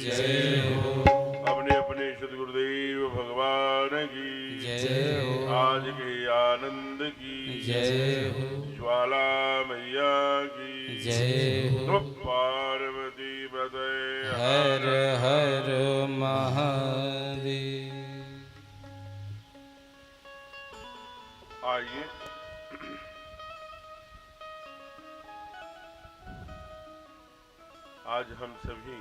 जय हो। अपने अपने सद्गुरुदेव भगवान की जय हो। आज के आनंद की जय हो। ज्वाला मैया की जय हो। पार्वती पते हर हर महादेव। आइए आज हम सभी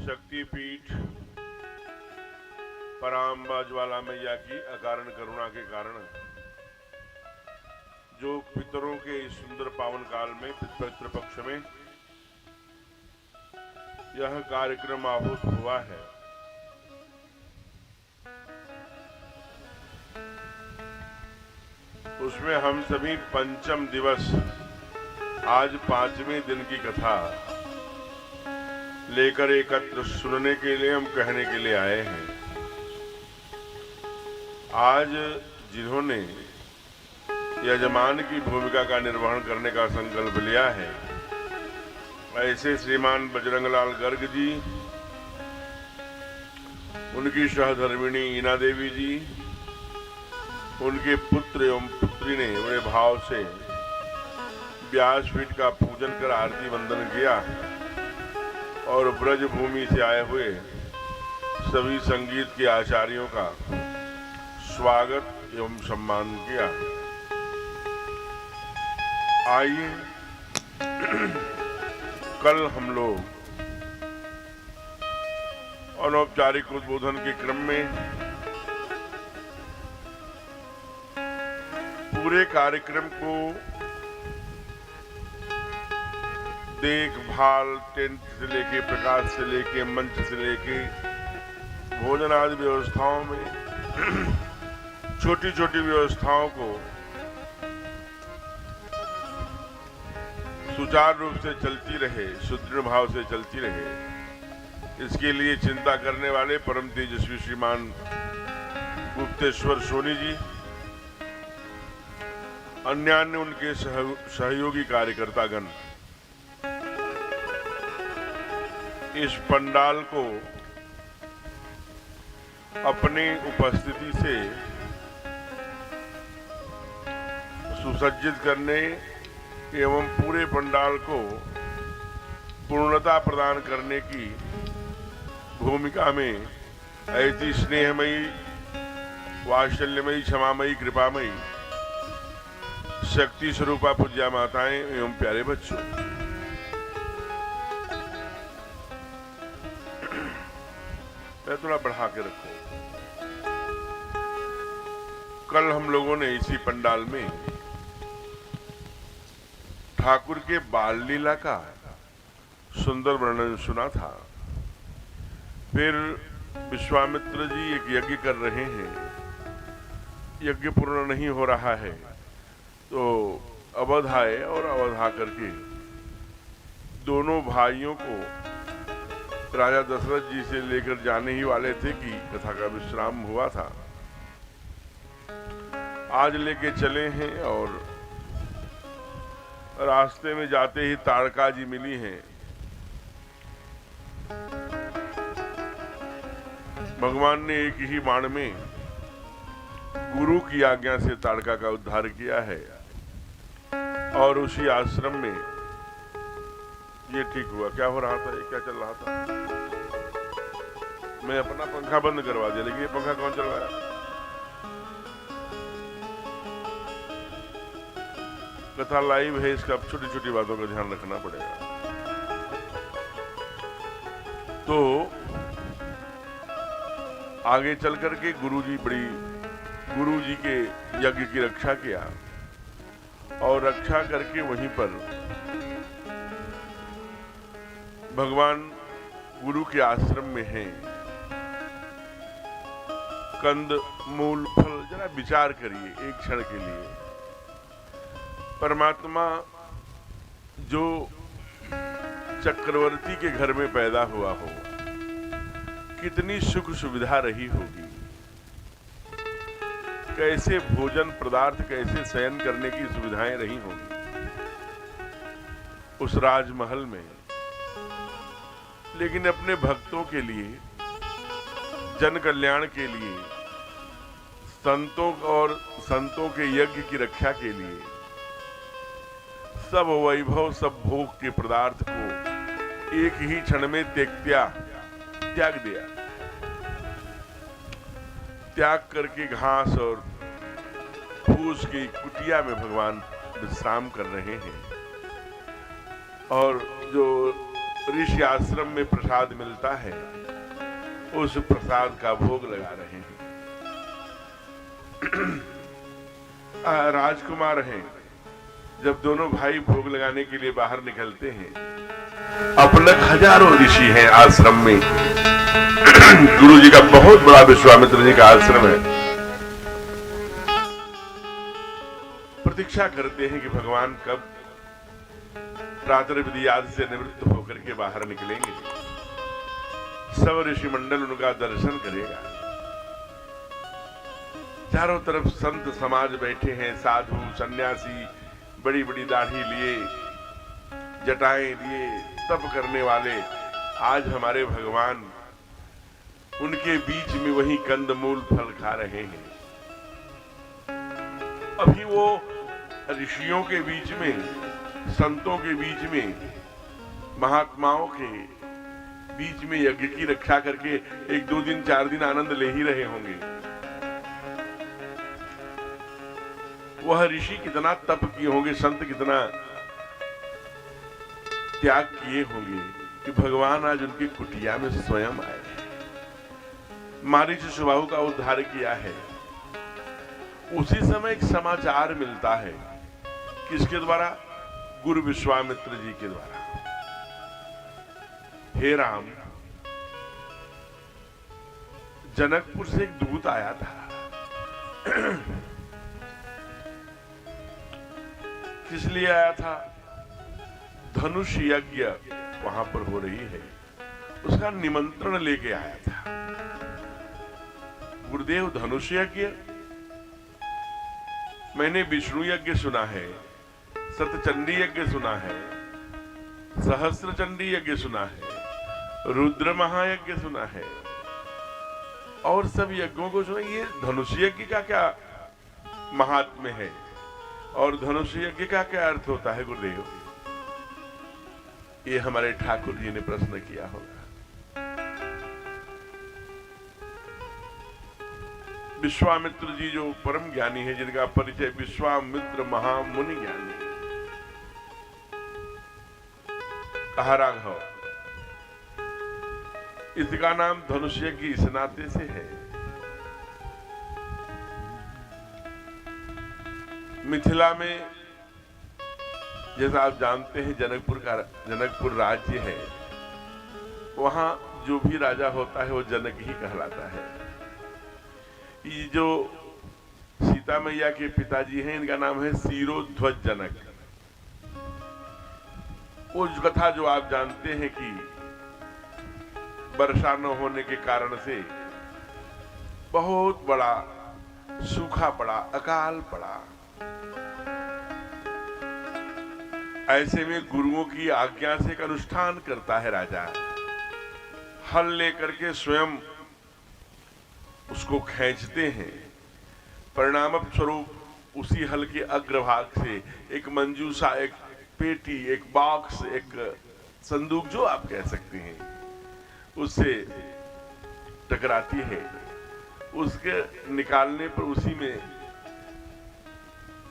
शक्तिपीठ पराम्बा ज्वाला मैया की अकारण करुणा के कारण जो पितरों के इस सुंदर पावन काल में पितृ पक्ष में यह कार्यक्रम आहूत हुआ है, उसमें हम सभी पंचम दिवस आज 5वें दिन की कथा लेकर एकत्र सुनने के लिए हम कहने के लिए आए हैं। आज जिन्होंने यजमान की भूमिका का निर्वहन करने का संकल्प लिया है, ऐसे श्रीमान बजरंगलाल गर्ग जी, उनकी सहधर्मिणी ईना देवी जी, उनके पुत्र एवं पुत्री ने बड़े भाव से व्यासपीठ का पूजन कर आरती वंदन किया और ब्रज भूमि से आए हुए सभी संगीत के आचार्यों का स्वागत एवं सम्मान किया। आइए कल हम लोग अनौपचारिक उद्बोधन के क्रम में पूरे कार्यक्रम को देखभाल, टेंट से लेके, प्रकाश से लेके, मंच से लेके, भोजन आदि व्यवस्थाओं में छोटी छोटी व्यवस्थाओं को सुचारू रूप से चलती रहे, सुदृढ़ भाव से चलती रहे, इसके लिए चिंता करने वाले परम तेजस्वी श्रीमान गुप्तेश्वर सोनी जी, अन्य उनके सहयोगी कार्यकर्तागण इस पंडाल को अपनी उपस्थिति से सुसज्जित करने एवं पूरे पंडाल को पूर्णता प्रदान करने की भूमिका में ऐसी स्नेहमयी, वात्सल्यमयी, क्षमामयी, कृपामयी शक्ति स्वरूपा पूज्या माताएं एवं प्यारे बच्चों, थोड़ा बढ़ा के रखो। कल हम लोगों ने इसी पंडाल में ठाकुर के बाल लीला का सुंदर वर्णन सुना था। फिर विश्वामित्र जी एक यज्ञ कर रहे हैं, यज्ञ पूर्ण नहीं हो रहा है तो अवध आए और अवध आकर के दोनों भाइयों को राजा दशरथ जी से लेकर जाने ही वाले थे कि कथा का विश्राम हुआ था। आज लेके चले हैं और रास्ते में जाते ही ताड़का जी मिली हैं। भगवान ने एक ही बाण में गुरु की आज्ञा से ताड़का का उद्धार किया है और उसी आश्रम में ये ठीक हुआ। क्या हो रहा था, ये क्या चल रहा था? मैं अपना पंखा बंद करवा दिया, लेकिन ये पंखा कौन चलवाया? कथा लाइव है, इसका छोटी छोटी बातों का ध्यान रखना पड़ेगा। तो आगे चल करके गुरु जी के यज्ञ की रक्षा किया और रक्षा करके वहीं पर भगवान गुरु के आश्रम में हैं। कंद मूल फल जरा विचार करिए एक क्षण के लिए। परमात्मा जो चक्रवर्ती के घर में पैदा हुआ हो, कितनी सुख सुविधा रही होगी, कैसे भोजन पदार्थ, कैसे शयन करने की सुविधाएं रही होंगी। उस राजमहल में लेकिन अपने भक्तों के लिए, जन कल्याण के लिए, संतों के यज्ञ की रक्षा के लिए सब वैभव, सब भोग के पदार्थ को एक ही क्षण में त्याग दिया। त्याग करके घास और फूस की कुटिया में भगवान विश्राम कर रहे हैं और जो ऋषि आश्रम में प्रसाद मिलता है उस प्रसाद का भोग लगा रहे हैं। राजकुमार हैं, जब दोनों भाई भोग लगाने के लिए बाहर निकलते हैं, अपने हजारों ऋषि हैं आश्रम में। गुरु जी का बहुत बड़ा विश्वामित्र जी का आश्रम है। प्रतीक्षा करते हैं कि भगवान कब प्रातर्विधि आदि से निवृत्त होकर के बाहर निकलेंगे। सब ऋषि मंडल उनका दर्शन करेगा। चारों तरफ संत समाज बैठे हैं, साधु सन्यासी, बड़ी बड़ी दाढ़ी लिए, जटाएं लिए, तप करने वाले। आज हमारे भगवान उनके बीच में वही कंदमूल फल खा रहे हैं। अभी वो ऋषियों के बीच में, संतों के बीच में, महात्माओं के बीच में यज्ञ की रक्षा करके 1-2 दिन 4 दिन आनंद ले ही रहे होंगे। वह ऋषि कितना तप किए होंगे, संत कितना त्याग किए होंगे कि भगवान आज उनकी कुटिया में स्वयं आए, मारीच स्वभाव का उद्धार किया है। उसी समय एक समाचार मिलता है, किसके द्वारा? गुरु विश्वामित्र जी के द्वारा। हे राम, जनकपुर से एक दूत आया था। किस लिए आया था? धनुष यज्ञ वहां पर हो रही है, उसका निमंत्रण लेके आया था। गुरुदेव, धनुष यज्ञ? मैंने विष्णु यज्ञ सुना है, सतचंडी यज्ञ सुना है, सहस्त्र चंडी यज्ञ सुना है, रुद्र महायज्ञ सुना है और सब यज्ञों को सुना। ये धनुष यज्ञ का क्या महात्म्य है और धनुष यज्ञ का क्या अर्थ होता है गुरुदेव? ये हमारे ठाकुर जी ने प्रश्न किया होगा। विश्वामित्र जी जो परम ज्ञानी है, जिनका परिचय विश्वामित्र महामुनि ज्ञानी, कहा राघव, इसका नाम धनुष यज्ञ इस नाते से है, मिथिला में जैसा आप जानते हैं जनकपुर राज्य है, वहां जो भी राजा होता है वो जनक ही कहलाता है। ये जो सीता मैया के पिताजी हैं, इनका नाम है शिरोध्वज जनक। वो कथा जो आप जानते हैं कि वर्षा न होने के कारण से बहुत बड़ा सूखा पड़ा, अकाल पड़ा। ऐसे में गुरुओं की आज्ञा से एक अनुष्ठान करता है राजा। हल लेकर के स्वयं उसको खींचते हैं। परिणाम स्वरूप उसी हल के अग्रभाग से एक मंजूषा, एक पेटी, एक बॉक्स, एक संदूक जो आप कह सकते हैं, उससे टकराती है। उसके निकालने पर उसी में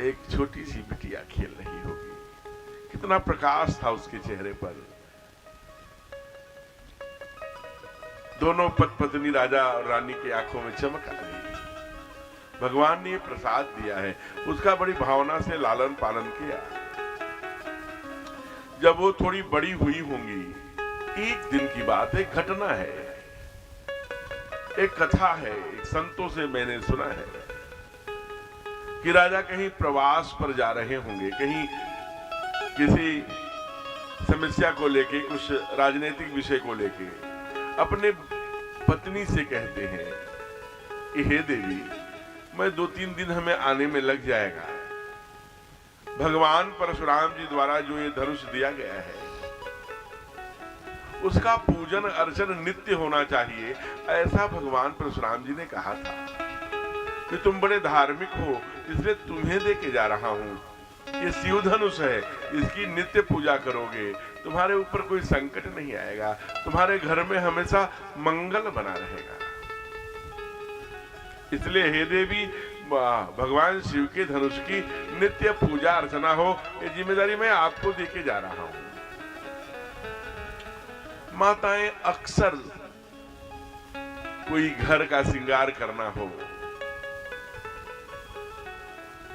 एक छोटी सी बिटिया खेल रही होगी। कितना प्रकाश था उसके चेहरे पर। दोनों पत्नी राजा और रानी की आंखों में चमक आ गई। भगवान ने प्रसाद दिया है, उसका बड़ी भावना से लालन पालन किया। जब वो थोड़ी बड़ी हुई होंगी, एक दिन की बात है, घटना है, एक कथा है, एक संतों से मैंने सुना है कि राजा कहीं प्रवास पर जा रहे होंगे, कहीं किसी समस्या को लेके, कुछ राजनीतिक विषय को लेके अपने पत्नी से कहते हैं कि हे देवी, मैं 2-3 दिन हमें आने में लग जाएगा। भगवान परशुराम जी द्वारा जो ये धनुष दिया गया है, उसका पूजन अर्चन नित्य होना चाहिए, ऐसा भगवान परशुराम जी ने कहा था कि तुम बड़े धार्मिक हो, इसलिए तुम्हें दे के जा रहा हूं। ये शिव धनुष है, इसकी नित्य पूजा करोगे, तुम्हारे ऊपर कोई संकट नहीं आएगा, तुम्हारे घर में हमेशा मंगल बना रहेगा। इसलिए हे देवी, भगवान शिव के धनुष की नित्य पूजा अर्चना हो, ये जिम्मेदारी मैं आपको देके जा रहा हूं। माताएं अक्सर कोई घर का श्रृंगार करना हो,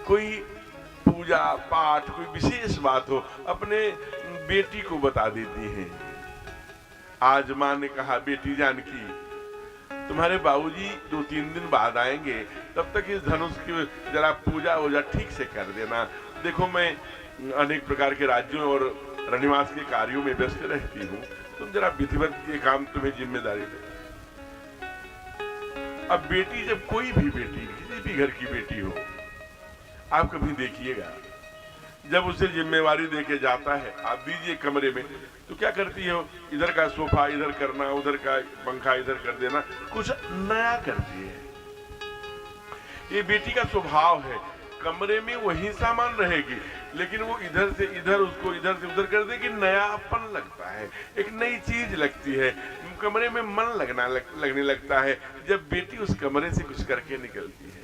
कोई पूजा पाठ, कोई विशेष बात हो, अपने बेटी को बता देती हैं। आज मां ने कहा, बेटी जानकी तुम्हारे बाबूजी 2-3 दिन बाद आएंगे, तब तक इस धनुष की जरा पूजा वूजा ठीक से कर देना। देखो मैं अनेक प्रकार के राज्यों और रनिवास के कार्यों में व्यस्त रहती हूँ, तुम जरा विधिवत ये काम तुम्हें जिम्मेदारी दे। अब बेटी, जब कोई भी बेटी किसी भी घर की बेटी हो, आप कभी देखिएगा जब उसे जिम्मेवारी देके जाता है, आप दीजिए कमरे में, तो क्या करती हो, इधर का सोफा इधर करना, उधर का पंखा इधर कर देना, कुछ नया करती है। ये बेटी का स्वभाव है, कमरे में वही सामान रहेगी, लेकिन वो इधर से इधर, उसको इधर से उधर कर देगी, नयापन लगता है, एक नई चीज लगती है, कमरे में मन लगने लगता है जब बेटी उस कमरे से कुछ करके निकलती है।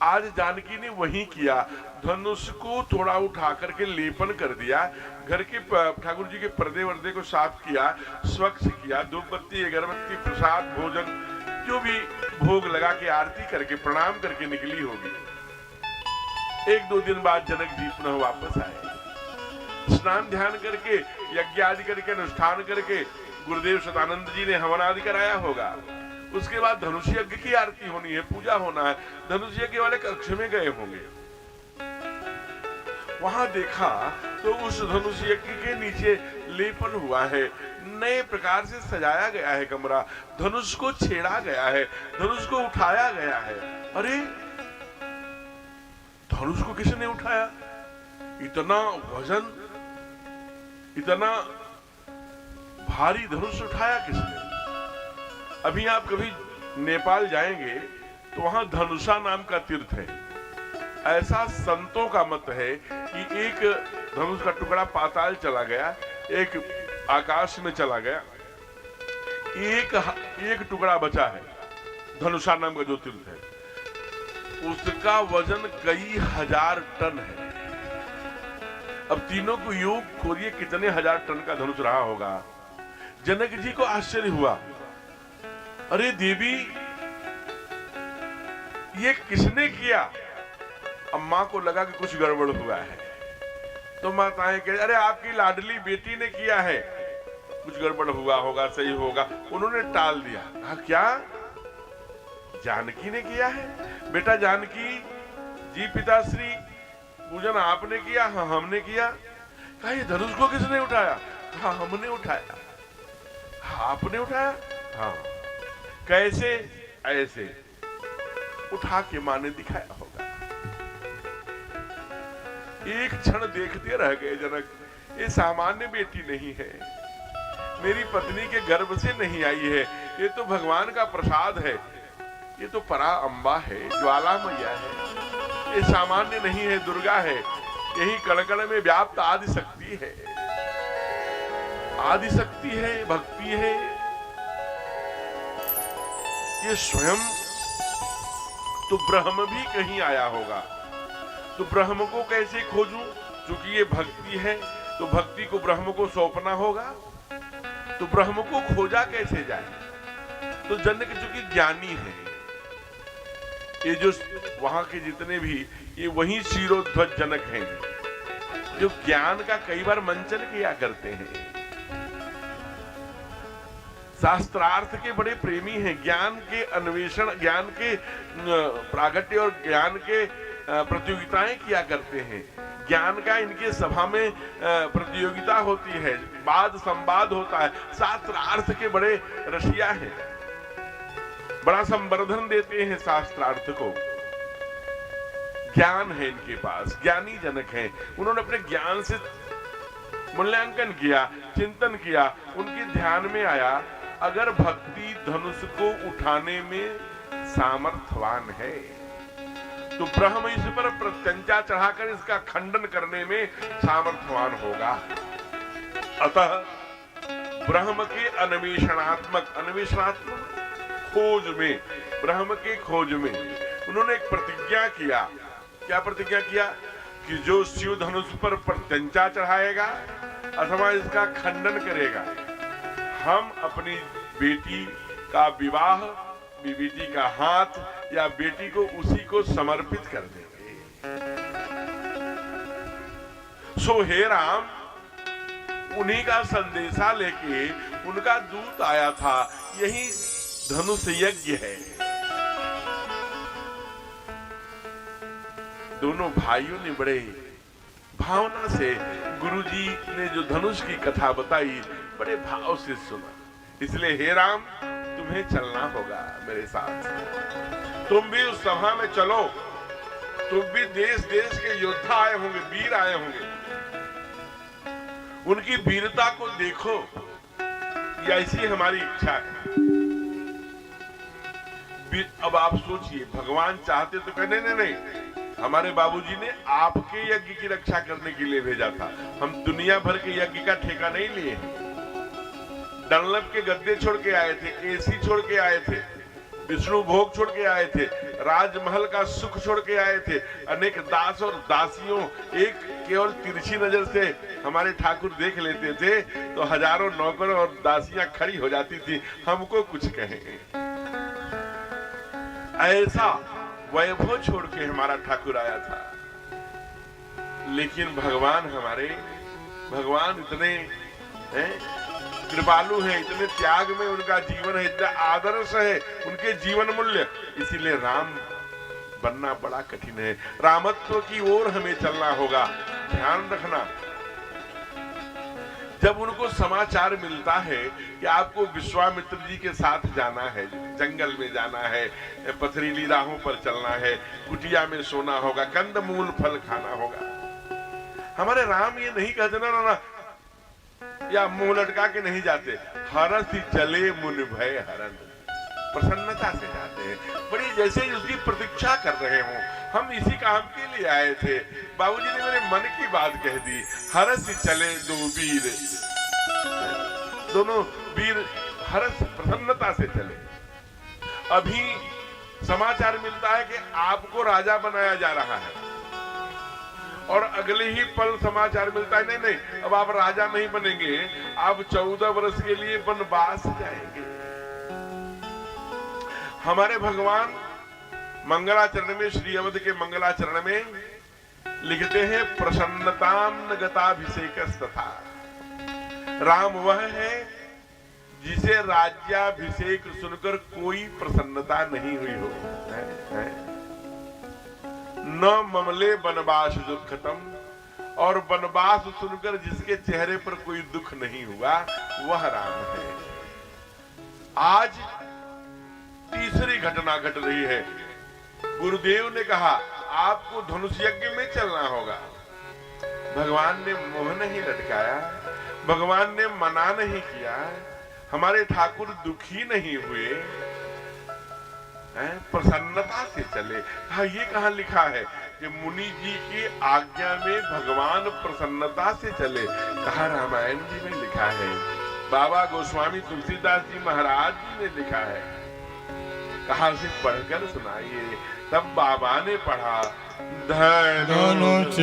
आज जानकी ने वही किया, धनुष को थोड़ा उठा करके लेपन कर दिया, घर के ठाकुर जी के पर्दे वर्दे को साफ किया, स्वच्छ किया, धूप बत्ती अगरबत्ती प्रसाद भोजन जो भी भोग लगा के आरती करके प्रणाम करके निकली होगी। 1-2 दिन बाद जनक जी पुनः वापस आए, स्नान ध्यान करके यज्ञ आदि करके अनुष्ठान करके गुरुदेव सदानंद जी ने हवन आदि कराया होगा। उसके बाद धनुष यज्ञ की आरती होनी है, पूजा होना है, धनुष यज्ञ वाले कक्ष में गए होंगे। वहां देखा तो उस धनुष यज्ञ के नीचे लेपन हुआ है, नए प्रकार से सजाया गया है कमरा, धनुष को छेड़ा गया है, धनुष को उठाया गया है। अरे धनुष को किसने उठाया? इतना वजन, इतना भारी धनुष उठाया किसने? अभी आप कभी नेपाल जाएंगे तो वहां धनुषा नाम का तीर्थ है। ऐसा संतों का मत है कि एक धनुष का टुकड़ा पाताल चला गया, एक आकाश में चला गया, एक टुकड़ा बचा है, धनुषा नाम का जो तीर्थ है, उसका वजन कई हजार टन है। अब तीनों को योग खोलिए, कितने हजार टन का धनुष रहा होगा। जनक जी को आश्चर्य हुआ, अरे देवी ये किसने किया? अम्मा को लगा कि कुछ गड़बड़ हुआ है, तो माताएं कह, अरे आपकी लाडली बेटी ने किया है, कुछ गड़बड़ हुआ होगा, सही होगा। उन्होंने टाल दिया, कहा क्या जानकी ने किया है? बेटा जानकी जी पिताश्री पूजन आपने किया? हाँ हमने किया। कहा ये धनुष को किसने उठाया? हाँ हमने उठाया। आपने उठाया? हाँ। कैसे? ऐसे उठा के मां ने दिखाया होगा। एक क्षण देखते रह गए जनक, ये सामान्य बेटी नहीं है, मेरी पत्नी के गर्भ से नहीं आई है, ये तो भगवान का प्रसाद है, ये तो परा अम्बा है, ज्वाला मैया है, ये सामान्य नहीं है, दुर्गा है, यही कण-कण में व्याप्त आदि शक्ति है, आदि शक्ति है, भक्ति है। ये स्वयं तो ब्रह्म भी कहीं आया होगा, तो ब्रह्म को कैसे खोजूं? क्योंकि ये भक्ति है, तो भक्ति को ब्रह्म को सौंपना होगा, तो ब्रह्म को खोजा कैसे जाए? तो जनक जो कि ज्ञानी है, ये जो वहां के जितने भी, ये वही शिरोध्वज जनक हैं जो ज्ञान का कई बार मंचन किया करते हैं, शास्त्रार्थ के बड़े प्रेमी हैं, ज्ञान के अन्वेषण, ज्ञान के प्रागट्य और ज्ञान के प्रतियोगिताएं किया करते हैं। ज्ञान का इनके सभा में प्रतियोगिता होती है, वाद संवाद होता है, शास्त्रार्थ के बड़े रसिया हैं, बड़ा संवर्धन देते हैं शास्त्रार्थ को। ज्ञान है इनके पास, ज्ञानी जनक हैं, उन्होंने अपने ज्ञान से मूल्यांकन किया, चिंतन किया, उनके ध्यान में आया अगर भक्ति धनुष को उठाने में सामर्थ्यवान है तो ब्रह्म इस पर प्रत्यंचा चढ़ाकर इसका खंडन करने में सामर्थ्यवान होगा। अतः ब्रह्म के अन्वेषणात्मक खोज में, ब्रह्म के खोज में उन्होंने एक प्रतिज्ञा किया। क्या प्रतिज्ञा किया? कि जो शिव धनुष पर प्रत्यंचा चढ़ाएगा अथवा इसका खंडन करेगा, हम अपनी बेटी का विवाह, बेटी का हाथ या बेटी को उसी को समर्पित कर देंगे। सो हे राम, उन्हीं का संदेशा लेके उनका दूत आया था। यही धनुष यज्ञ है। दोनों भाइयों ने बड़े भावना से गुरुजी ने जो धनुष की कथा बताई बड़े भाव से सुना। इसलिए हे राम, तुम्हें चलना होगा मेरे साथ। तुम भी उस सभा में चलो। तुम भी देश देश के योद्धा आए होंगे, वीर आए होंगे, उनकी वीरता को देखो। ये ऐसी हमारी इच्छा है। अब आप सोचिए, भगवान चाहते तो कहने नहीं, हमारे बाबूजी ने आपके यज्ञ की रक्षा करने के लिए भेजा था। हम दुनिया भर के यज्ञ का ठेका नहीं लिए। डनलप के गद्दे छोड़ के आए थे, एसी छोड़ के आए थे, विष्णु भोग छोड़ के आए थे, राजमहल का सुख छोड़ के आए थे। अनेक दास और दासियों एक केवल तिरछी नजर से हमारे ठाकुर देख लेते थे तो हजारों नौकर और दासियां खड़ी हो जाती थी, हमको कुछ कहें। ऐसा वैभव छोड़ के हमारा ठाकुर आया था। लेकिन भगवान इतने कृपालु है, इतने त्याग में उनका जीवन है, इतना आदर्श है उनके जीवन मूल्य, इसीलिए राम बनना बड़ा कठिन है। रामत्व की ओर हमें चलना होगा। ध्यान रखना, जब उनको समाचार मिलता है कि आपको विश्वामित्र जी के साथ जाना है, जंगल में जाना है, पथरीली राहों पर चलना है, कुटिया में सोना होगा, कंदमूल फल खाना होगा, हमारे राम ये नहीं कहते ना या मुंह लटका के नहीं जाते। हरसि चले मुनि भय हरण, प्रसन्नता से जाते हैं, बड़ी जैसे उसकी प्रतीक्षा कर रहे हो। हम इसी काम के लिए आए थे। बाबूजी ने मेरे मन की बात कह दी। हरसि चले दो वीर, दोनों वीर हरस प्रसन्नता से चले। अभी समाचार मिलता है कि आपको राजा बनाया जा रहा है और अगले ही पल समाचार मिलता है नहीं, अब आप राजा नहीं बनेंगे, आप 14 वर्ष के लिए वनवास जाएंगे। हमारे भगवान मंगलाचरण में, श्री अवध के मंगलाचरण में लिखते हैं, प्रसन्नताम न गताभिषेकस्तथा। राम वह है जिसे राज्याभिषेक सुनकर कोई प्रसन्नता नहीं हुई हो। न ममले वनवास दुखतम, और वनवास सुनकर जिसके चेहरे पर कोई दुख नहीं हुआ वह राम है। आज तीसरी घटना घट रही है। गुरुदेव ने कहा आपको धनुष यज्ञ में चलना होगा। भगवान ने मुंह नहीं लटकाया, भगवान ने मना नहीं किया, हमारे ठाकुर दुखी नहीं हुए, प्रसन्नता से चले। हाँ, ये कहाँ लिखा है कि मुनि जी की आज्ञा में भगवान प्रसन्नता से चले? कहा रामायण जी में लिखा है, बाबा गोस्वामी तुलसीदास जी महाराज जी ने लिखा है। कहा उसे पढ़कर सुनाइए। तब बाबा ने पढ़ा, धनुष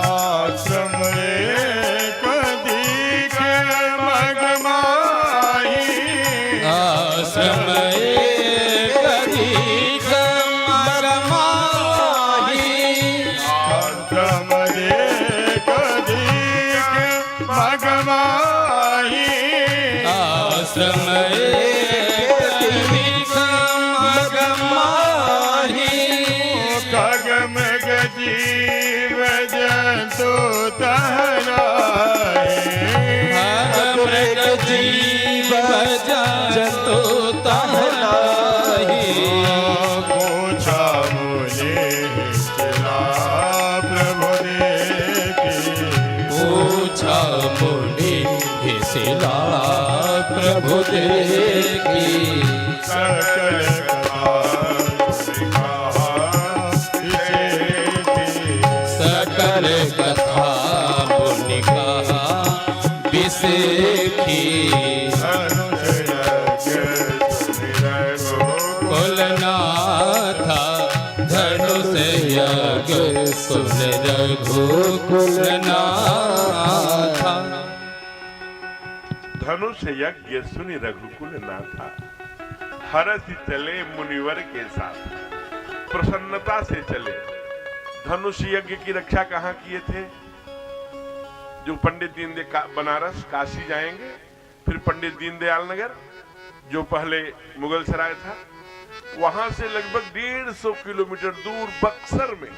आश्रम एक दीखे मगमा मगमाही आश्रम एक मगमाही खगमग जीव जंतु तहराए मृग जीव जंतु तहनाहि पूछा मुझे चला प्रभु देखी पूछा मुनि शिला प्रभु देखी सकल कथा सकल कथा मुनि कहा विसेखी कुलनाथा धनुष यज्ञ सुन रघुकुलनाथा धनुष यज्ञ सुनि रघुकुल नाथा हरस चले मुनिवर के साथ प्रसन्नता से चले। धनुष यज्ञ की रक्षा कहाँ किए थे? जो पंडित दीनदयाल बनारस काशी जाएंगे, फिर पंडित दीनदयाल नगर जो पहले मुगल सराय था, वहां से लगभग 150 किलोमीटर दूर बक्सर में।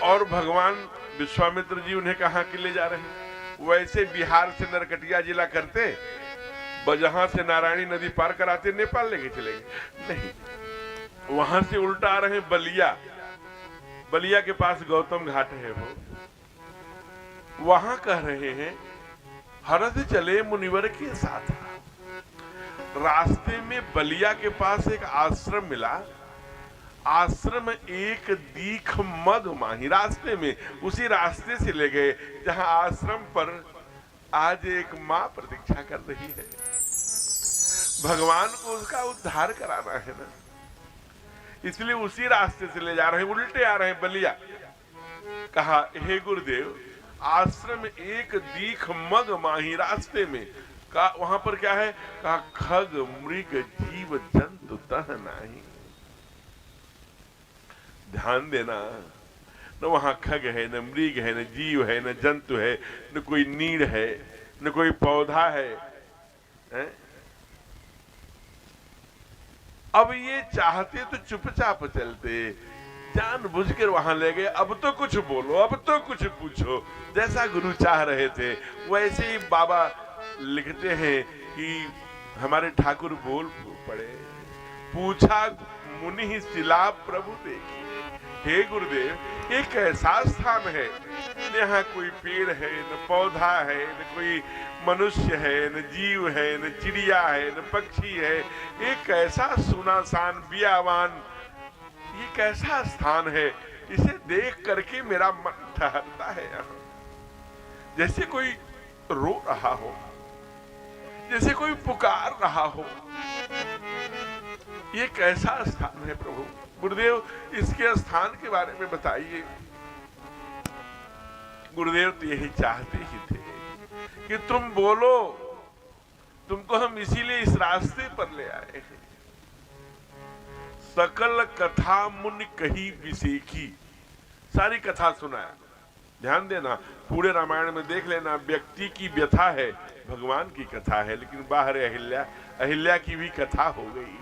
और भगवान विश्वामित्र जी उन्हें कहाँ के ले जा रहे हैं? वैसे बिहार से नरकटिया जिला करते, जहां से नारायणी नदी पार कराते नेपाल लेके चलेंगे, नहीं, वहां से उल्टा आ रहे हैं बलिया। बलिया के पास गौतम घाट है, वो वहां कह रहे हैं हरस चले मुनिवर के साथ। रास्ते में बलिया के पास एक आश्रम मिला। आश्रम एक दीख मग माही, रास्ते में उसी रास्ते से ले गए जहां आश्रम पर आज एक मां प्रतीक्षा कर रही है। भगवान को उसका उद्धार कराना है ना, इसलिए उसी रास्ते से ले जा रहे हैं, उल्टे आ रहे हैं बलिया। कहा हे गुरुदेव, आश्रम एक दीख मग माही, रास्ते में का वहां पर क्या है? कहा खग मृग जीव जंतु तह नाही। ध्यान देना, न वहां खग है, न मृग है, न जीव है, न जंतु है, न कोई नीड़ है, न कोई पौधा है, हैं? अब ये चाहते तो चुपचाप चलते, जानबूझकर वहां ले गए। अब तो कुछ बोलो, अब तो कुछ पूछो, जैसा गुरु चाह रहे थे वैसे ही बाबा लिखते हैं कि हमारे ठाकुर बोल पड़े। पूछा मुनि ही शिला प्रभु देखी। हे गुरुदेव, ये कैसा स्थान है? यहाँ कोई पेड़ है, न पौधा है, न कोई मनुष्य है, न जीव है, न चिड़िया है, न पक्षी है। ये कैसा सुनासान बियावान, ये कैसा स्थान है? इसे देख करके मेरा मन ठहरता है। यहाँ जैसे कोई रो रहा हो, जैसे कोई पुकार रहा हो। ये कैसा स्थान है प्रभु? गुरुदेव, इसके स्थान के बारे में बताइए। गुरुदेव तो यही चाहते ही थे कि तुम बोलो, तुमको हम इसीलिए इस रास्ते पर ले आए हैं। सकल कथा मुनि कही विसेखी, सारी कथा सुनाया। ध्यान देना, पूरे रामायण में देख लेना, व्यक्ति की व्यथा है, भगवान की कथा है, लेकिन बाहर अहिल्या की भी कथा हो गई।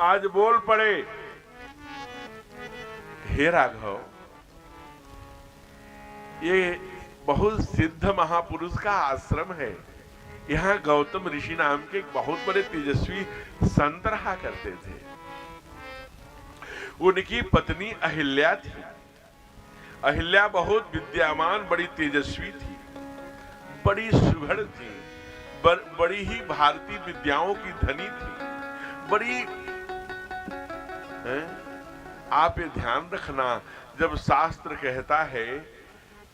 आज बोल पड़े, हे राघव, ये बहुत सिद्ध महापुरुष का आश्रम है। यहाँ गौतम ऋषि नाम के एक बहुत बड़े तेजस्वी संत रहा करते थे। उनकी पत्नी अहिल्या थी। अहिल्या बहुत विद्यामान, बड़ी तेजस्वी थी, बड़ी सुघड़ थी, बड़ी ही भारतीय विद्याओं की धनी थी, बड़ी आप ये ध्यान रखना, जब शास्त्र कहता है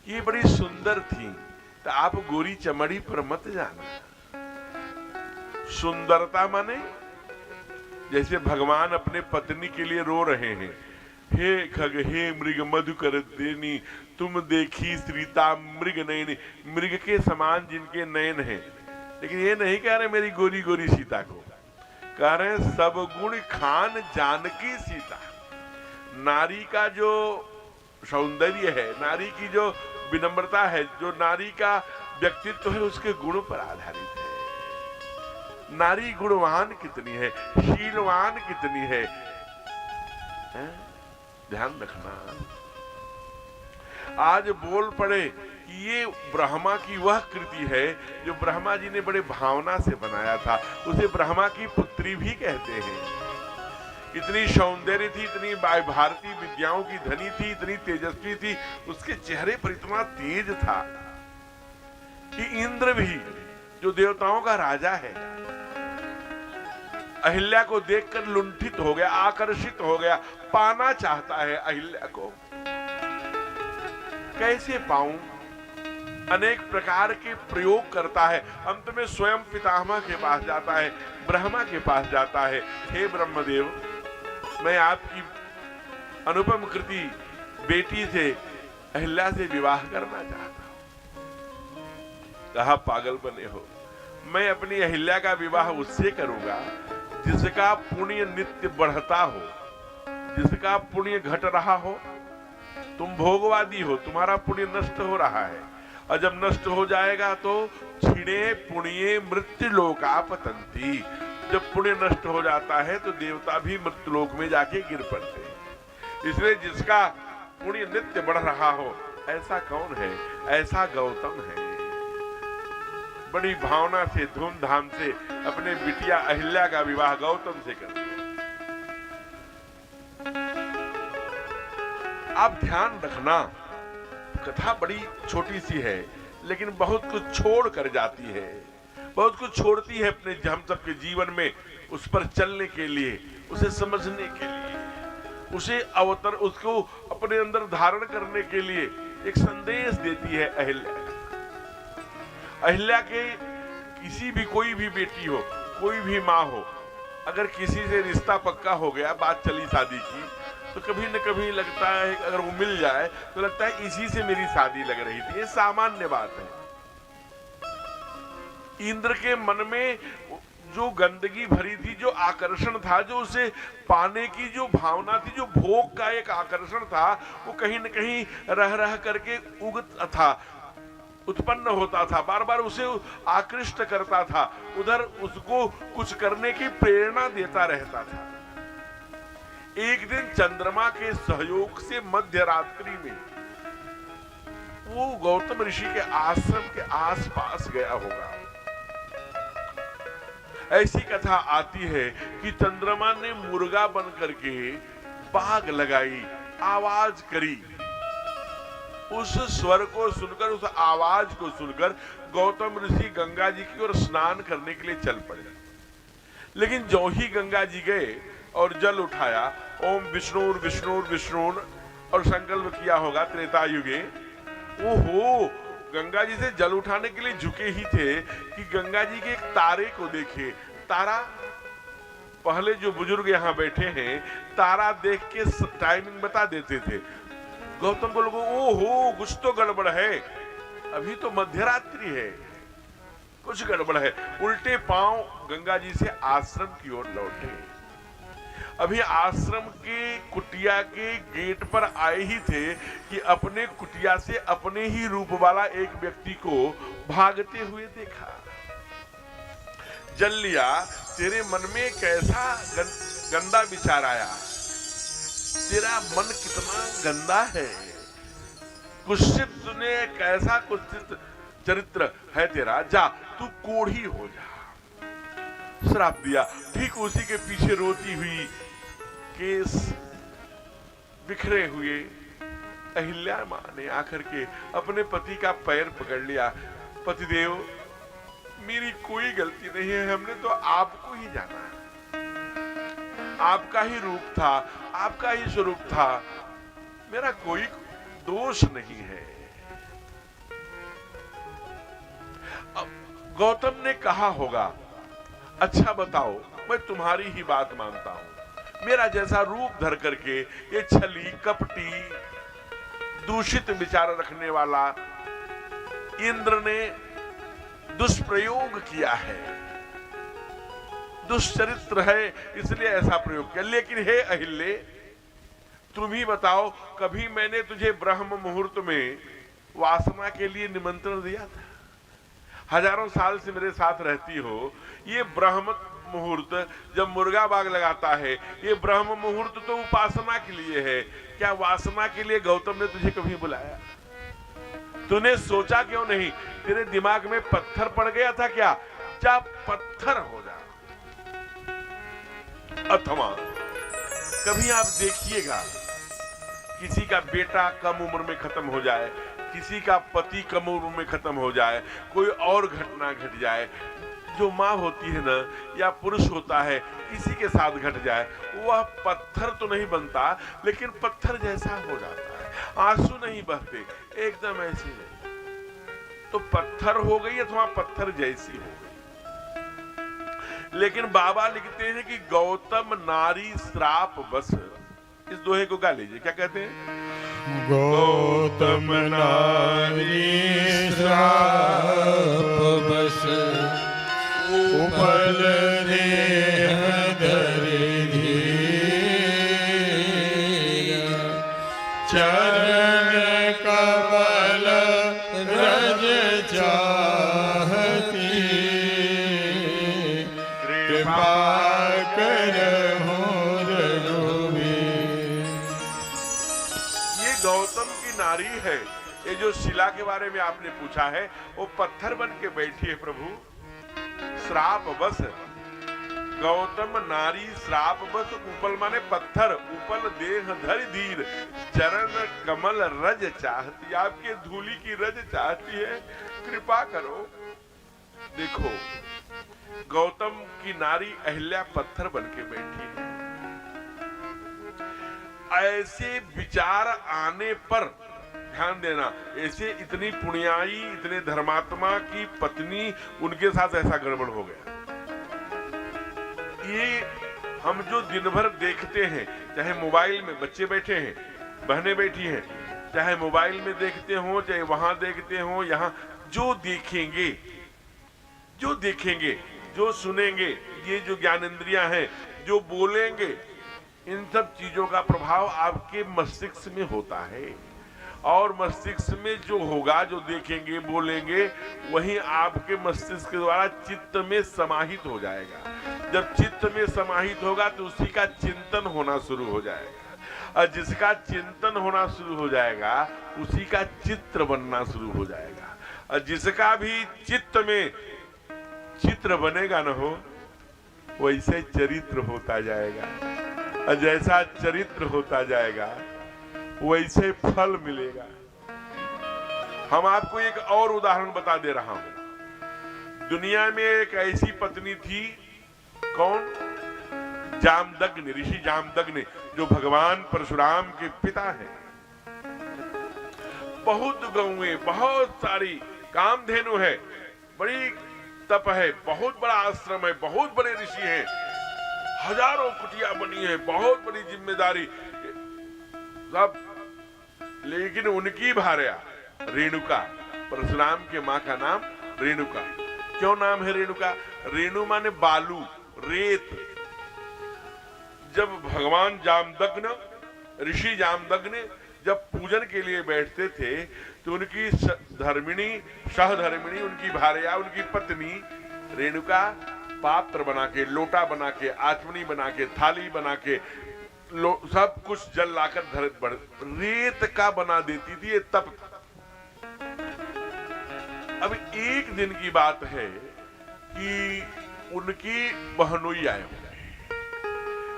कि ये बड़ी सुंदर थी, तो आप गोरी चमड़ी पर मत जाना। सुंदरता माने जैसे भगवान अपने पत्नी के लिए रो रहे हैं, हे खग हे मृग मधुकर देनी, तुम देखी श्रीता मृग नयनी, मृग के समान जिनके नयन हैं। लेकिन ये नहीं कह रहे मेरी गोरी गोरी सीता को, कह रहे सब गुण खान जानकी सीता। नारी का जो सौंदर्य है, नारी की जो विनम्रता है, जो नारी का व्यक्तित्व है उसके गुण पर आधारित है। नारी गुणवान कितनी है, शीलवान कितनी है, ध्यान रखना। आज बोल पड़े कि ये ब्रह्मा की वह कृति है जो ब्रह्मा जी ने बड़े भावना से बनाया था, उसे ब्रह्मा की पुत्री भी कहते हैं। इतनी सौंदर्य थी, इतनी भारतीय विद्याओं की धनी थी, इतनी तेजस्वी थी, उसके चेहरे पर इतना तेज था कि इंद्र भी, जो देवताओं का राजा है, अहिल्या को देखकर लुंठित हो गया, आकर्षित हो गया, पाना चाहता है अहिल्या को। कैसे पाऊं? अनेक प्रकार के प्रयोग करता है। अंत में स्वयं पितामह के पास जाता है, ब्रह्मा के पास जाता है। हे ब्रह्मदेव, मैं आपकी अनुपम कृति बेटी से, अहिल्या से विवाह करना चाहता हूं। कहा, पागल बने हो, मैं अपनी अहिल्या का विवाह उससे करूंगा जिसका पुण्य नित्य बढ़ता हो, जिसका पुण्य घट रहा हो। तुम भोगवादी हो, तुम्हारा पुण्य नष्ट हो रहा है, और जब नष्ट हो जाएगा तो क्षीणे पुण्ये मृत्यु लोकापतंती। जब पुण्य नष्ट हो जाता है तो देवता भी मृत्यु लोक में जाके गिर पड़ते हैं। इसलिए जिसका पुण्य नित्य बढ़ रहा हो, ऐसा कौन है? ऐसा गौतम है। बड़ी भावना से, धूमधाम से अपने बिटिया अहिल्या का विवाह गौतम से करते हैं। आप ध्यान रखना, कथा बड़ी छोटी सी है लेकिन बहुत कुछ छोड़ कर जाती है, बहुत कुछ छोड़ती है अपने हम सबके जीवन में, उस पर चलने के लिए, उसे समझने के लिए, उसे उसको अपने अंदर धारण करने के लिए एक संदेश देती है अहिल्या। अहिल्या के किसी भी, कोई भी बेटी हो, कोई भी माँ हो, अगर किसी से रिश्ता पक्का हो गया, बात चली शादी की, तो कभी न कभी लगता है, अगर वो मिल जाए तो लगता है इसी से मेरी शादी लग रही थी। ये सामान्य बात है। इंद्र के मन में जो गंदगी भरी थी, जो आकर्षण था, जो उसे पाने की जो भावना थी, जो भोग का एक आकर्षण था, वो कहीं न कहीं रह रह करके उगता था, उत्पन्न होता था, बार बार उसे आकृष्ट करता था, उधर उसको कुछ करने की प्रेरणा देता रहता था। एक दिन चंद्रमा के सहयोग से मध्य रात्रि में वो गौतम ऋषि के आश्रम के आसपास गया होगा। ऐसी कथा आती है कि चंद्रमा ने मुर्गा बन करके बाग लगाई, आवाज करी। उस स्वर को सुनकर, उस आवाज को सुनकर गौतम ऋषि गंगा जी की ओर स्नान करने के लिए चल पड़े। लेकिन जो ही गंगा जी गए और जल उठाया, ओम विष्णुर विष्णुर विष्णुर, और संकल्प किया होगा त्रेता युगे, ओहो, गंगा जी से जल उठाने के लिए झुके ही थे कि गंगा जी के एक तारे को देखे। तारा, पहले जो बुजुर्ग यहाँ बैठे हैं, तारा देख के टाइमिंग बता देते थे। गौतम को लोगों, ओहो, कुछ तो गड़बड़ है, अभी तो मध्यरात्रि है, कुछ गड़बड़ है। उल्टे पांव गंगा जी से आश्रम की ओर लौटे। अभी आश्रम के कुटिया के गेट पर आए ही थे कि अपने कुटिया से अपने ही रूप वाला एक व्यक्ति को भागते हुए देखा। जल लिया, तेरे मन में कैसा गंदा विचार आया, तेरा मन कितना गंदा है, कुत्सित ने, कैसा कुत्सित चरित्र है तेरा, जा तू कोढ़ी हो जा। श्राप दिया। ठीक उसी के पीछे रोती हुई, केस बिखरे हुए अहिल्या मां ने आकर के अपने पति का पैर पकड़ लिया। पतिदेव, मेरी कोई गलती नहीं है, हमने तो आपको ही जाना है, आपका ही रूप था, आपका ही स्वरूप था, मेरा कोई दोष नहीं है। अब गौतम ने कहा होगा, अच्छा बताओ, मैं तुम्हारी ही बात मानता हूं, मेरा जैसा रूप धर करके ये छली, कपटी, दूषित विचार रखने वाला इंद्र ने दुष्प्रयोग किया है, दुष्चरित्र है, इसलिए ऐसा प्रयोग किया। लेकिन हे अहिल्ये, तुम ही बताओ, कभी मैंने तुझे ब्रह्म मुहूर्त में वासना के लिए निमंत्रण दिया था। हजारों साल से मेरे साथ रहती हो, ये ब्रह्म मुहूर्त जब मुर्गा बाग लगाता है, ये ब्रह्म मुहूर्त तो उपासना के लिए है। क्या वासना के लिए गौतम ने तुझे कभी बुलाया? तूने सोचा क्यों नहीं? तेरे दिमाग में पत्थर पड़ गया था क्या? जा पत्थर हो जा। अथवा कभी आप देखिएगा किसी का बेटा कम उम्र में खत्म हो जाए, किसी का पति कम उम्र में खत्म हो जाए, कोई और घटना घट जाए, जो माँ होती है ना या पुरुष होता है, किसी के साथ घट जाए, वह पत्थर तो नहीं बनता लेकिन पत्थर जैसा हो जाता है। आंसू नहीं बहते, एकदम ऐसे नहीं, तो पत्थर हो गई अथवा पत्थर जैसी हो गई। लेकिन बाबा लिखते हैं कि गौतम नारी श्राप बस। इस दोहे को गा लीजिए, क्या कहते हैं? गौतम नारी श्राप बस उपल देह धरि धीर, चरण कमल रज चाहती, कृपा करहु रघुवीर। ये गौतम की नारी है। ये जो शिला के बारे में आपने पूछा है, वो पत्थर बन के बैठी है प्रभु। श्राप बस, गौतम नारी श्राप बस। उपल माने पत्थर, उपल देह धरि धीर, चरण कमल रज चाहती। आपके धूली की रज चाहती है, कृपा करो। देखो, गौतम की नारी अहिल्या पत्थर बन के बैठी है। ऐसे विचार आने पर ध्यान देना, ऐसे इतनी पुण्याई, इतने धर्मात्मा की पत्नी, उनके साथ ऐसा गड़बड़ हो गया। ये हम जो दिन भर देखते हैं, चाहे मोबाइल में बच्चे बैठे हैं, बहनें बैठी हैं, चाहे मोबाइल में देखते हो, चाहे वहां देखते हो, यहां जो देखेंगे, जो सुनेंगे, ये जो ज्ञानेंद्रियां हैं, जो बोलेंगे, इन सब चीजों का प्रभाव आपके मस्तिष्क में होता है। और मस्तिष्क में जो होगा, जो देखेंगे बोलेंगे, वही आपके मस्तिष्क के द्वारा चित्त में समाहित हो जाएगा। जब चित्त में समाहित होगा तो उसी का चिंतन होना शुरू हो जाएगा, और जिसका चिंतन होना शुरू हो जाएगा उसी का चित्र बनना शुरू हो जाएगा। और जिसका भी चित्त में चित्र बनेगा न हो, वैसे चरित्र होता जाएगा, और जैसा चरित्र होता जाएगा वैसे फल मिलेगा। हम आपको एक और उदाहरण बता दे रहा हूं। दुनिया में एक ऐसी पत्नी थी, कौन? जामदग्नि, ऋषि जामदग्नि, जो भगवान परशुराम के पिता हैं। बहुत गौएं, बहुत सारी कामधेनु है, बड़ी तप है, बहुत बड़ा आश्रम है, बहुत बड़े ऋषि हैं, हजारों कुटिया बनी है, बहुत बड़ी जिम्मेदारी सब। लेकिन उनकी भार्या रेणुका, परशुराम के मां का नाम रेणुका। क्यों नाम है रेणुका? रेणु माने बालू, रेत। जब भगवान जामदग्न, ऋषि जामदग्नि जब पूजन के लिए बैठते थे तो उनकी धर्मिणी, सहधर्मिणी, उनकी भार्या, उनकी पत्नी रेणुका पात्र बना के, लोटा बना के, आचमनी बना के, थाली बना के, सब कुछ जल लाकर रेत का बना देती थी। ये तप था। अब एक दिन की बात है कि उनकी बहनोई आए होंगे,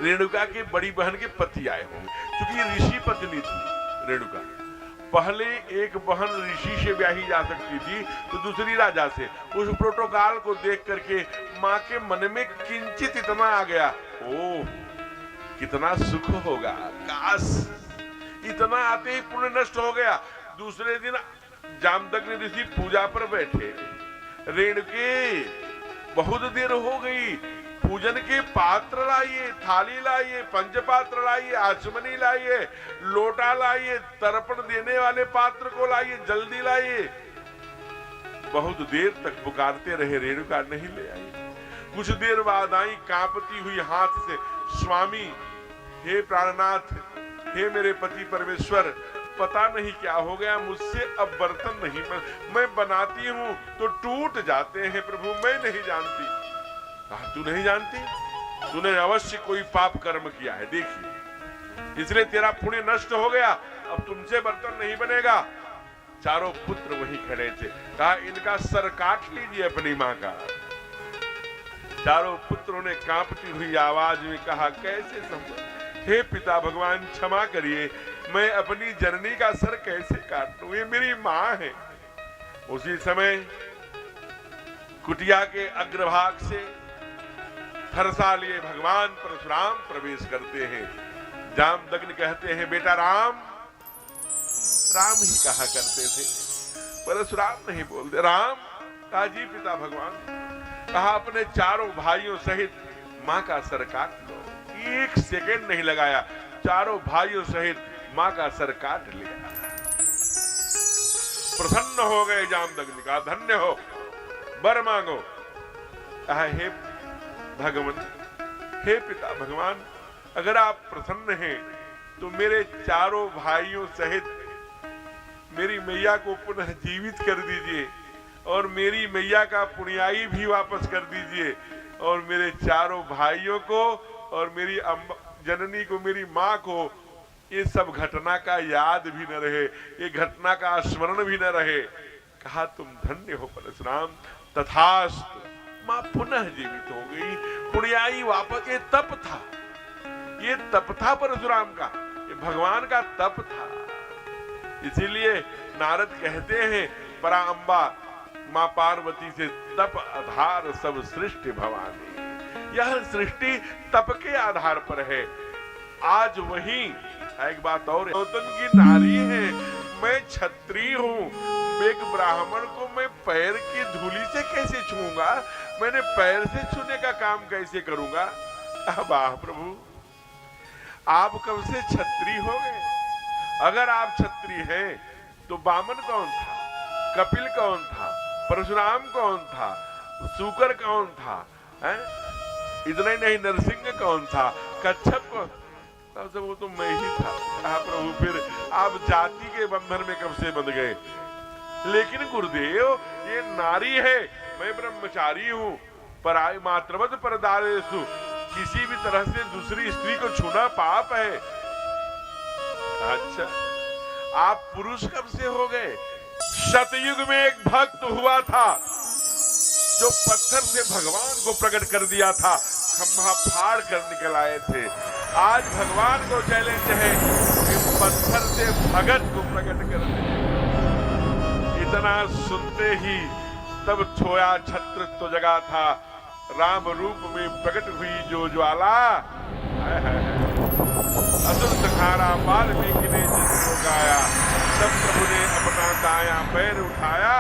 रेणुका के बड़ी बहन के पति आए होंगे, क्योंकि ऋषि पत्नी थी रेणुका। पहले एक बहन ऋषि से ब्याही जा सकती थी तो दूसरी राजा से। उस प्रोटोकॉल को देख करके माँ के मन में किंचित इतना आ गया, ओह कितना सुख होगा, काश इतना आते ही पुण्य नष्ट हो गया। दूसरे दिन जामदग्नि ऋषि पूजा पर बैठे, रेणुके बहुत देर हो गई, पूजन के पात्र लाइए, थाली लाइए, पंचपात्र लाइए, आचमनी लाइए, लोटा लाइए, तर्पण देने वाले पात्र को लाइए, जल्दी लाइए। बहुत देर तक पुकारते रहे, रेणुका नहीं ले आई। कुछ देर बाद आई कांपती हुई हाथ से, स्वामी, हे प्राणनाथ, हे मेरे पति परमेश्वर, पता नहीं क्या हो गया मुझसे, अब बर्तन नहीं मैं बनाती हूं तो टूट जाते हैं प्रभु, मैं नहीं जानती। कहा तू नहीं जानती? तूने अवश्य कोई पाप कर्म किया है, देखिए, इसलिए तेरा पुण्य नष्ट हो गया, अब तुमसे बर्तन नहीं बनेगा। चारों पुत्र वहीं खड़े थे। कहा इनका सर काट लीजिए अपनी मां का। चारों पुत्रों ने कांपती हुई आवाज में कहा कैसे संभव, हे पिता भगवान क्षमा करिए, मैं अपनी जननी का सर कैसे काट लूं, ये मेरी मां है। उसी समय कुटिया के अग्रभाग से फरसा लिए भगवान परशुराम प्रवेश करते हैं। जामदग्नि कहते हैं बेटा राम, राम ही कहा करते थे, परशुराम नहीं बोलते, राम। कहा जी पिता भगवान। कहा अपने चारों भाइयों सहित मां का सर काट लो। 1 सेकंड नहीं लगाया, चारों भाइयों सहित मां का सर काट लिया। प्रसन्न हो गए जामदग्नि। कहा धन्य हो, वर मांगो। कहा हे भगवान, हे पिता भगवान, अगर आप प्रसन्न हैं तो मेरे चारों भाइयों सहित मेरी मैया को पुनः जीवित कर दीजिए और मेरी मैया का पुण्याई भी वापस कर दीजिए और मेरे चारों भाइयों को और मेरी जननी को, मेरी माँ को ये सब घटना का याद भी न रहे, ये घटना का स्मरण भी न रहे। कहा तुम धन्य हो परशुराम। तथास्तु। माँ पुनः जीवित हो गई, पुण्याई वापस। ये तप था, ये तप था परशुराम का, ये भगवान का तप था। इसीलिए नारद कहते हैं परा अम्बा मां पार्वती से तप आधार सब सृष्टि भवानी। यह सृष्टि तप के आधार पर है। आज वही एक बात और, गौतम की नारी है, मैं क्षत्रिय हूँ, एक ब्राह्मण को मैं पैर की धूली से कैसे छूऊंगा, मैंने पैर से छूने का काम कैसे करूंगा। वाह प्रभु, आप कब से क्षत्रिय हो गए? अगर आप क्षत्रिय हैं तो वामन कौन था, कपिल कौन था, परशुराम कौन था, सूकर कौन था, हैं? इतना ही नहीं, नरसिंह कौन था, कच्छप कौन? तब वो तो मैं ही था। कहा प्रभु फिर आप जाति के बंधन में कब से बंध गए? लेकिन गुरुदेव ये नारी है, मैं ब्रह्मचारी हूँ, पराय मातृवत परदारेषु, किसी भी तरह से दूसरी स्त्री को छूना पाप है। अच्छा, आप पुरुष कब से हो गए? सतयुग में एक भक्त हुआ था जो पत्थर से भगवान को प्रकट कर दिया था, खंभा फाड़ कर निकल आए थे। आज भगवान को चैलेंज है कि पत्थर से भगत को प्रकट कर दे। इतना सुनते ही तब छोया छत्र तो जगा था, राम रूप में प्रकट हुई जो ज्वाला। असुर सखारा वाल्मीकि ने जिसको गाया, तब प्रभु ने अपना दायां पैर उठाया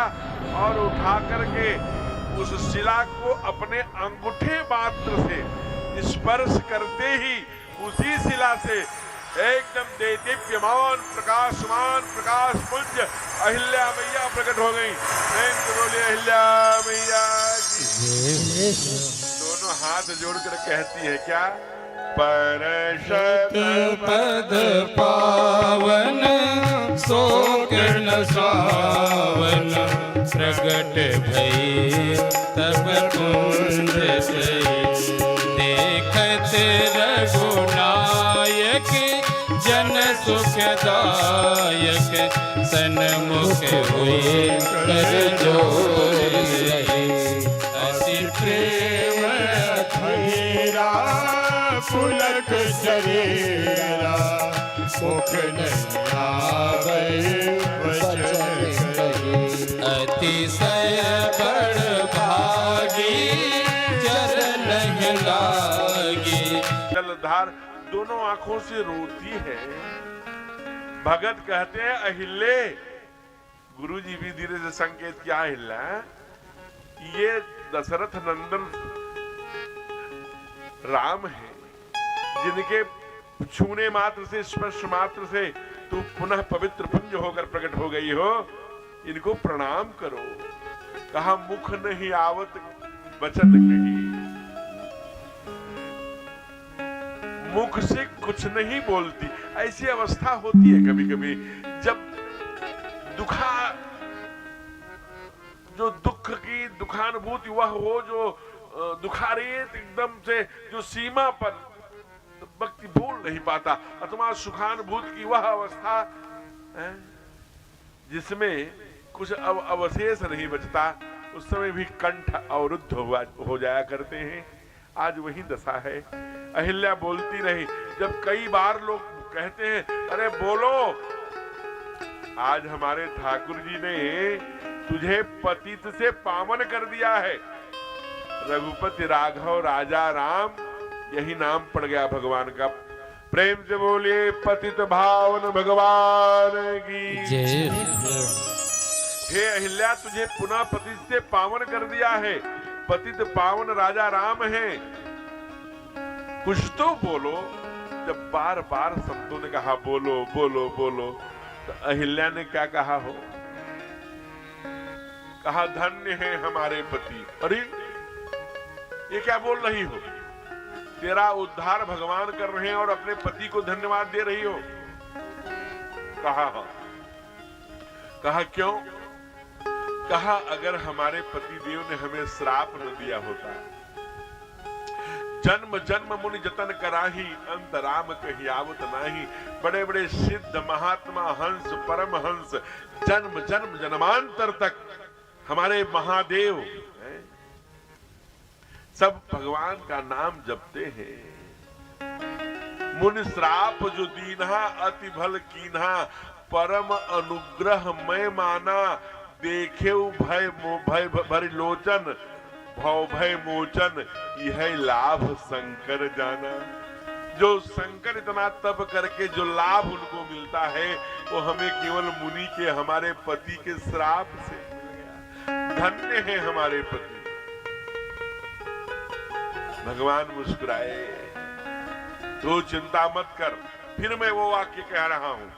और उठा करके उस शिला को अपने अंगूठे मात्र से स्पर्श करते ही उसी शिला से एकदम देदीप्यमान प्रकाशमान प्रकाश पुंज अहिल्या मैया प्रकट हो गई। बोलिए अहिल्या मैया की। दोनों हाथ जोड़कर कहती है क्या? परशत पद पावन सोकन सावन, प्रगट भई तब कुंज से, देखत रघुनायक जन सुखदायक, सन्मुख हुए कर जोर अति प्रेम अखीरा पुलक शरीरा, मुख नहीं आवे वचन कही, अतिशय बड़ भागी चरण लागी। जलधार दोनों आंखों से रोती है। भगत कहते हैं अहिल्ये। गुरुजी भी धीरे से संकेत किया, अहिल्या ये दशरथ नंदन राम है, जिनके छूने मात्र से, स्पर्श मात्र से तू पुनः पवित्र पुंज होकर प्रकट हो गई हो, इनको प्रणाम करो। कहा मुख नहीं आवत वचन कही, मुख से कुछ नहीं बोलती। ऐसी अवस्था होती है कभी कभी, जब जो दुख की दुखानुभूति वह हो जो दुखारेत एकदम से जो सीमा पर व्यक्ति भूल नहीं पाता, अथवा सुखानुभूति की वह अवस्था जिसमें कुछ अवशेष नहीं बचता, उस समय भी कंठ अवरुद्ध हो जाया करते हैं। आज वही दशा है। अहिल्या बोलती रही। जब कई बार लोग कहते हैं अरे बोलो, आज हमारे ठाकुर जी ने तुझे पतित से पावन कर दिया है। रघुपति राघव राजा राम, यही नाम पड़ गया भगवान का। प्रेम से बोलिए पतित भावन भगवान की जय। हे अहिल्या, तुझे पुनः पतित से पावन कर दिया है। पतित पावन राजा राम है, कुछ तो बोलो। जब बार बार संतों ने कहा बोलो बोलो बोलो, तो अहिल्या ने क्या कहा हो? कहा धन्य है हमारे पति। अरे ये क्या बोल रही हो? तेरा उद्धार भगवान कर रहे हैं और अपने पति को धन्यवाद दे रही हो। कहा क्यों? कहा अगर हमारे पति देव ने हमें श्राप न दिया होता, जन्म जन्म मुनि जतन कराही, अंत राम कही आवत नाही। बड़े बड़े सिद्ध महात्मा हंस परम हंस जन्म जन्म जन्मांतर तक हमारे महादेव सब भगवान का नाम जपते हैं। मुनि श्राप जो दीन्हा, अति भल कीन्हा, परम अनुग्रह मैं माना। देखे भय भय भरि लोचन, भव भय मोचन, यह लाभ शंकर जाना। जो शंकर इतना तप करके जो लाभ उनको मिलता है, वो हमें केवल मुनि के, हमारे पति के श्राप से मिल गया। धन्य है हमारे पति। भगवान मुस्कुराए। तो चिंता मत कर। फिर मैं वो वाक्य कह रहा हूं,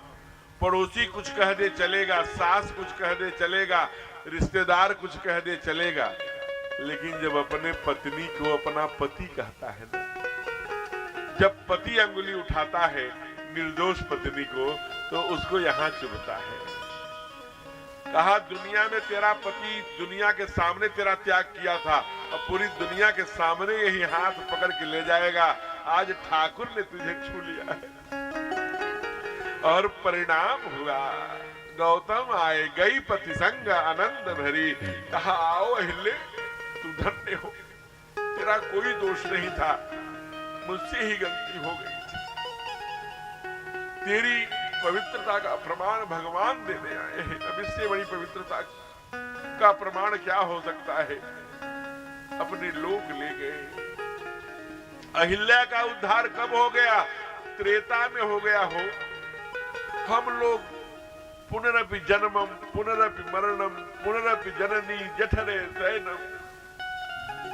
पड़ोसी कुछ कह दे चलेगा, सास कुछ कह दे चलेगा, रिश्तेदार कुछ कह दे चलेगा, लेकिन जब अपने पत्नी को अपना पति कहता है ना, जब पति अंगुली उठाता है निर्दोष पत्नी को, तो उसको यहां चुभता है। कहा दुनिया में तेरा पति दुनिया के सामने तेरा त्याग किया था, और पूरी दुनिया के सामने यही हाथ पकड़ के ले जाएगा। आज ठाकुर ने तुझे छू लिया है, और परिणाम हुआ गौतम आए गई पति संग आनंद भरी। कहा आओ अहिल्य, तू धन्य हो, तेरा कोई दोष नहीं था, मुझसे ही गलती हो गई थी। तेरी पवित्रता का प्रमाण भगवान देने आए हैं। अब इससे बड़ी पवित्रता का प्रमाण क्या हो सकता है? अपने लोग ले गए। अहिल्या का उद्धार कब हो गया? त्रेता में हो गया हो। हम लोग पुनरपि जन्मम पुनरपि मरणम पुनरपि जननी जठरे शयनम,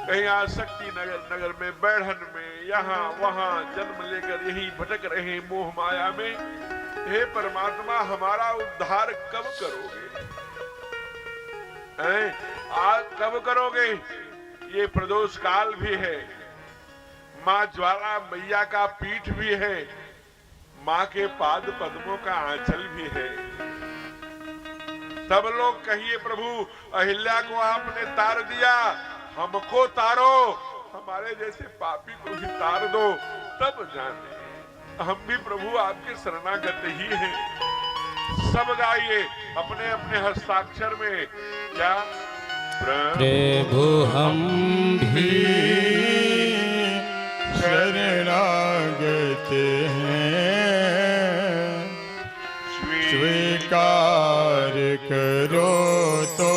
कहीं आसक्ति नगर में, बैढ़न में, यहाँ वहां जन्म लेकर यही भटक रहे मोह माया में। हे परमात्मा, हमारा उद्धार कब करोगे? आज कब करोगे? ये प्रदोष काल भी है, माँ ज्वाला मैया का पीठ भी है, माँ के पाद पद्मों का आंचल भी है। सब लोग कहिए प्रभु, अहिल्या को आपने तार दिया, हमको तारो, हमारे जैसे पापी को भी तार दो, तब जाने हम भी प्रभु आपके शरणागत ही हैं। सब गाइए अपने अपने हस्ताक्षर में, क्या? प्रभु हम भी शरणागत हैं, स्वीकार करो तो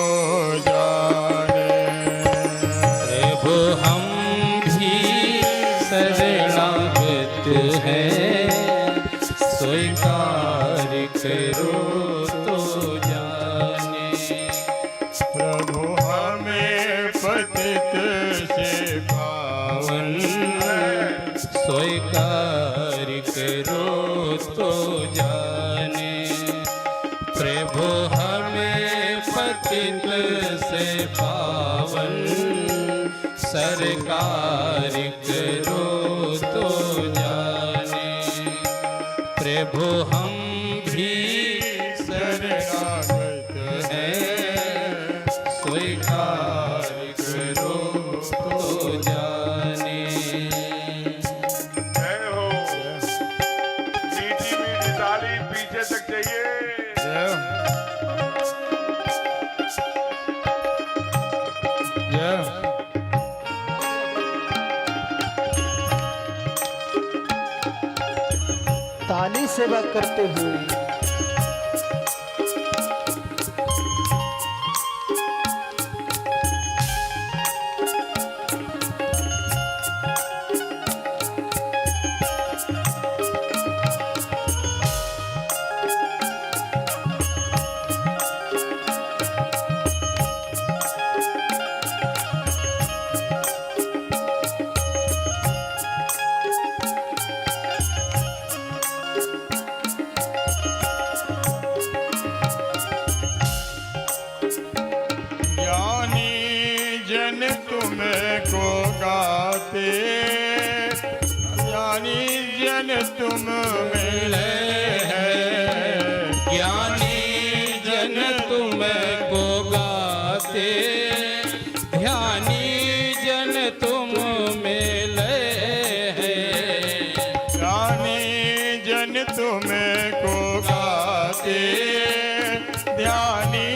जाने। प्रभु हम भी शरणागत हैं, स्वीकार करो तो जाने। प्रभु हमें पतित से पावन, स्वीकार करो तो जाने। प्रभु हमें पतित से पावन, सरकार करो तो जाने। प्रभु हम भी शरणागत स्वीकार करो तो जाने। जय हो। मीठी मीठी ताली पीछे तक चाहिए। जय जय ताली सेवा करते हुए ज्ञानी जन तुमको गाते, ज्ञानी जन तुम मिले हैं। ज्ञानी जन तुमको गाते, ध्यानी जन तुम मिले हैं। ज्ञानी जन तुमको गाते, ध्यानी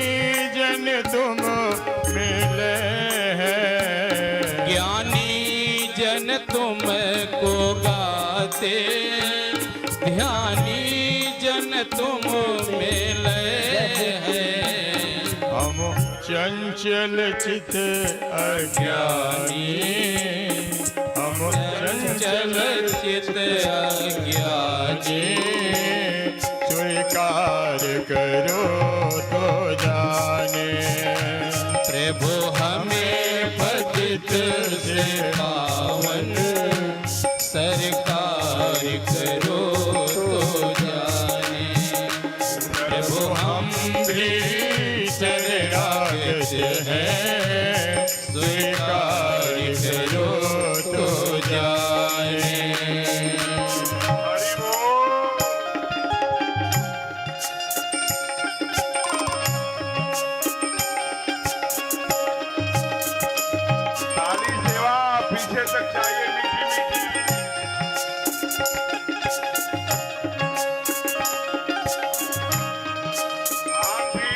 जन तुम मिले हैं। ज्ञानी जन तुमको गाते, ध्यानी जन तुम मिले हैं। हम चंचल चित अज्ञानी, हम चंचल चित अज्ञानी, स्वीकार करो तो जाने। प्रभु हमें पतित से पावन सरकार करो तो जाने। प्रभु हम भी शरणागत हैं, स्वीकार करो तो जाने। हरि बोल। ताली सेवा पीछे तक चाहिए। मीठी मीठी आप भी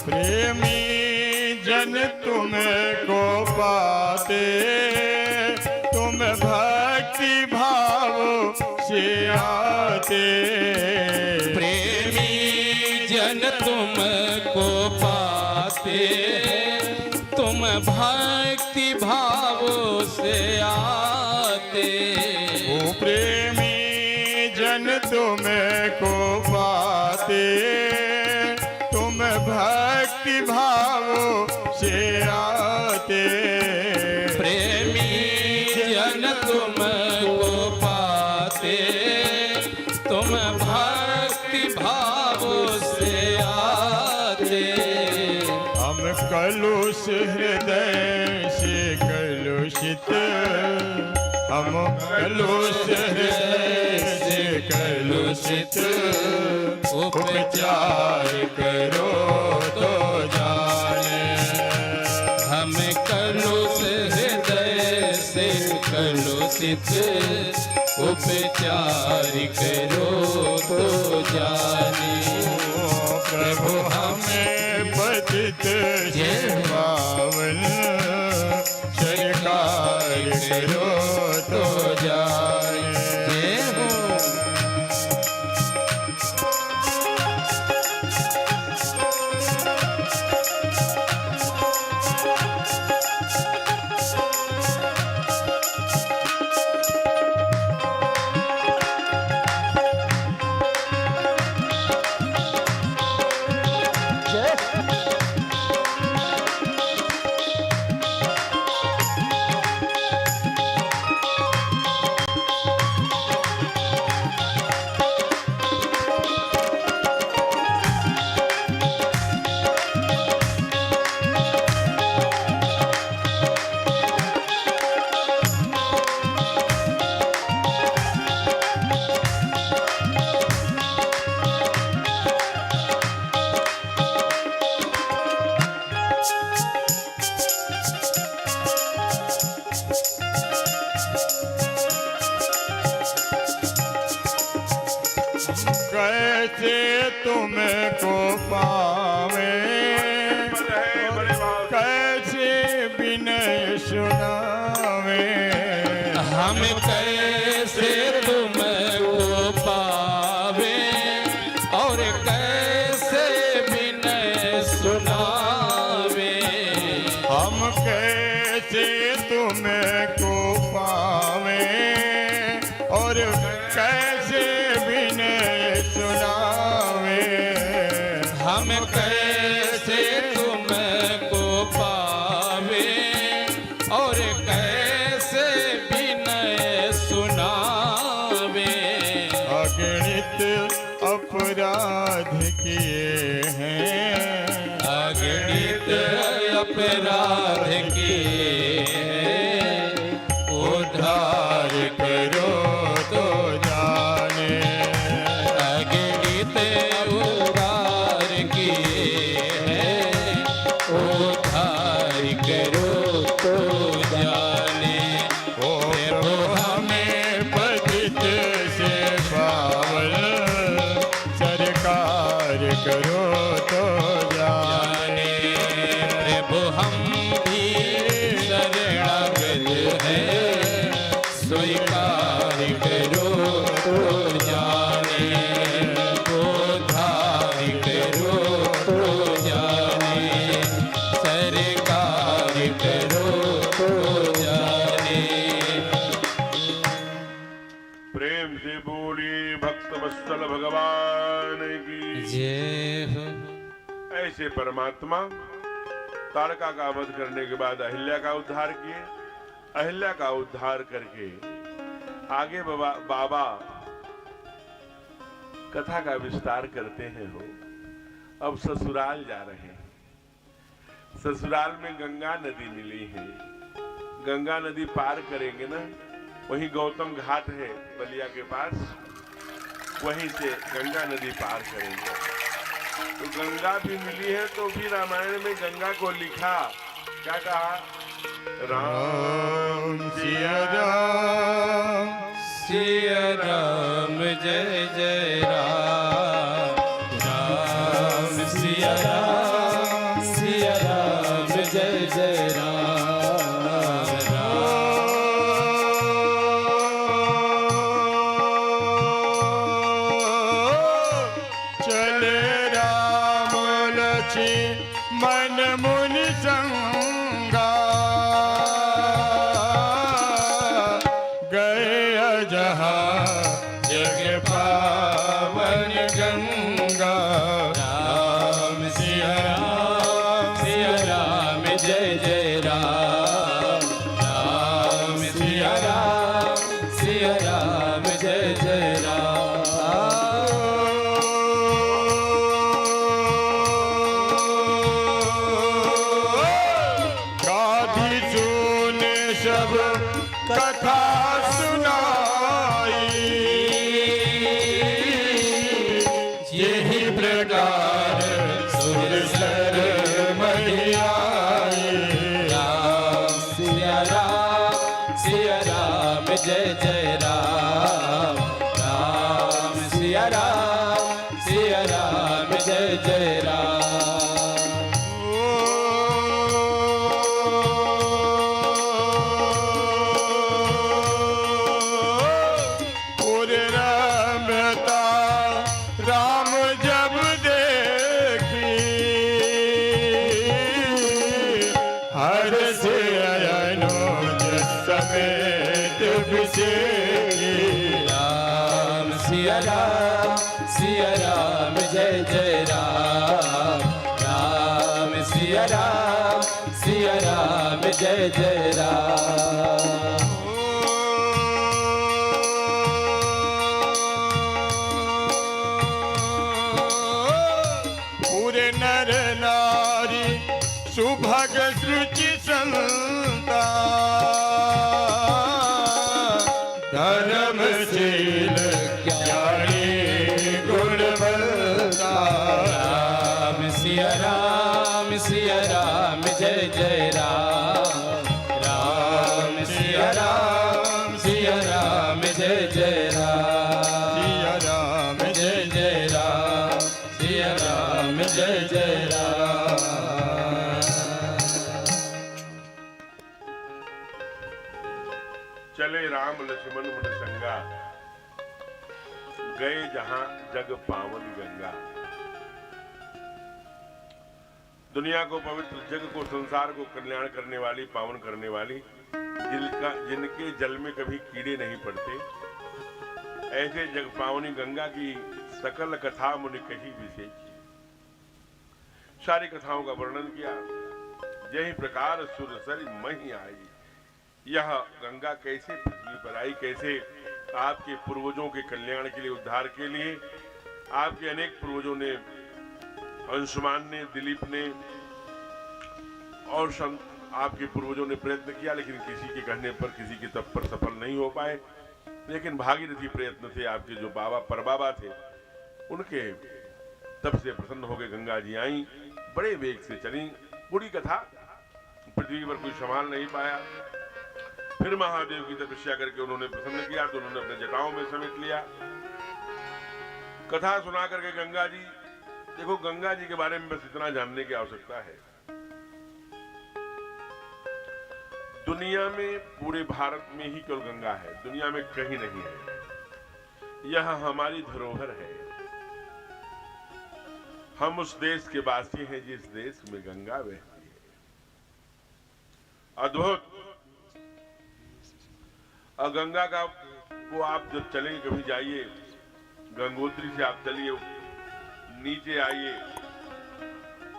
प्रेमी जन तुमको पाते, तुम भक्ति भाव से आते। प्रेमी जन तुमको पाते, तुम भक्ति भाव से आते। ओ प्रेमी जन तुमको पाते, तुम भक्ति भाव से आते। प्रेमी जन तुमको पाते, तुम भक्ति भाव से आते। हम कलुष हृदय से कलुषित, हम कलुष हृदय से कलुषित, उपचार करो तो जाने। हम कलुष हृदय से कलुषित, उपचार करो तो जाने। प्रभु हमें पतित से पावन सरकार करो तो जाने। जय हो। कैसे तुमको पावे, पद है बड़े भाव से। कैसे विनय सुनावे, हम कैसे तुमको पावे और कैसे विनय सुनावे। हम कैसे तुमको पावे और कैसे विनय सुनावे। हम कैसे तुमको पावे और कैसे विनय सुनावे। अगणित अपराध किए हैं, अगणित अपराध किए हैं, उद्धार करो तो जाने। अगणित उद्धार किए हैं, उद्धार करो तो जाने। ओ प्रभु हमें पतित से पावन, सरकार करो तो जाने। प्रभु हम भी शरणागत हैं, स्वीकार करो तो जाने। उद्धार करो तो जाने, सरकार करो तो जाने। प्रेम से बोलिए भक्त वत्सल भगवान की। जय हो। ऐसे परमात्मा तारका का वध करने के बाद अहिल्या का उद्धार किए। अहिल्या का उद्धार करके आगे बाबा कथा का विस्तार करते हैं। हो अब ससुराल जा रहे हैं। ससुराल में गंगा नदी मिली है। गंगा नदी पार करेंगे ना, वहीं गौतम घाट है बलिया के पास, वहीं से गंगा नदी पार करेंगे। तो गंगा भी मिली है, तो भी रामायण में गंगा को लिखा, क्या कहा? राम सिया राम, सिया राम जय जय राम। राम सिया राम, सिया राम जय जय राम। चले राम लक्ष्मण मुनि संगा, गए जहाँ जग पावन गंगा। राम सिया राम, सिया राम जय जय राम। राम सिया राम, सिया राम जय जय राम। गाधी सुने सब कथा सुनाई, यही प्रकार सुर सर मैयाई। राम सिया राम जय जय राम। राम सिया राम जय जय राम। पूरे रमता राम जब देखी, हर से अनुज समेत विशेषी। राम सिया राम जय जय राम। राम सिया राम जय जय राम। पूरे नर नारी सुभग सुचि संता, धर्मशील ज्ञानी गुणवंता। राम सिया राम जय जय राम। राम सिया जय राम सिया राम जय जय राम सिया राम जय जय राम। चले राम लक्ष्मण मन संगा, गए जहां जग पावन गंगा। दुनिया को पवित्र, जग को, संसार को कल्याण करने वाली, पावन करने वाली, जिनके जल में कभी कीड़े नहीं पड़ते, ऐसे जग पावनी गंगा की सकल कथा मुनि कही विशेष। सारी कथाओं का वर्णन किया। यही प्रकार सुर सर मही आई। यह गंगा कैसे पृथ्वी पर आई, कैसे आपके पूर्वजों के कल्याण के लिए, उद्धार के लिए आपके अनेक पूर्वजों ने, अंशुमान ने, दिलीप ने और आपके पूर्वजों ने प्रयत्न किया, लेकिन किसी के कहने पर, किसी के तप पर सफल नहीं हो पाए। लेकिन भागीरथी प्रयत्न से आपके जो बाबा परबाबा थे, उनके तब से प्रसन्न हो गए। गंगा जी आई, बड़े वेग से चली। पूरी कथा, पृथ्वी पर कोई संभाल नहीं पाया। फिर महादेव की तपस्या करके उन्होंने प्रसन्न किया, तो उन्होंने अपने जटाओं में समेट लिया। कथा सुना करके गंगा जी, देखो गंगा जी के बारे में बस इतना जानने की आवश्यकता है, दुनिया में, पूरे भारत में ही केवल गंगा है, दुनिया में कहीं नहीं है। यह हमारी धरोहर है। हम उस देश के वासी हैं जिस देश में गंगा बहती है। अद्भुत। और गंगा का को आप जब चलेंगे, कभी जाइए, गंगोत्री से आप चलिए, नीचे आइए,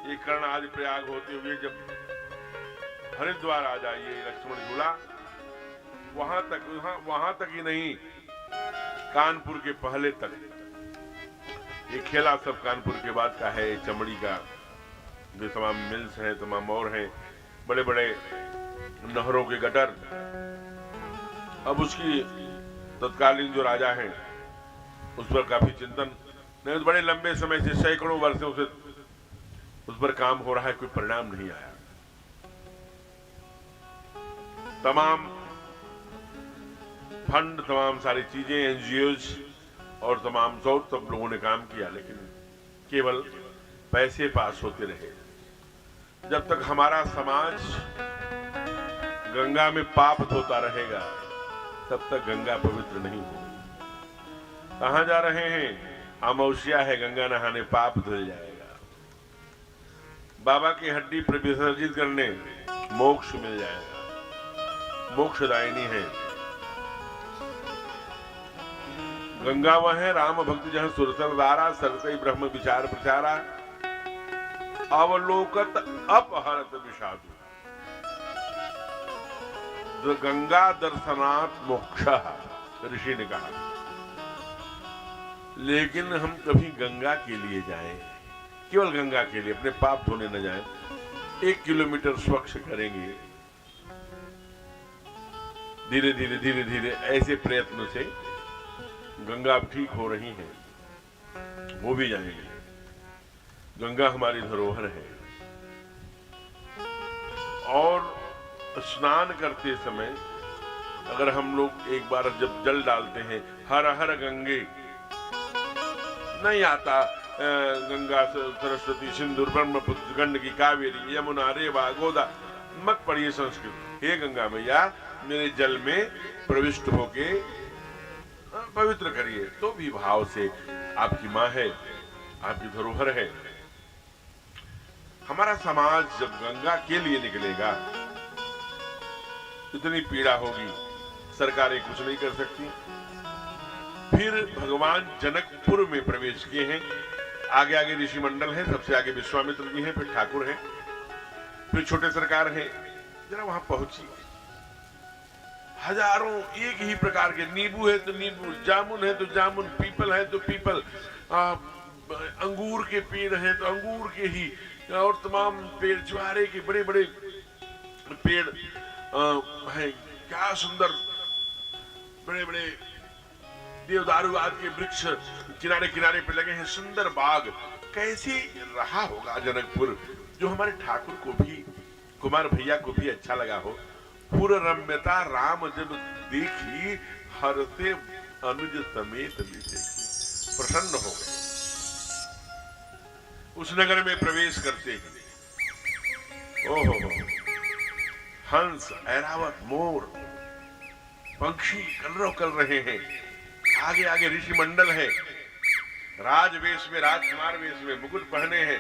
ये कर्ण आदि प्रयाग होते हुए जब हरिद्वार आ जाइए, लक्ष्मण झूला, वहां तक ही नहीं, कानपुर के पहले तक। ये खेला सब कानपुर के बाद का है। चमड़ी का जो तमाम मिल्स हैं, तमाम और हैं, बड़े बड़े नहरों के गटर। अब उसकी तत्कालीन जो राजा हैं, उस पर काफी चिंतन, नहीं तो बड़े लंबे समय से, सैकड़ों वर्षों से उस पर काम हो रहा है, कोई परिणाम नहीं आया। तमाम फंड, तमाम सारी चीजें, एनजीओज और तमाम सब लोगों ने काम किया, लेकिन केवल पैसे पास होते रहे। जब तक हमारा समाज गंगा में पाप धोता रहेगा, तब तक गंगा पवित्र नहीं होगी। कहां जा रहे हैं? अमावस्या है, गंगा नहाने, पाप धुल जाएगा। बाबा की हड्डी पर विसर्जित करने मोक्ष मिल जाएगा, मोक्षदायिनी है गंगा। वह है राम भक्ति जहां सुरसर दारा, सरसई ब्रह्म विचार प्रचारा, अवलोकत अपहरत विषादु। गंगा दर्शनात् मोक्षः, ऋषि ने कहा। लेकिन हम कभी गंगा के लिए जाएं, केवल गंगा के लिए, अपने पाप धोने न जाएं। 1 किलोमीटर स्वच्छ करेंगे, धीरे धीरे धीरे धीरे, ऐसे प्रयत्न से गंगा अब ठीक हो रही है, वो भी जाएंगे। गंगा हमारी धरोहर है। और स्नान करते समय अगर हम लोग एक बार जब जल डालते हैं, हर हर गंगे, नहीं आता गंगा सरस्वती सिंधु ब्रह्मपुत्र गंडकी कावेरी यमुना रेवा गोदा, मत पढ़िए संस्कृत। हे गंगा मैया, मेरे जल में प्रविष्ट होके पवित्र करिए। तो भी भाव से, आपकी माँ है, आपकी धरोहर है। हमारा समाज जब गंगा के लिए निकलेगा, इतनी पीड़ा होगी, सरकारें कुछ नहीं कर सकती। फिर भगवान जनकपुर में प्रवेश किए हैं। आगे आगे ऋषि मंडल है, सबसे आगे विश्वामित्र जी हैं, फिर ठाकुर हैं, फिर छोटे सरकार हैं। जरा वहां पहुंचिए, हजारों एक ही प्रकार के, नींबू है तो नींबू, जामुन है तो जामुन, पीपल है तो पीपल, अंगूर के पेड़ हैं तो अंगूर के ही, और तमाम पेड़, ज्वारे के बड़े बड़े पेड़ हैं। क्या सुंदर बड़े बड़े देवदारू आदि के वृक्ष किनारे किनारे पे लगे हैं, सुंदर बाग। कैसे रहा होगा जनकपुर, जो हमारे ठाकुर को भी, कुमार भैया को भी अच्छा लगा हो। पूर्ण रम्यता राम जब देखी, हरते अनुज समेत विषय प्रसन्न हो गए। उस नगर में प्रवेश करते ही ओहो हंस, ऐरावत, मोर, पंक्षी कलरव कर रहे हैं। आगे आगे ऋषि मंडल है, राजवेश में, राजकुमार वेश में, मुकुट पहने हैं,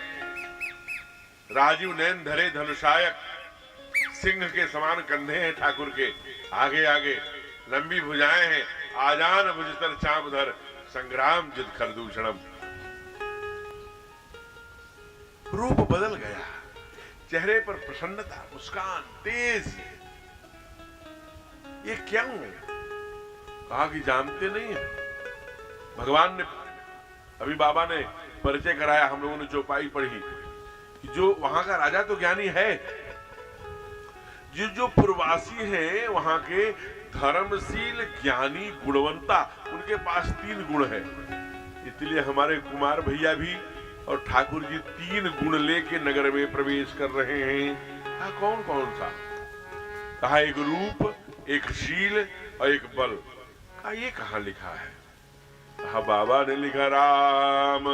राजीव नयन धरे धनुषायक, सिंह के समान कंधे हैं ठाकुर के, आगे आगे लंबी भुजाएं हैं, आजान भुजतर चापधर, संग्राम जित खरदूषणम। रूप बदल गया, चेहरे पर प्रसन्नता, मुस्कान तेज। ये क्या है? कहा कि जानते नहीं है। भगवान ने, अभी बाबा ने परिचय कराया, हम लोगों ने चौपाई पढ़ी कि जो वहां का राजा तो ज्ञानी है, जो पूर्ववासी हैं वहां के धर्मशील, ज्ञानी, गुणवंता, उनके पास 3 गुण है। इसलिए हमारे कुमार भैया भी और ठाकुर जी 3 गुण लेके नगर में प्रवेश कर रहे हैं। कहा कौन कौन सा? कहा एक रूप, एक शील और एक बल। कहा ये कहां लिखा है? कहा बाबा ने लिखा, राम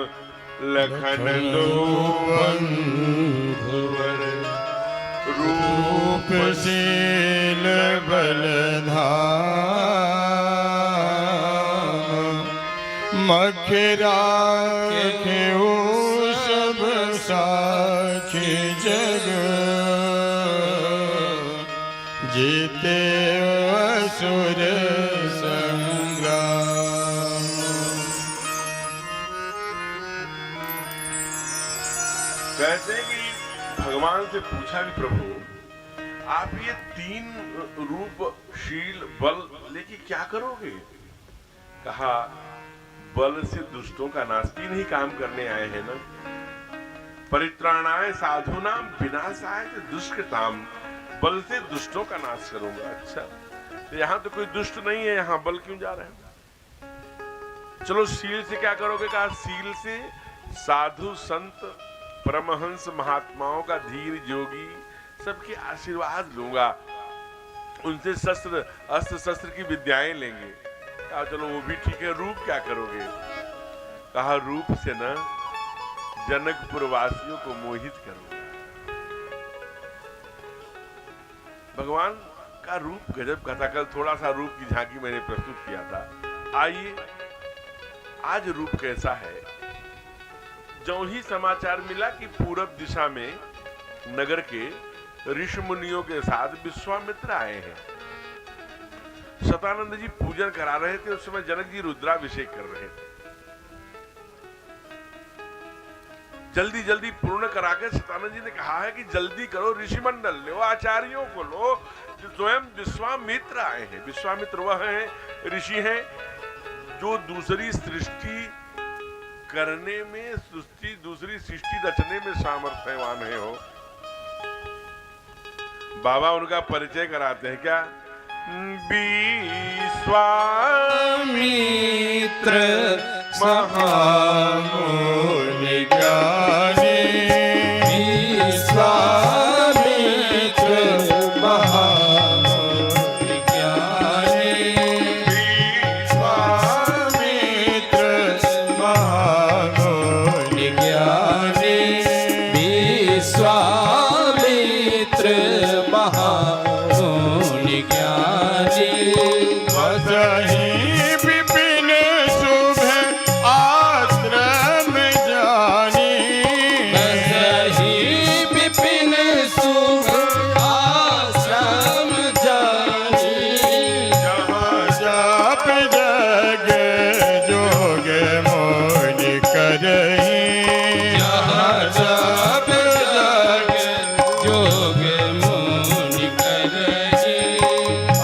लखन दो बंधुवर, रूप शील बल धाम, मखरा के सब साखी जग, जीते असुर संग्राम। कहते हैं कि भगवान से पूछा कि प्रभु आप ये 3 रूप, शील, बल लेके क्या करोगे? कहा बल से दुष्टों का नाश, 3 ही काम करने आए हैं ना। परित्राणाय साधुनाम विनाशाय दुष्कृताम, बल से दुष्टों का नाश करूंगा। अच्छा, तो यहाँ तो कोई दुष्ट नहीं है, यहाँ बल क्यों जा रहे हैं? चलो शील से क्या करोगे? कहा शील से साधु संत परमहंस महात्माओं का, धीर जोगी सबके आशीर्वाद लूंगा, उनसे अस्त्र शस्त्र की विद्याएं लेंगे। कहा चलो वो भी ठीक है। रूप क्या करोगे? कहा रूप से ना जनकपुर वासियों को मोहित करूंगा। भगवान का रूप गजब का था। कल थोड़ा सा रूप की झांकी मैंने प्रस्तुत किया था। आइए आज रूप कैसा है। जो ही समाचार मिला कि पूरब दिशा में नगर के ऋषि मुनियों के साथ विश्वामित्र आए हैं। शतानंद जी पूजन करा रहे थे, उस समय जनक जी रुद्राभिषेक कर रहे थे। जल्दी जल्दी पूर्ण कराकर शतानंद जी ने कहा है कि जल्दी करो, ऋषि मंडल लो, आचार्यों को लो, जो स्वयं विश्वामित्र आए हैं। विश्वामित्र वह हैं, ऋषि हैं जो दूसरी सृष्टि करने में, दूसरी सृष्टि रचने में सामर्थ्यवान है। हो बाबा उनका परिचय कराते हैं क्या? विश्वामित्र महामुनि ज्ञानी, विश्वामित्र महामुनि ज्ञानी, विश्वामित्र महामुनि ज्ञानी, विश्वामित्र महामुनि ज्ञानी, वसहि विपिन शुभ आश्रम जानी, वसहि विपिन शुभ आश्रम जानी, जहाँ जप जग जोग मोनि करही, जहाँ जप जग जोग मोनि करही,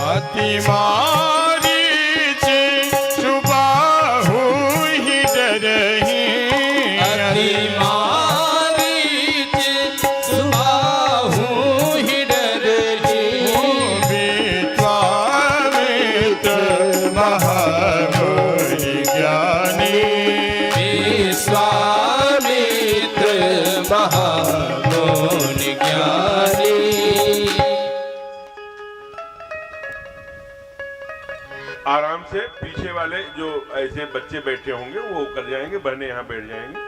अति मारीच सुबाहु ही डरही, अति मारीच सुबाहु ही डरही, विश्वामित्र महामुनि ज्ञानी, विश्वामित्र महामुनि ज्ञानी। आराम से पीछे वाले जो ऐसे बच्चे बैठे होंगे वो कर जाएंगे, बहनें यहाँ बैठ जाएंगी।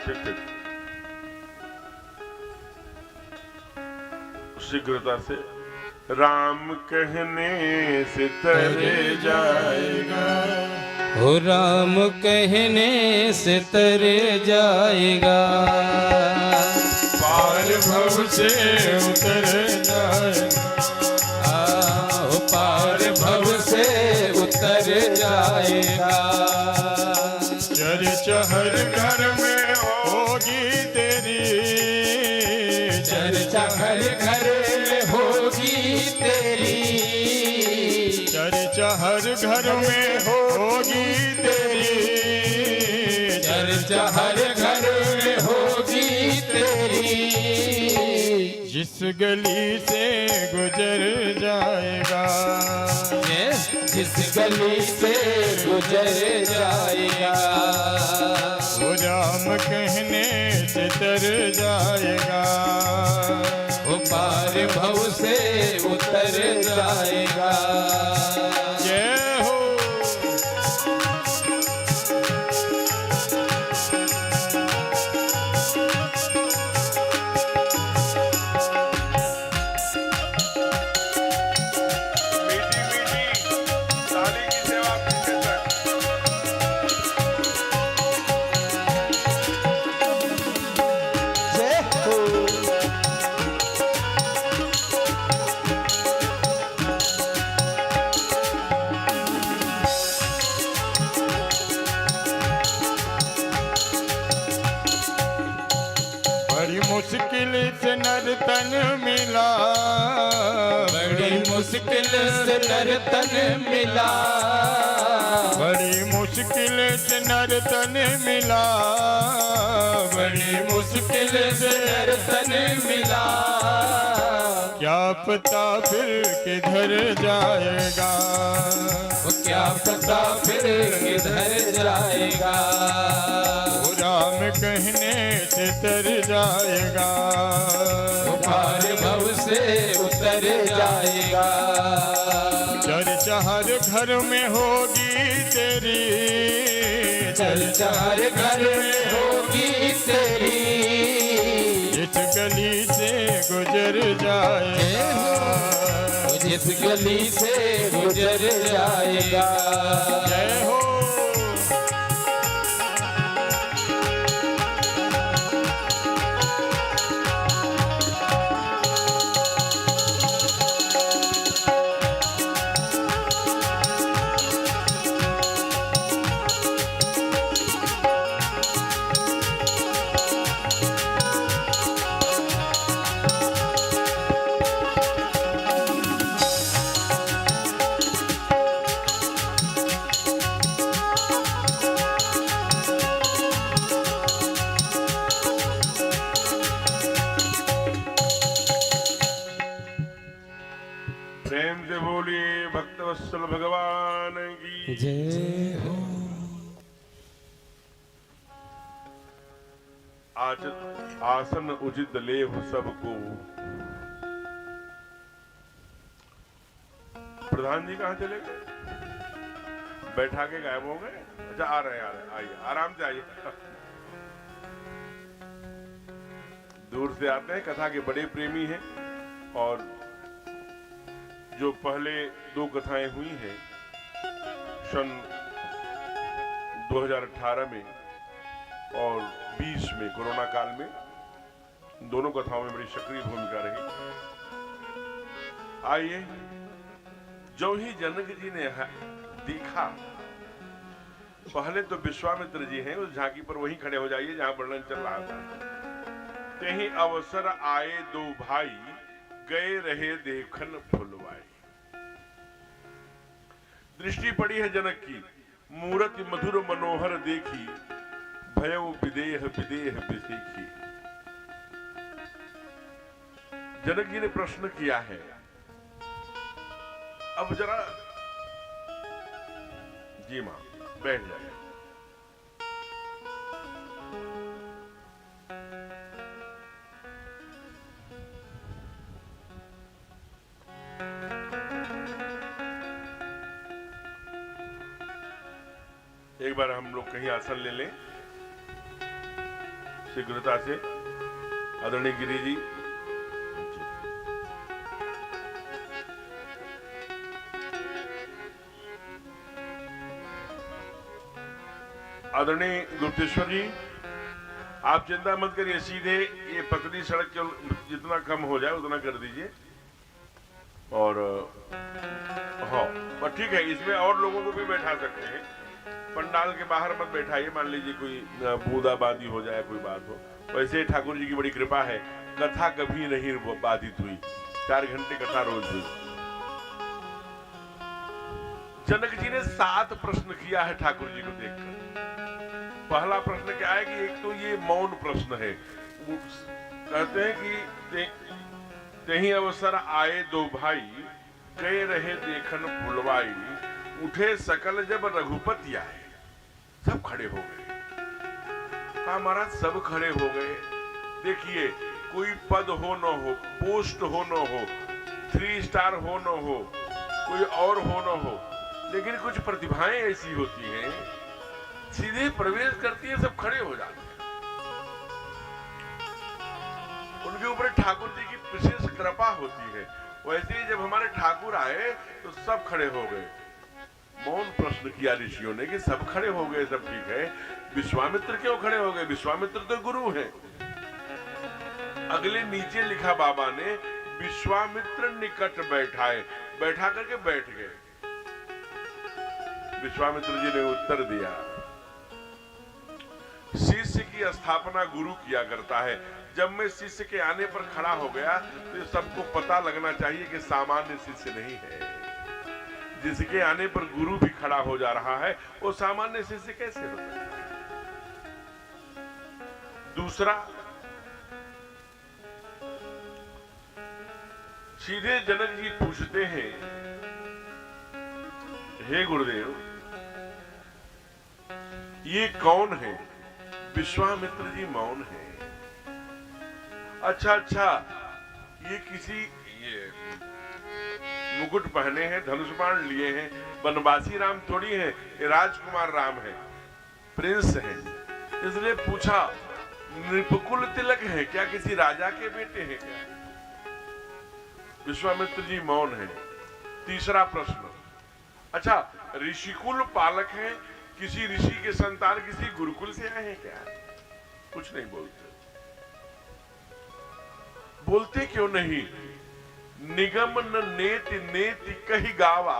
ठीक ठीक, शीघ्रता से। राम कहने से तर जाएगा, हो राम कहने से तर जाएगा, पार भव से उतर जाएगा, हो पार भव से उतर जाएगा। चर्चा हर घर में होगी तेरी, चर्चा हर घर में होगी तेरी, चर्चा हर घर में होगी तेरी, चर्चा हर घर में होगी तेरी। जिस गली से गुजर जाएगा, जिस गली से गुजर जाएगा, वो राम कहने से तर जाएगा, वो पार भव से उतर जाएगा। जय हो। मीठी मीठी ताली की सेवा पीछे तक। जय हो। बड़ी मुश्किल से नर तन मिला, बड़ी मुश्किल से नर तन मिला, बड़ी मुश्किल से नर तन मिला, बड़ी मुश्किल से नर तन मिला। क्या पता फिर किधर जाएगा, वो क्या पता फिर किधर जाएगा, वो राम कहने से तर जाएगा, वो पार भव से उतर जाएगा। चर्चा हर घर में होगी तेरी, चर्चा हर घर में होगी तेरी, जिस गली से गुजर जाएगा, जिस गली से गुजर जाएगा। जय हो। प्रेम से बोलिए भक्तवत्सल भगवान की। जय हो। आज आसन उचित लेव सबको। प्रधान जी कहाँ चले गए? बैठा के गायब हो गए? अच्छा आ रहे हैं, आइए आराम से आइए। दूर से आते हैं, कथा के बड़े प्रेमी हैं और जो पहले दो कथाएं हुई हैं सन 2018 में और 20 में कोरोना काल में, दोनों कथाओं में बड़ी सक्रिय भूमिका रही। आइए, जो ही जनक जी ने देखा, पहले तो विश्वामित्र जी हैं, उस झांकी पर वहीं खड़े हो जाइए जहां वर्णन चल रहा था। कहीं अवसर आए दो भाई, गए रहे देखन फुलवाई। दृष्टि पड़ी है जनक की, मूरति मधुर मनोहर देखी, भयउ विदेह विदेह बिसेखी। जनक जी ने प्रश्न किया है, अब जरा जी मां बैठ जाए। एक बार हम लोग कहीं आसन ले लें शीघ्रता से। आदरणीय गिरी जी, आदरणीय गुप्तेश्वर जी, आप चिंता मत करिए, सीधे ये पतली सड़क के जितना कम हो जाए उतना कर दीजिए। और हाँ, पर ठीक है, इसमें और लोगों को भी बैठा सकते हैं। पंडाल के बाहर मत बैठाइए, मान लीजिए कोई बूंदाबांदी हो जाए, कोई बात हो। वैसे ठाकुर जी की बड़ी कृपा है, कथा कभी नहीं बाधित हुई, 4 घंटे कथा रोज हुई। जनक जी ने 7 प्रश्न किया है ठाकुर जी को देखकर। पहला प्रश्न क्या है कि एक तो ये मौन प्रश्न है। कहते हैं कि तेही अवसर आए 2 भाई, गए रहे देखन भुलवाई, उठे सकल जब रघुपति आए। सब खड़े हो गए। कहा महाराज सब खड़े हो गए। देखिए, कोई पद हो न हो, पोस्ट हो न हो, 3 स्टार हो न हो, कोई और हो न हो, लेकिन कुछ प्रतिभाएं ऐसी होती हैं, सीधे प्रवेश करती है, सब खड़े हो जाते हैं। उनके ऊपर ठाकुर जी की विशेष कृपा होती है। वैसे ही जब हमारे ठाकुर आए तो सब खड़े हो गए। मौन प्रश्न किया ऋषियों ने कि सब खड़े हो गए, सब ठीक है, विश्वामित्र क्यों खड़े हो गए? विश्वामित्र तो गुरु हैं। अगले नीचे लिखा बाबा ने, विश्वामित्र निकट बैठाए, बैठा करके बैठ गए। विश्वामित्र जी ने उत्तर दिया, शिष्य की स्थापना गुरु किया करता है। जब मैं शिष्य के आने पर खड़ा हो गया तो सबको पता लगना चाहिए कि सामान्य शिष्य नहीं है। जिसके आने पर गुरु भी खड़ा हो जा रहा है, वो सामान्य शिष्य कैसे हो सकता है? दूसरा, सीधे जनक जी पूछते हैं, हे गुरुदेव, ये कौन है? विश्वामित्र जी मौन है। अच्छा, ये किसी मुकुट पहने हैं, धनुष बाण लिए हैं, वनवासी राम थोड़ी है, ये राजकुमार राम है, प्रिंस है। इसलिए पूछा, नृपकुल तिलक है क्या? किसी राजा के बेटे हैं क्या? विश्वामित्र जी मौन है। तीसरा प्रश्न, अच्छा, ऋषिकुल पालक है, किसी ऋषि के संतान किसी गुरुकुल से आए हैं क्या? कुछ नहीं बोलते। बोलते क्यों नहीं? निगम न नेति नेति कही गावा,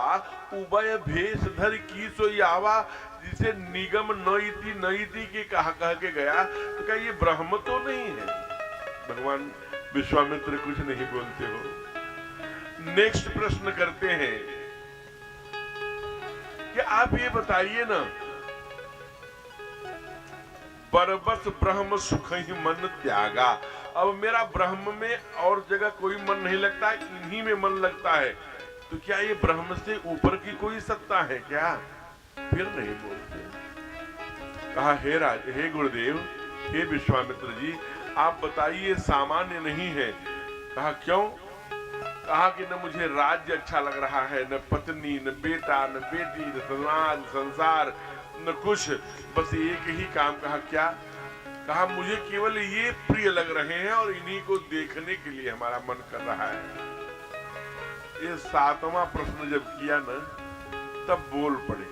उभय भेष धर की सोई आवा। जिसे निगम नईति नईति के कह के गया, तो क्या ये ब्रह्म तो नहीं है? भगवान विश्वामित्र कुछ नहीं बोलते हो। नेक्स्ट प्रश्न करते हैं कि आप ये बताइए ना, परबस ब्रह्म सुख ही मन त्यागा। अब मेरा ब्रह्म में और जगह कोई मन नहीं लगता, इन्हीं में मन लगता है, तो क्या ये ब्रह्म से ऊपर की कोई सत्ता है क्या? फिर नहीं बोलते। कहा, हे गुरुदेव, हे विश्वामित्र जी, आप बताइए, सामान्य नहीं है। कहा, क्यों? कहा कि न मुझे राज्य अच्छा लग रहा है, न पत्नी, न बेटा, न बेटी, न समाज, संसार, न कुछ, बस एक ही काम। कहा, क्या? कहा, मुझे केवल ये प्रिय लग रहे हैं और इन्हीं को देखने के लिए हमारा मन कर रहा है। ये 7वां प्रश्न जब किया ना, तब बोल पड़े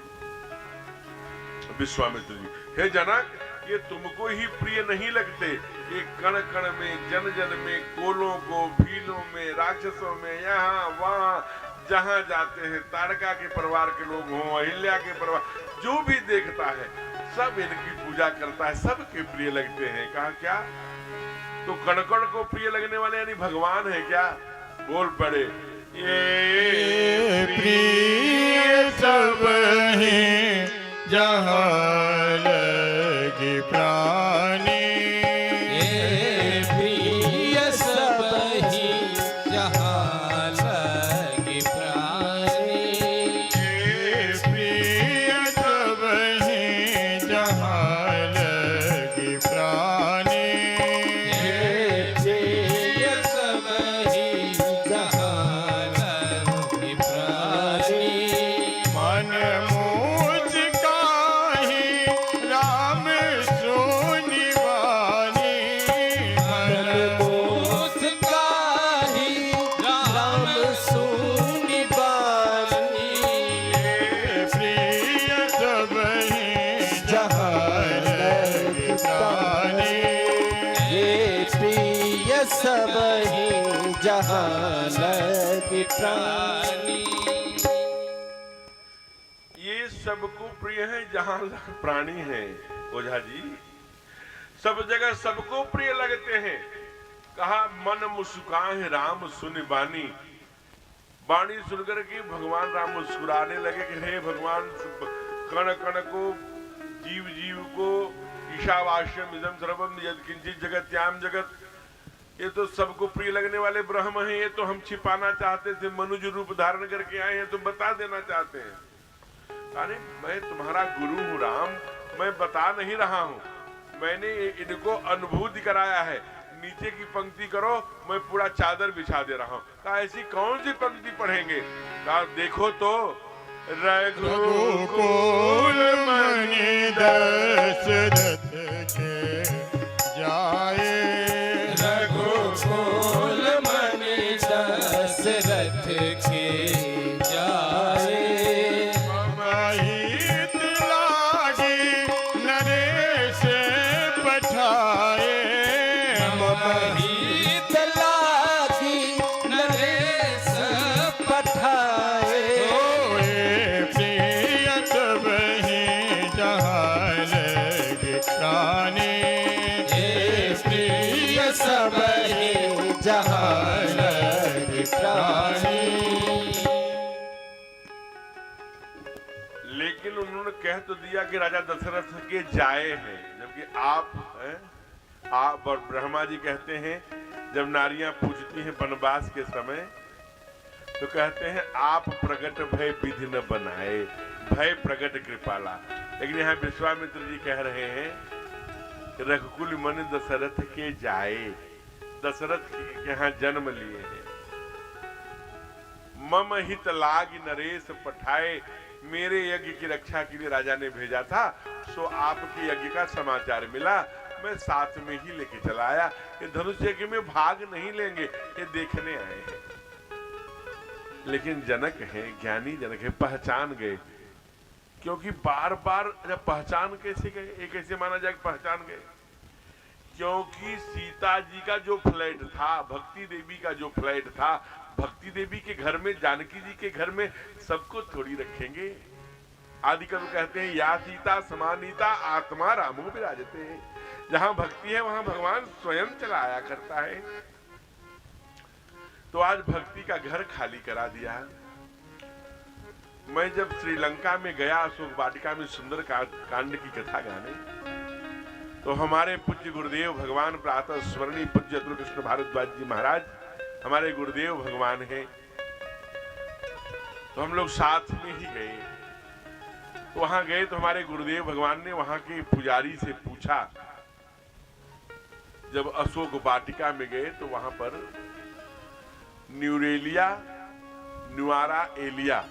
विश्वामित्र जी, हे जनक, ये तुमको ही प्रिय नहीं लगते? ये कण कण में, जन जन में, कोलों को, भीलों में, राक्षसों में, यहाँ वहां जहां जाते हैं, तारका के परिवार के लोग हों, अहिल्या के परिवार, जो भी देखता है सब इनकी पूजा करता है, सबके प्रिय लगते हैं। कहा, क्या? तो कण कण को प्रिय लगने वाले यानी भगवान है क्या? बोल पड़े, ये प्रिय सब हैं जहाँ लगे प्राणी, ये प्रिय सब ही जहाँ लगे प्राणी। ये प्रिय सब हैं जहाँ लगे प्राणी, ये प्रिय सब ही जहाँ लगे प्राणी। मन मुझ काहे जहाँ लगी प्राणी। ये सबको प्रिय है जहाँ प्राणी है। ओझा जी सब जगह सबको प्रिय लगते हैं। कहा मन मुस्काए राम सुन बानी। वाणी सुनकर के भगवान राम मुस्कुराने लगे कि हे भगवान, कण कण को, जीव जीव को, ईशावास्यम इदं सर्वम यत्किंचित जगत्याम जगत, ये तो सबको प्रिय लगने वाले ब्रह्म हैं। ये तो हम छिपाना चाहते थे, मनुष्य रूप धारण करके आए हैं तो बता देना चाहते हैं। अरे मैं तुम्हारा गुरु हूँ राम, मैं बता नहीं रहा हूँ, मैंने इनको अनुभूति कराया है। नीचे की पंक्ति करो, मैं पूरा चादर बिछा दे रहा हूँ। कहा ऐसी कौन सी पंक्ति पढ़ेंगे? कहा देखो तो, रघुकुल मणि दशरथ के जाए, रघुकुल मणि दशरथ के जाए। मम हित लागी नरेश पठाए, हित लागी नरेश पठाए। होए प्रिय सब ही जहाँ लगे प्राणी, हे प्रिय सब ही जहाँ लगे प्राणी। लेकिन उन्होंने कह तो दिया कि राजा दशरथ के जाए हैं, जबकि आप हैं, आप और ब्रह्मा जी कहते हैं जब नारियां पूछती हैं वनवास के समय तो कहते हैं आप प्रगट भय विधि न बनाए, भय प्रगट कृपाला। लेकिन यहाँ विश्वामित्र जी कह रहे हैं कि रघुकुल मन दशरथ के जाए, दशरथ के यहाँ जन्म लिए हैं। मम हित लाग नरेश पठाए, मेरे यज्ञ की रक्षा के लिए राजा ने भेजा था, सो आपके यज्ञ का समाचार मिला, मैं साथ में ही लेके चला आया। ये धनुष यज्ञ में भाग नहीं लेंगे, ये देखने आए हैं। लेकिन जनक है, ज्ञानी जनक है, पहचान गए। क्योंकि बार बार जब पहचान कैसे गए, एक कैसे माना जाए पहचान गए? क्योंकि सीता जी का जो फ्लैट था, भक्ति देवी का जो फ्लैट था, भक्ति देवी के घर में, जानकी जी के घर में सबको थोड़ी रखेंगे। आदि कवि कहते हैं या सीता समानीता आत्मा रामो विराजते हैं। जहां भक्ति है वहां भगवान स्वयं चला आया करता है। तो आज भक्ति का घर खाली करा दिया। मैं जब श्रीलंका में गया अशोक वाटिका में सुंदर कांड की कथा गाने, तो हमारे पूज्य गुरुदेव भगवान प्रातः स्वर्णीय पूज्य अतुल कृष्ण भारद्वाज जी महाराज हमारे गुरुदेव भगवान हैं। तो हम लोग साथ में ही गए। तो वहां गए तो हमारे गुरुदेव भगवान ने वहां के पुजारी से पूछा, जब अशोक वाटिका में गए तो वहां पर न्यूरेलिया, न्यूआरा एलिया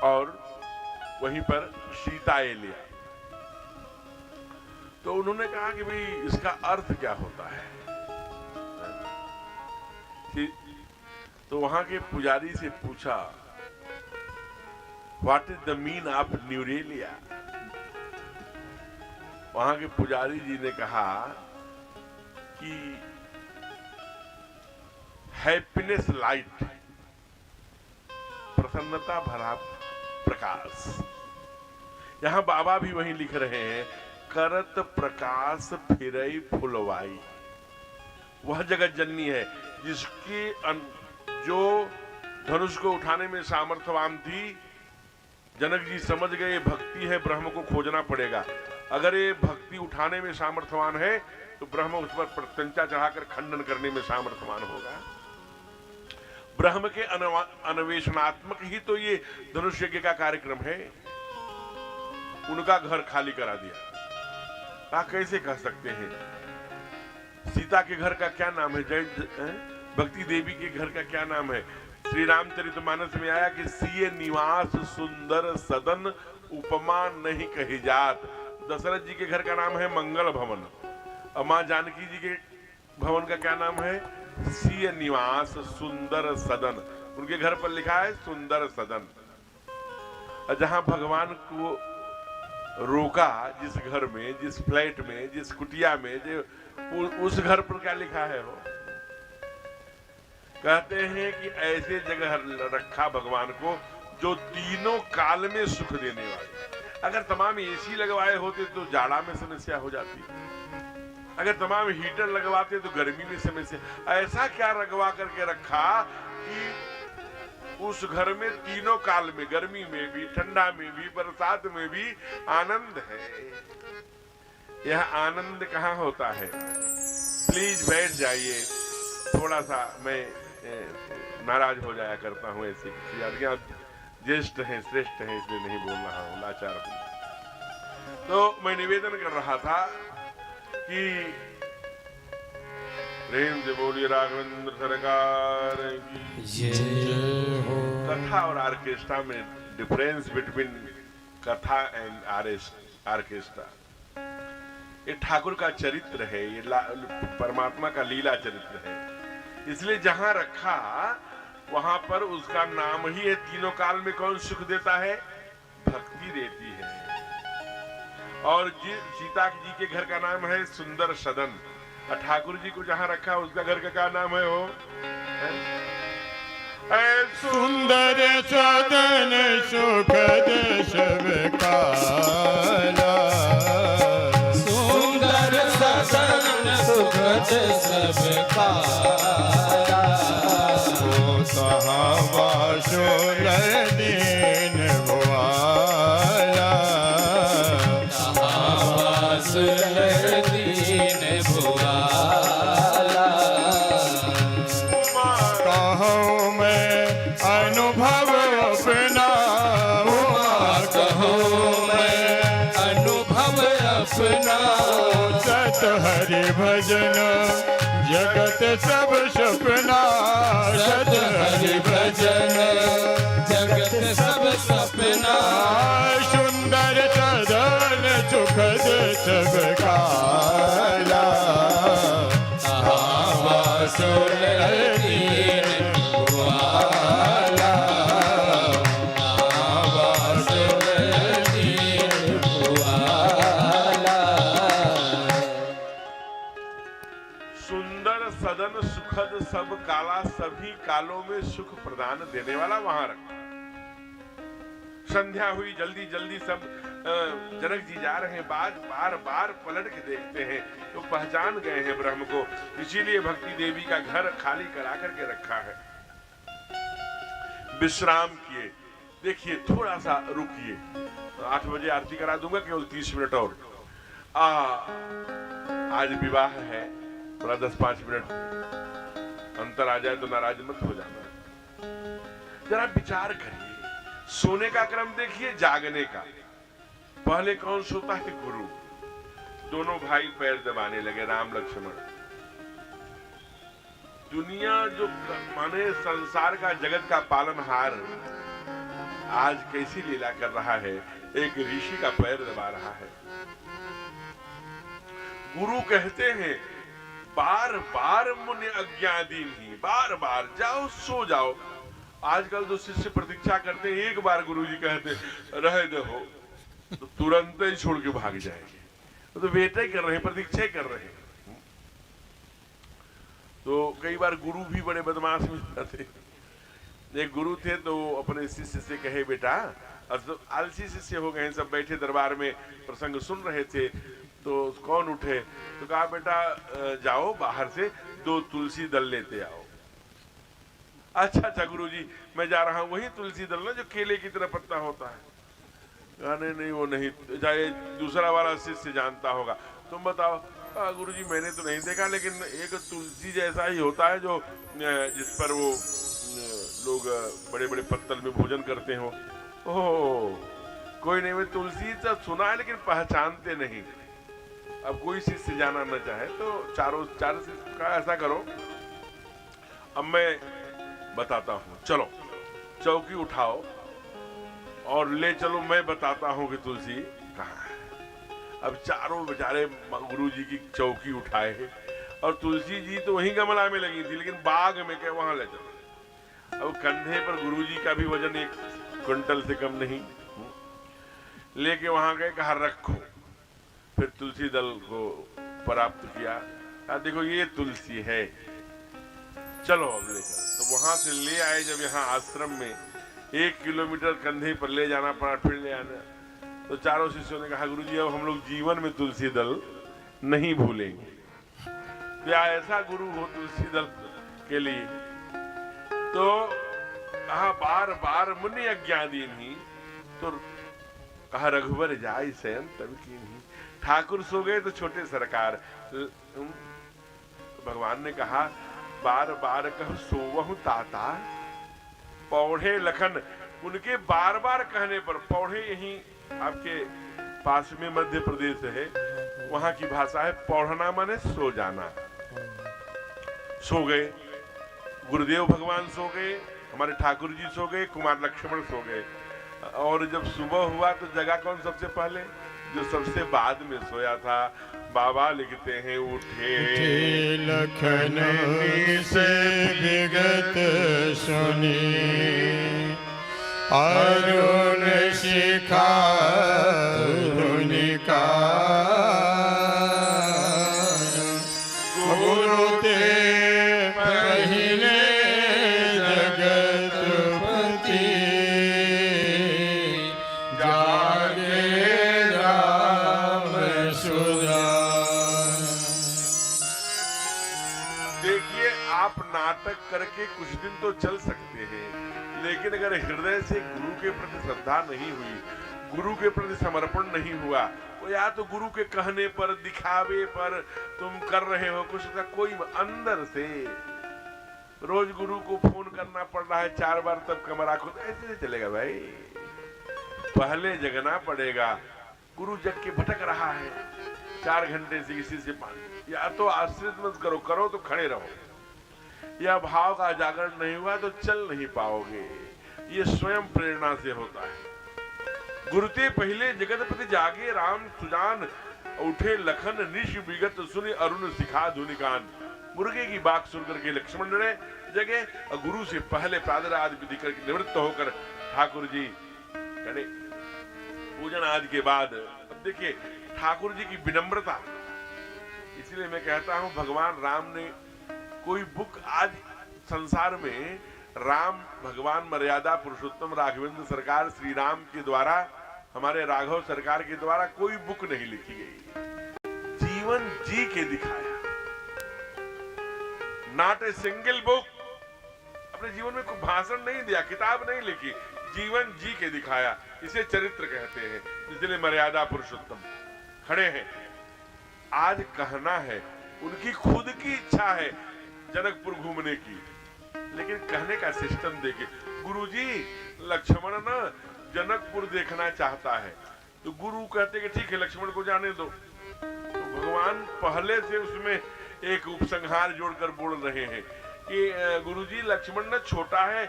और वहीं पर सीता एलिया। तो उन्होंने कहा कि भाई इसका अर्थ क्या होता है? तो वहां के पुजारी से पूछा, what is the mean of न्यूरेलिया? वहां के पुजारी जी ने कहा कि हैप्पीनेस लाइट, प्रसन्नता भरा प्रकाश। यहां बाबा भी वहीं लिख रहे हैं, करत प्रकाश फिरई फुलवाई। वह जगत जननी है जिसके जो धनुष को उठाने में सामर्थ्यवान थी। जनक जी समझ गए भक्ति है, ब्रह्म को खोजना पड़ेगा। अगर ये भक्ति उठाने में सामर्थ्यवान है तो ब्रह्म उस पर प्रत्यंचा चढ़ाकर खंडन करने में सामर्थ्यवान होगा। ब्रह्म के अन्वेषणात्मक ही तो ये धनुष यज्ञ का कार्यक्रम है। उनका घर खाली करा दिया। कैसे कह सकते हैं? सीता के घर का क्या नाम है? भक्ति देवी के घर का क्या नाम है? श्री रामचरितमानस में आया कि सिए निवास सुंदर सदन, उपमा नहीं कही जात। दशरथ जी के घर का नाम है मंगल भवन, और मां जानकी जी के भवन का क्या नाम है? सिय निवास सुंदर सदन। उनके घर पर लिखा है सुंदर सदन। और जहां भगवान को रोका, जिस घर में, जिस फ्लैट में, जिस कुटिया में, जो उस घर पर क्या लिखा है? हो कहते हैं कि ऐसे जगह रखा भगवान को जो तीनों काल में सुख देने वाले। अगर तमाम एसी लगवाए होते तो जाड़ा में समस्या हो जाती, अगर तमाम हीटर लगवाते तो गर्मी में समस्या। ऐसा क्या लगवा करके रखा कि उस घर में तीनों काल में, गर्मी में भी, ठंडा में भी, बरसात में भी आनंद है। यह आनंद कहाँ होता है? प्लीज बैठ जाइए, थोड़ा सा मैं नाराज हो जाया करता हूँ ऐसे किसी आज्ञा, ज्येष्ठ हैं, श्रेष्ठ हैं, इसलिए नहीं बोल रहा हूँ, लाचार हूँ। तो मैं निवेदन कर रहा था कि प्रेम से बोलिए राघवेंद्र सरकार की। कथा और ऑर्केस्ट्रा में डिफरेंस बिटवीन कथा एंड ऑर्केस्ट्रा। ये ठाकुर का चरित्र है, ये परमात्मा का लीला चरित्र है, इसलिए जहां रखा वहां पर उसका नाम ही है। तीनों काल में कौन सुख देता है? भक्ति देती है। और सीता जी के घर का नाम है सुंदर सदन, और ठाकुर जी को जहां रखा उसका घर का क्या नाम है? हो सुंदर सदन सुखद सब काला, सुंदर सदन सुखद सब काला, तहाँ वासुल दीन भुआला, तहाँ वासुल दीन भुआला। कहूँ मैं अनुभव अपना, कहूँ मैं अनुभव अपना, सत हरि भजन जगत सब सपना, सत हरि भजन जगत सब सपना। सुंदर सदन सुखद सब काला, तहाँ वासुल दीन भुआला, तहाँ वासुल दीन भुआला। सुंदर सदन सुखद सब काला, सभी कालों में सुख प्रदान देने वाला वहां रखा। संध्या हुई, जल्दी जल्दी सब जनक जी जा रहे हैं, बार बार पलट के देखते हैं तो पहचान गए हैं ब्रह्म को, इसीलिए भक्ति देवी का घर खाली करा करके रखा है। विश्राम किए। देखिए थोड़ा सा रुकिए, 8 बजे आरती करा दूंगा, केवल 30 मिनट और। आज विवाह है, थोड़ा 10-5 मिनट अंतर आ जाए तो नाराज मत हो जाना। जरा विचार करिए, सोने का क्रम देखिए, जागने का। पहले कौन सोता है? गुरु। दोनों भाई पैर दबाने लगे, राम लक्ष्मण। दुनिया जो माने संसार का, जगत का पालनहार आज कैसी लीला कर रहा है, एक ऋषि का पैर दबा रहा है। गुरु कहते हैं बार बार मुनि अज्ञादीन ही, बार बार जाओ सो जाओ। आजकल तो शिष्य प्रतीक्षा करते हैं, एक बार गुरुजी कहते रह दो तो तुरंत ही छोड़ के भाग जाएंगे। तो वेट ही कर रहे हैं, प्रतीक्षा कर रहे हैं। तो कई बार गुरु भी बड़े बदमाश मिल जाते। एक गुरु थे तो अपने शिष्य से कहे, बेटा, अब आलसी शिष्य हो गए हैं, सब बैठे दरबार में प्रसंग सुन रहे थे, तो कौन उठे तो कहा, बेटा जाओ बाहर से 2 तुलसी दल लेते आओ। अच्छा अच्छा गुरुजी, मैं जा रहा हूँ। वही तुलसी दल ना जो केले की तरह पत्ता होता है? नहीं नहीं वो नहीं, चाहे दूसरा वाला शिष्य जानता होगा। तुम बताओ। गुरुजी मैंने तो नहीं देखा, लेकिन एक तुलसी जैसा ही होता है जो जिस पर वो लोग बड़े बड़े पत्तल में भोजन करते हो। ओह कोई नहीं, मैं तुलसी तो सुना है लेकिन पहचानते नहीं। अब कोई शिष्य जाना न चाहे तो चार शिष्य का ऐसा करो, अब मैं बताता हूँ, चलो चौकी उठाओ और ले चलो, मैं बताता हूँ कि तुलसी कहाँ है। अब चारों बेचारे गुरुजी की चौकी उठाए और तुलसी जी तो वहीं गमला में लगी थी, लेकिन बाग में क्या वहां ले चलो। अब कंधे पर गुरुजी का भी वजन 1 क्विंटल से कम नहीं, लेके वहां गए, कहा रखो। फिर तुलसी दल को प्राप्त किया, देखो ये तुलसी है, चलो अब लेकर। तो वहां से ले आए जब यहाँ आश्रम में 1 किलोमीटर कंधे पर ले जाना पड़ा, फिर ले आना। तो चारों शिष्यों ने कहा गुरुजी अब हम लोग जीवन में तुलसी दल नहीं भूलेंगे। क्या ऐसा गुरु हो तुलसी दल के लिए? तो कहा बार बार मुनि अज्ञादीन ही, तो कहा रघुवर जाय शयन तब की नहीं। ठाकुर सो गए तो छोटे सरकार। भगवान ने कहा बार बार कह सोवहु ताता। पौढ़े लखन, उनके बार बार कहने पर, पौढ़े यही आपके पास में मध्य प्रदेश है, वहां की भाषा है पौढ़ना माने सो जाना। सो गए, गुरुदेव भगवान सो गए, हमारे ठाकुर जी सो गए, कुमार लक्ष्मण सो गए। और जब सुबह हुआ तो जगा कौन सबसे पहले? जो सबसे बाद में सोया था। बाबा लिखते हैं उठे लखन से विगत सुनी, अरुण शिखा धुनिका, गुरु ते पहिले जगतपति, जागे राम सुधा। देखिए आप नाटक करके कुछ दिन तो चल सकते हैं, लेकिन अगर हृदय से गुरु के प्रति श्रद्धा नहीं हुई, गुरु के प्रति समर्पण नहीं हुआ, तो या तो गुरु के कहने पर, दिखावे पर तुम कर रहे हो कुछ का, कोई अंदर से रोज गुरु को फोन करना पड़ रहा है 4 बार, तब कमरा खुद, ऐसे नहीं चलेगा भाई। पहले जगना पड़ेगा। गुरु जग के भटक रहा है 4 घंटे से किसी से पानी, या तो आश्रित मत करो, करो तो खड़े रहो। या भाव का जागरण नहीं हुआ तो चल नहीं पाओगे। ये स्वयं प्रेरणा से होता है। गुरुते पहले जगतपति जागे राम सुजान, उठे लखन निश विगत सुनि अरुण शिखा धुनिकान। मुर्गे की बात सुनकर के लक्ष्मण ने जगे, और गुरु से पहले प्रातः आदि विधि करके निवृत्त होकर ठाकुर जी करे पूजन आदि के बाद। अब देखिए ठाकुर जी की विनम्रता, इसलिए मैं कहता हूं भगवान राम ने कोई बुक आज संसार में, राम भगवान मर्यादा पुरुषोत्तम राघवेंद्र सरकार श्री राम के द्वारा, हमारे राघव सरकार के द्वारा कोई बुक नहीं लिखी गई। जीवन जी के दिखाया, नॉट ए सिंगल बुक। अपने जीवन में कोई भाषण नहीं दिया, किताब नहीं लिखी, जीवन जी के दिखाया। इसे चरित्र कहते हैं, इसलिए मर्यादा पुरुषोत्तम खड़े हैं। आज कहना है, उनकी खुद की इच्छा है जनकपुर घूमने की, लेकिन कहने का सिस्टम देखिए। गुरुजी लक्ष्मण ना जनकपुर देखना चाहता है, तो गुरु कहते कि ठीक है लक्ष्मण को जाने दो। तो भगवान पहले से उसमें एक उपसंहार जोड़कर बोल रहे हैं कि गुरुजी लक्ष्मण ना छोटा है,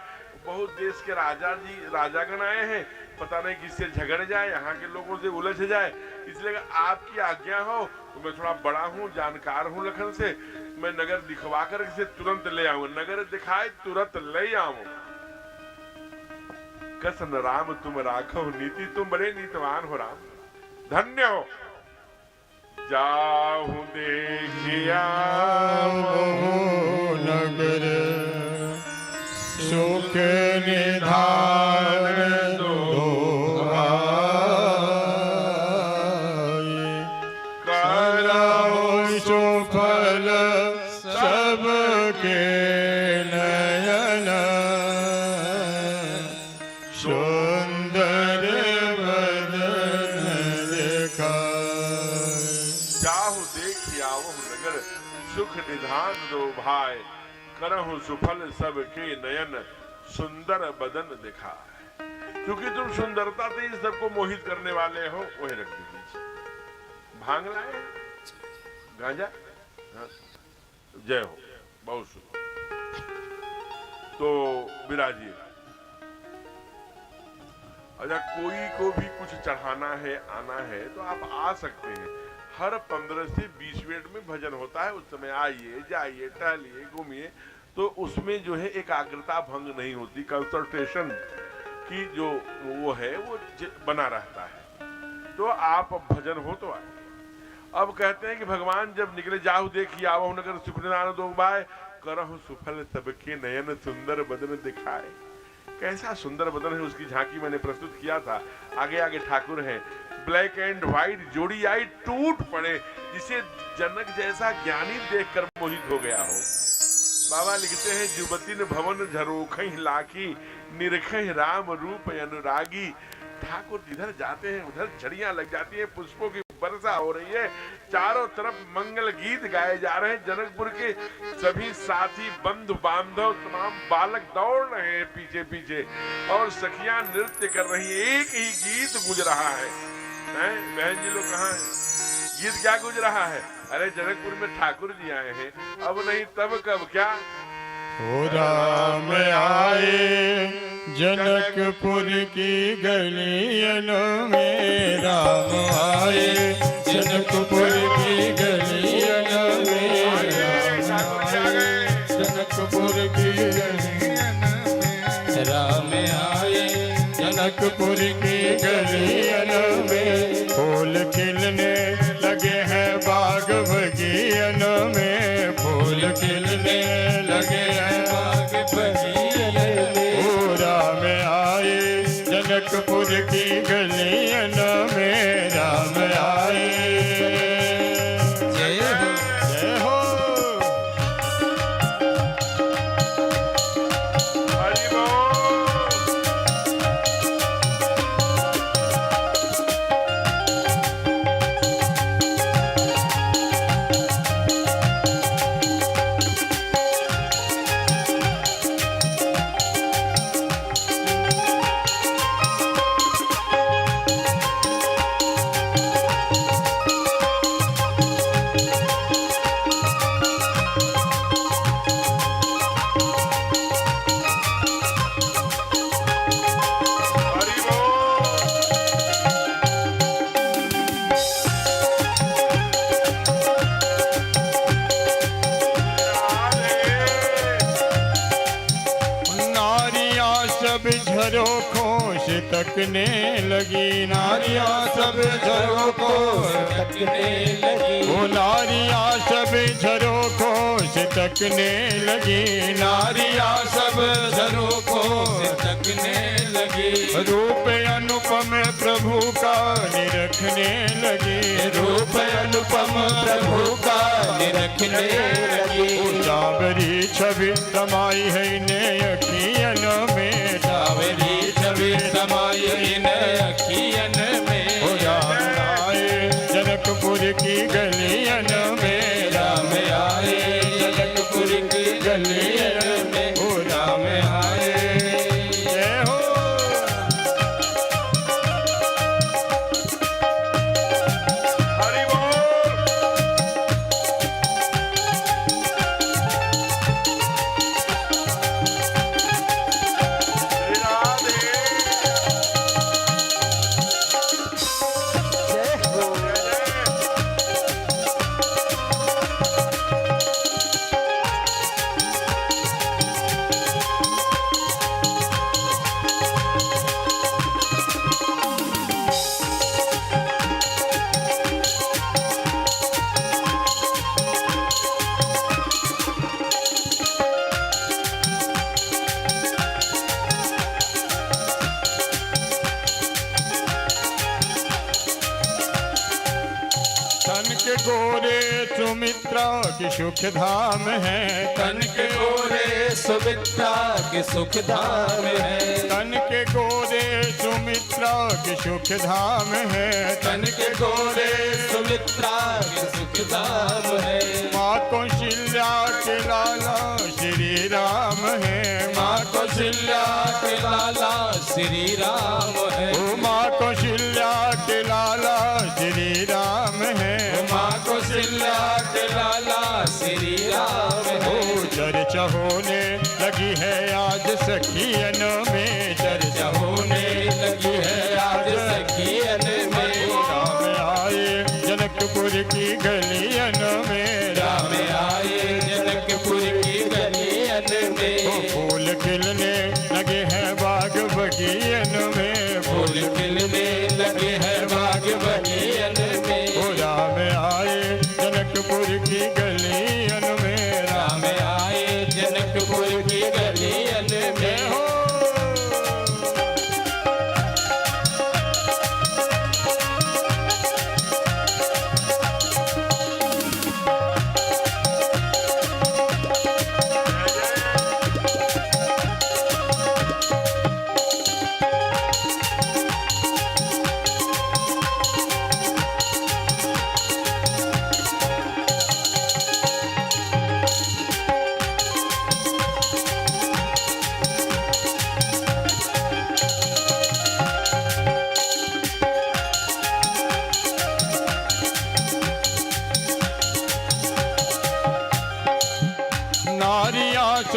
बहुत देश के राजागण आए हैं, पता नहीं किससे झगड़ जाए, यहाँ के लोगों से उलझ जाए, इसलिए आपकी आज्ञा हो तो मैं थोड़ा बड़ा हूँ, जानकार हूँ लखन से, मैं नगर दिखवा कर इसे तुरंत ले आऊं। नगर दिखाए तुरंत ले आऊं। कसन राम तुम राखो नीति, तुम बड़े नीतिवान हो राम, धन्य हो। जाहु देखिया नगर सुख निधान दोहाई, करहु सुफल सबके नयन, सुंदर बदन दिखाई। जाहु देखिया वह नगर सुख निधान दो भाई, करहु सुफल सबके नयन, सुंदर बदन दिखा। क्योंकि तुम सुंदरता से ही सबको मोहित करने वाले हो, वही रख दीजिए। भांग लाए, गांजा, जय हो, बहुत सुंदर। तो विराजिए। अच्छा कोई को भी कुछ चढ़ाना है, आना है तो आप आ सकते हैं। हर 15 से 20 मिनट में भजन होता है, उस समय आइए, जाइए, टहलिए, घूमिए, तो उसमें जो है एकाग्रता भंग नहीं होती, कंसंट्रेशन की जो वो है वो बना रहता है। तो आप भजन हो तो आए। अब कहते हैं कि भगवान जब निकले, जाहु देखिए आवहु नगर सुख निधान दो भाई, करहु सुफल तबके नयन सुंदर बदन दिखाए। कैसा सुंदर बदन है, उसकी झांकी मैंने प्रस्तुत किया था। आगे आगे ठाकुर हैं, ब्लैक एंड व्हाइट जोड़ी आई टूट पड़े, जिसे जनक जैसा ज्ञानी देखकर मोहित हो गया हो। बाबा लिखते हैं, जुबतिन भवन झरोखई लाखी निरखई राम रूप अनुरागी। ठाकुर जिधर जाते हैं उधर झड़ियां लग जाती हैं, पुष्पों की वर्षा हो रही है, चारों तरफ मंगल गीत गाए जा रहे हैं। जनकपुर के सभी साथी बंधु बांधव तमाम बालक दौड़ रहे हैं पीछे पीछे, और सखियां नृत्य कर रही हैं। एक ही गीत गुज रहा है। बहन जी लोग कहाँ हैं? गीत क्या गुज रहा है? अरे जनकपुर में ठाकुर जी आए हैं, अब नहीं तब कब क्या? ओ राम आए जनकपुर की गलियों में, राम आए जनकपुर की गलियों में, जनकपुर की गलियों में, राम आए जनकपुर की गलियों में। फूल खिलने लगे हैं बाग बगियों में, फूल खिलने लगे हैं बाग बगियों में। ओ राम आए जनकपुर की गलियों में, राम आए। जय हो जय हो। हरि बोल। झरोखों से तकने लगी, नारियां सब झरोखों से तकने लगी। वो नारियां सब झरोखों से तकने लगी, नारियां सब झरोखों से तकने लगी। रूप अनुपम प्रभु का निरखने लगी, रूप अनुपम प्रभु का निरखने लगी। सावरी छवि समाई है इन्हें अखियन में, सावरी छवि समाई इन्हें अखियन में। हो राम आए जनकपुर की गलियन में, राम आए जनकपुर की गलियन में। हो राम आए। जय हो। हरि बोल। श्री राधे। जय हो। तन के गोरे सुमित्रा की सुख धाम है, तन के गोरे सुमित्रा के सुख धाम है। तन के गोरे सुमित्रा के सुख धाम है, तन के गोरे सुमित्रा के सुख धाम है। माँ कौशल्या के लाला श्री राम है, माँ कौशल्या के लाला श्री राम है। ओ माँ कौशल्या के लाला श्री राम है, माँ कौशल्या के लाला श्री राम है। ओ चर्चा होने लगी है आज सखियन में, चर्चा होने लगी है आज सखियन में। ओ राम आए जनकपुर की गलियन में, राम आए जनकपुर की गलियन में। ओ फूल खिलने लगे हैं बाग बगियन में, फूल खिलने लगे हैं बाग बगियन में। ओ राम आए जनकपुर की गलियन में, राम आए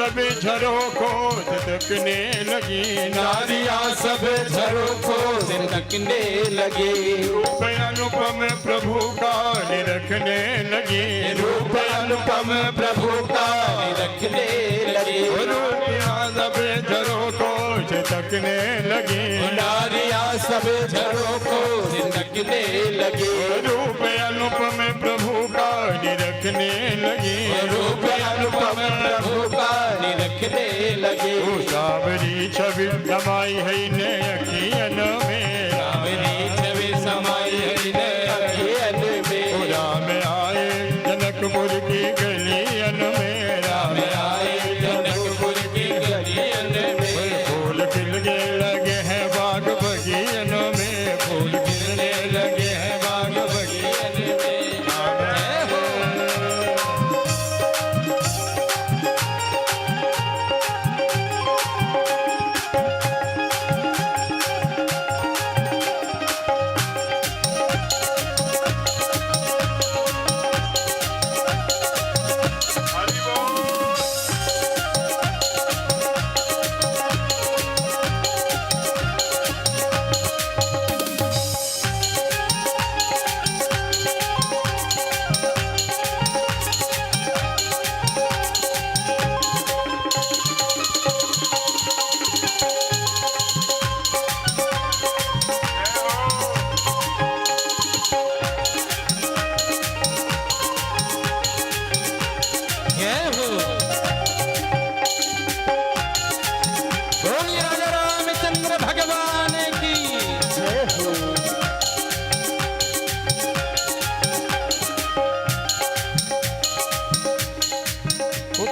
सब झरोखो सिदकने लगी, नारियां सब झरोखो सिदकने लगी, रूप अनुपम प्रभु का निरखने लगी, रूप अनुपम प्रभु का निरखने लगी, रूपिया सब झरोखो सिदकने लगी, नारियां सब झरोखो सिदकने लगी, रूप अनुपम प्रभु का निरखने लगी, रूप अनुपम प्रभु का निरखने लगी, सावरी छवि समाई है ने अखियन में, सावरी छवि समाई है ने अखियन में, राम आए जनकपुर की गलियन में, राम आए जनकपुर की गलियन में, फूल खिलने लगे हैं बाग बगियन में, फूल खिलने लगे हैं बाग बगियन में। बोलिए राजा रामचंद्र भगवान की जय हो।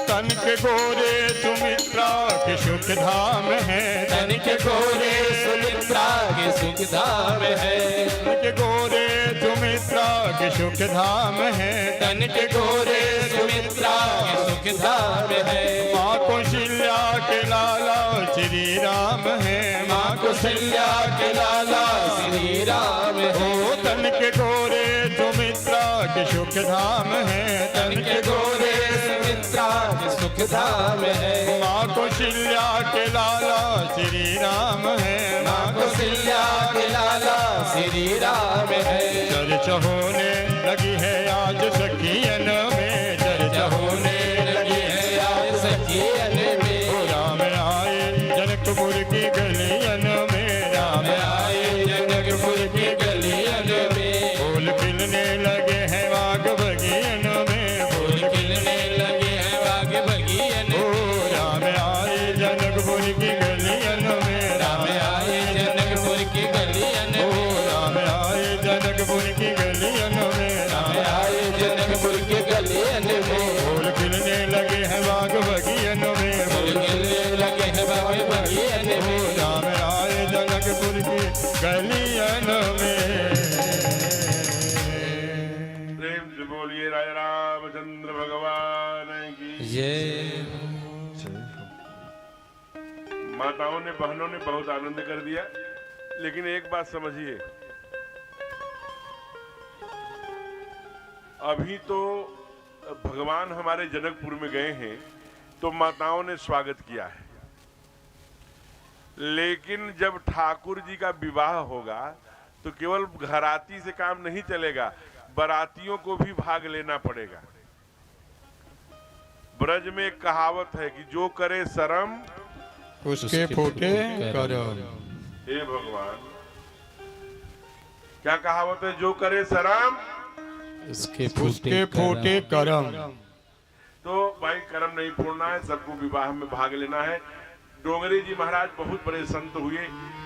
तन के गोरे सुमित्रा के सुख धाम है, तन के गोरे सुमित्रा के सुख धाम है, तन के गोरे सुमित्रा के सुख धाम है, तन के गोरे सुमित्रा के सुख धाम है, माँ कौशल्या के लाला श्री राम है, माँ कौशल्या के लाला श्री राम है, ओ तन के गोरे सुमित्रा के सुख धाम है, तन के गोरे सुमित्रा के सुख धाम है, माँ कौशल्या के लाला श्री राम है, माँ कौशल्या के लाला श्री राम है, चर्चा होने लगी है आज सखियन में, चर्चा होने लगी है आज सखियन में, ओ राम आए जनकपुर की गलियन में, राम आए जनकपुर की गलियन में, फूल खिलने लगे हैं बाग बगियन में, फूल खिलने लगे हैं बाग बगियन ओ में, राम आए जनकपुर की गलियन में, राम आए जनकपुर की गलियन ओ में, राम आए जनकपुर की गलियन में, राम आए जनकपुर की गलियन में, फूल खिलने लगे हैं बाग बगियन में, फूल खिलने लगे हैं बाग बगियन में, राम आए जनकपुर की गलियन में। प्रेम से बोलिए राजा रामचंद्र भगवान की। जय। माताओं ने बहनों ने बहुत आनंद कर दिया, लेकिन एक बात समझिए, अभी तो भगवान हमारे जनकपुर में गए हैं तो माताओं ने स्वागत किया है, लेकिन जब ठाकुर जी का विवाह होगा तो केवल घराती से काम नहीं चलेगा, बरातियों को भी भाग लेना पड़ेगा। ब्रज में एक कहावत है कि जो करे शर्म उसके फूटे करम। हे भगवान, क्या कहावत है? जो करे शर्म उसके फूटे करम। तो भाई कर्म नहीं फोड़ना है, सबको विवाह में भाग लेना है। डोंगरे जी महाराज बहुत बड़े संत हुए,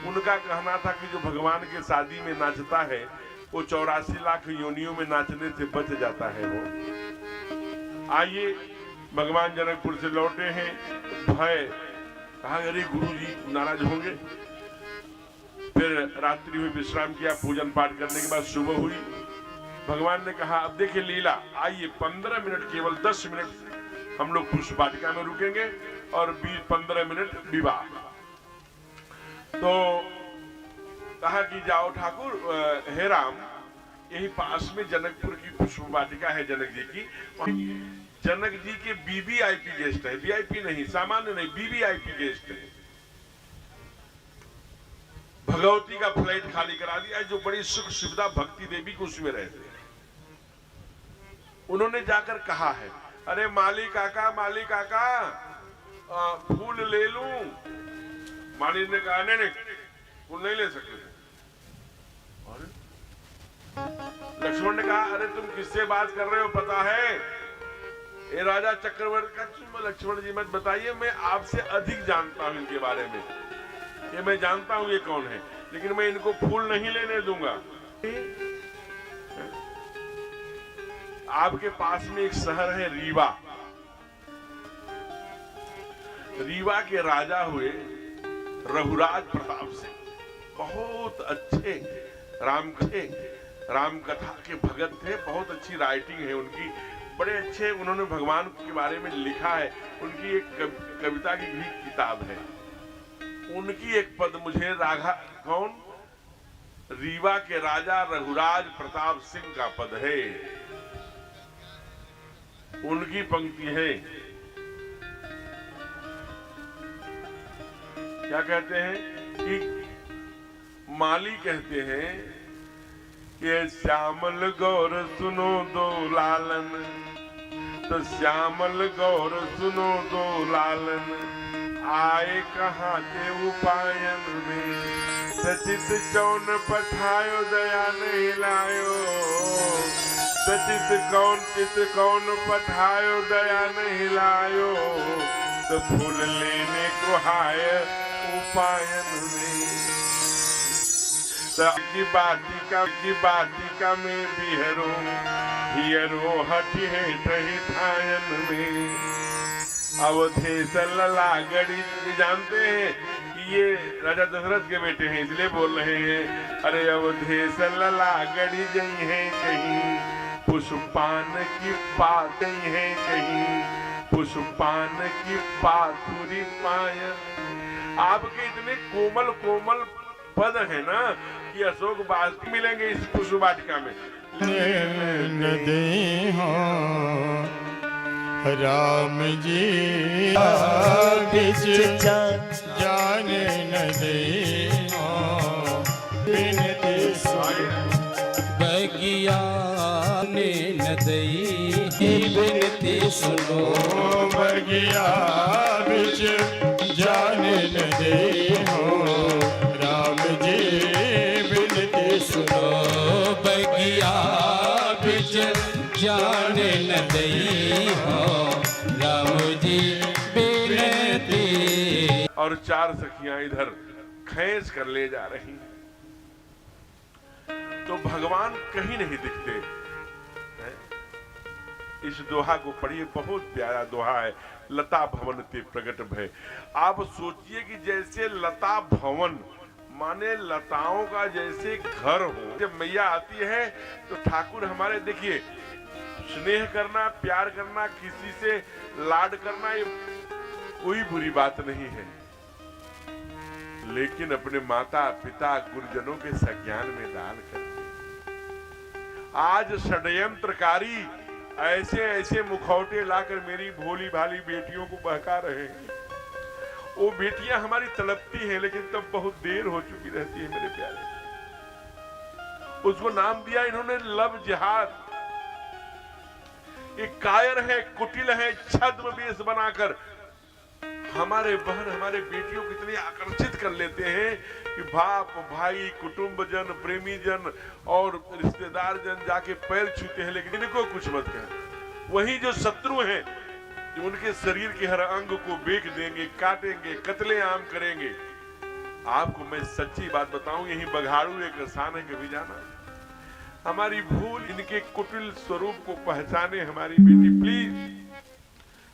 उनका कहना था कि जो भगवान के शादी में नाचता है वो 84 लाख योनियों में नाचने से बच जाता है। वो आइए, भगवान जनकपुर से लौटे हैं, भय कहा अरे गुरु जी नाराज होंगे। फिर रात्रि में विश्राम किया, पूजन पाठ करने के बाद सुबह हुई। भगवान ने कहा अब देखिए लीला, आइए 15 मिनट, केवल 10 मिनट हम लोग पुष्प वाटिका में रुकेंगे और 20-15 मिनट विवाह। तो कहा कि जाओ ठाकुर, हे राम, यही पास में जनकपुर की पुष्प वाटिका है जनक जी की, जनक जी के वीवीआईपी गेस्ट है, वीआईपी नहीं, सामान्य नहीं, वीवीआईपी गेस्ट है। भगवती का फ्लैट खाली करा दिया, जो बड़ी सुख सुविधा भक्ति देवी को उसमें रहते हैं। उन्होंने जाकर कहा है, अरे माली काका फूल ले लूं। माली ने कहा नहीं फूल नहीं ले सकते। लक्ष्मण ने कहा, अरे तुम किससे बात कर रहे हो पता है? ये राजा चक्रवर्ती का। लक्ष्मण जी मत बताइए, मैं आपसे अधिक जानता हूं इनके बारे में, ये मैं जानता हूं ये कौन है, लेकिन मैं इनको फूल नहीं लेने दूंगा। आपके पास में एक शहर है रीवा। रीवा के राजा हुए रघुराज प्रताप सिंह, बहुत अच्छे राम कथा के भगत थे, बहुत अच्छी राइटिंग है उनकी, बड़े अच्छे उन्होंने भगवान के बारे में लिखा है। उनकी एक कविता की भी किताब है। उनकी एक पद मुझे रीवा के राजा रघुराज प्रताप सिंह का पद है। उनकी पंक्ति है, क्या कहते हैं कि माली कहते हैं कि श्यामल गौर सुनो दो लालन, तो श्यामल गौर सुनो दो लालन, आए कहाँ ते उपायन में, सचित चौन पठायो दया नहीं लायो, सचित कौन पठायो दया नहीं लायो, तो फूल लेने को हाय उपायन में, की बातिका में बिहरो हठी है ठही ठायन में, अवधेश लला गड़ी। जानते हैं कि ये राजा दशरथ के बेटे हैं, इसलिए बोल रहे हैं, अरे अवधेश लला गड़ी गई है कहीं, पुष्पान की पात गई है कहीं, पुष्पान की पाथुरी पायन। आपके इतने कोमल कोमल पद है ना कि अशोक वाटिका मिलेंगे इस पुष्प वाटिका में। राम जी जाने न दे बिनती बगिया ने न दई बिनती सुनो, बगिया बिच जाने न दे राम जी बिनती सुनो, बगिया बिच जाने न दई राम जी बिनती। और चार सखियां इधर खींच कर ले जा रही हैं, तो भगवान कहीं नहीं दिखते। इस दोहा को पढ़िए, बहुत प्यारा दोहा है, लता भवन ते प्रगट भय। आप सोचिए कि जैसे लता भवन माने लताओं का जैसे घर हो, जब मैया आती है तो ठाकुर हमारे, देखिए स्नेह करना, प्यार करना, किसी से लाड करना, ये कोई बुरी बात नहीं है, लेकिन अपने माता पिता गुरुजनों के संज्ञान में डाल कर आज षड्यंत्रकारी ऐसे ऐसे मुखौटे लाकर मेरी भोली भाली बेटियों को बहका रहे हैं। वो बेटियां हमारी तड़पती हैं, लेकिन तब बहुत देर हो चुकी रहती है मेरे प्यारे। उसको नाम दिया इन्होंने लव जिहाद। एक कायर है, कुटिल है, छद्म वेश बनाकर हमारे बहन हमारे बेटियों को इतनी आकर्षित कर लेते हैं कि बाप भाई कुटुंबजन प्रेमी जन और रिश्तेदार जन जाके पैर छूते हैं, लेकिन इनको कुछ मत कहें। वही जो शत्रु हैं, जो उनके शरीर के हर अंग को बेच देंगे, काटेंगे, कत्लेआम करेंगे। आपको मैं सच्ची बात बताऊं, यही बघाड़ू एक स्थान है, कभी जाना। हमारी भूल इनके कुटिल स्वरूप को पहचाने हमारी बेटी, प्लीज।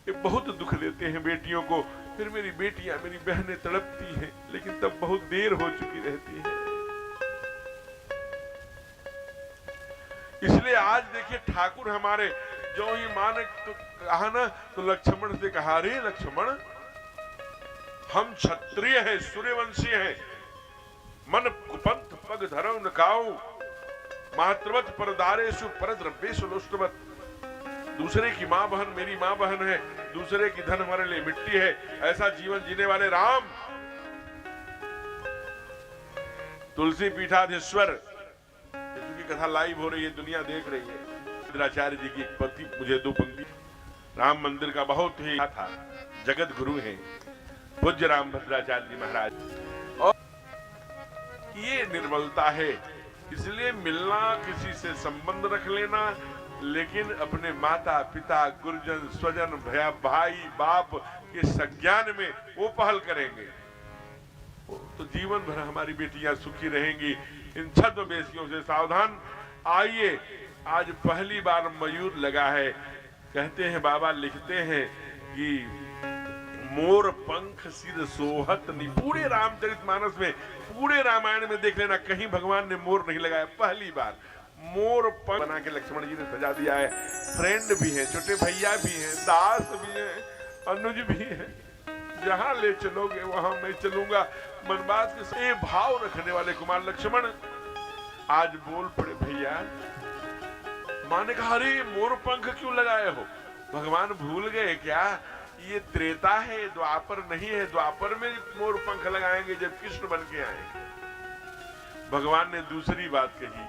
ये बहुत दुख देते हैं बेटियों को, फिर मेरी बेटियां मेरी बहनें तड़पती हैं, लेकिन तब बहुत देर हो चुकी रहती है। इसलिए आज देखिए ठाकुर हमारे जो ही मां ने कहा ना, तो लक्ष्मण से कहा, रे लक्ष्मण हम क्षत्रिय हैं, सूर्यवंशी हैं, मन कुपंथ पग धरौ न काऊ, मातृवत परदारेषु परद्रव्येषु लोष्टवत। दूसरे की माँ बहन मेरी माँ बहन है, दूसरे की धन हमारे लिए मिट्टी है, ऐसा जीवन जीने वाले राम। तुलसी पीठाधीश्वर की कथा लाइव हो रही है, दुनिया देख रही है। भद्राचार्य जी की पति मुझे 2 पंक्ति। राम मंदिर का बहुत ही था, जगत गुरु हैं पूज्य राम भद्राचार्य जी महाराज। और ये निर्मलता है, इसलिए मिलना, किसी से संबंध रख लेना, लेकिन अपने माता पिता गुरुजन स्वजन भैया भाई बाप के संज्ञान में वो पहल करेंगे तो जीवन भर हमारी बेटियां सुखी रहेंगी। इन छद्मवेशियों से सावधान। आइए, आज पहली बार मयूर लगा है। कहते हैं बाबा लिखते हैं कि मोर पंख सिर सोहत नहीं। पूरे रामचरितमानस में, पूरे रामायण में देख लेना, कहीं भगवान ने मोर नहीं लगाया। पहली बार मोर पंख बना के लक्ष्मण जी ने सजा दिया है। फ्रेंड भी है, छोटे भैया भी हैं, दास भी हैं, अनुज भी है। जहां ले चलोगे वहां मैं चलूंगा। मनबात के भाव रखने वाले कुमार लक्ष्मण आज बोल पड़े। भैया, मां ने कहा अरे मोर पंख क्यों लगाए हो? भगवान भूल गए क्या? ये त्रेता है, द्वापर नहीं है। द्वापर में मोर पंख लगाएंगे जब कृष्ण बन के आएंगे। भगवान ने दूसरी बात कही,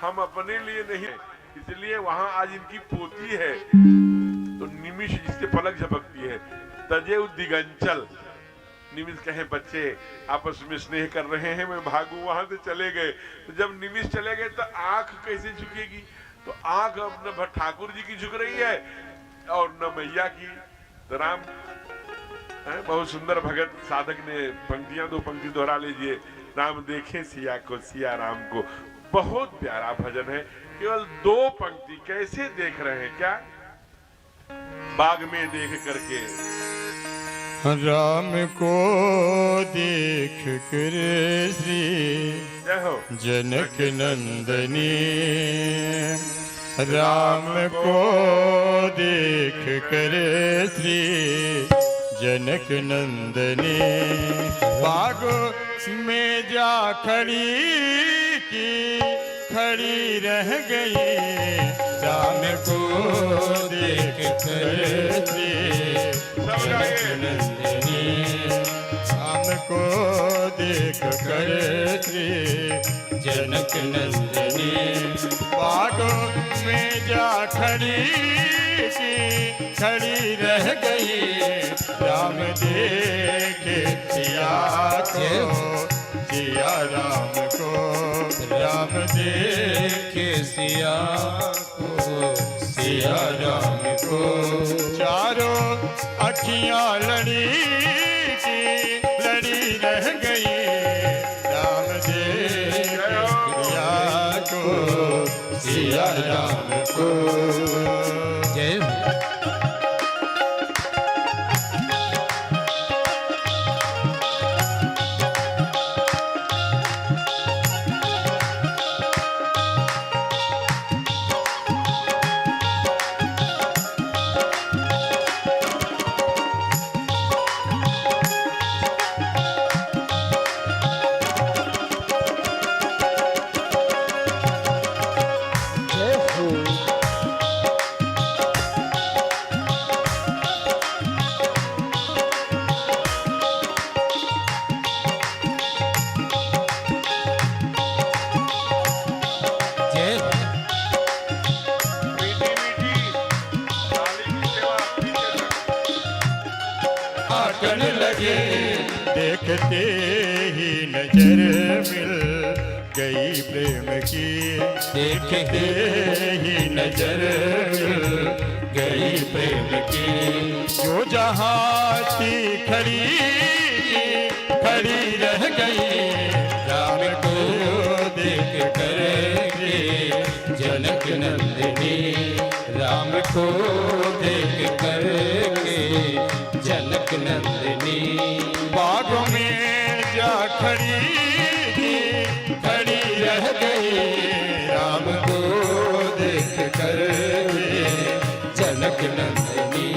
हम अपने लिए नहीं, इसलिए वहां आज इनकी पोती है तो निमिष जिससे पलक झपकती है, तजे दिगंचल। निमिष कहे बच्चे आपस में स्नेह कर रहे हैं, मैं भागू, वहां से चले गए। तो जब निमिष चले गए तो आंख कैसे झुकेगी? तो आंख अब न ठाकुर जी की झुक रही है और न मैया की। तो राम बहुत सुंदर भगत साधक ने पंक्तियां 2 पंक्ति दोहरा लीजिए। राम देखे सिया को, सिया राम को। बहुत प्यारा भजन है। केवल 2 पंक्ति कैसे देख रहे हैं क्या? बाग में देख करके राम को देख कर श्री जनक नंदनी। राम को देख कर श्री जनक नंदनी। बाग में जा खड़ी की खड़ी रह गई। राम को देख कर श्री जनक नंदनी। राम को देख कर श्री जनक नंदनी। बाग में जा खड़ी की खड़ी रह गई। राम देखे सिया को, सिया राम को। राम देखे सिया को, सिया राम को। चारों अखियां लड़ी की लड़ी रह गई। राम देखे सिया को, सिया राम को। जय देखते ही नजर मिल गई प्रेम की। देखते ही नजर मिल गई प्रेम की। जो जहाँ थी खड़ी खड़ी रह गई। राम को देख कर जनक नंदिनी। राम को देख कर जनक नंदिनी। बाग में जा खड़ी खड़ी रह गई। राम को देख कर जनक नंदिनी।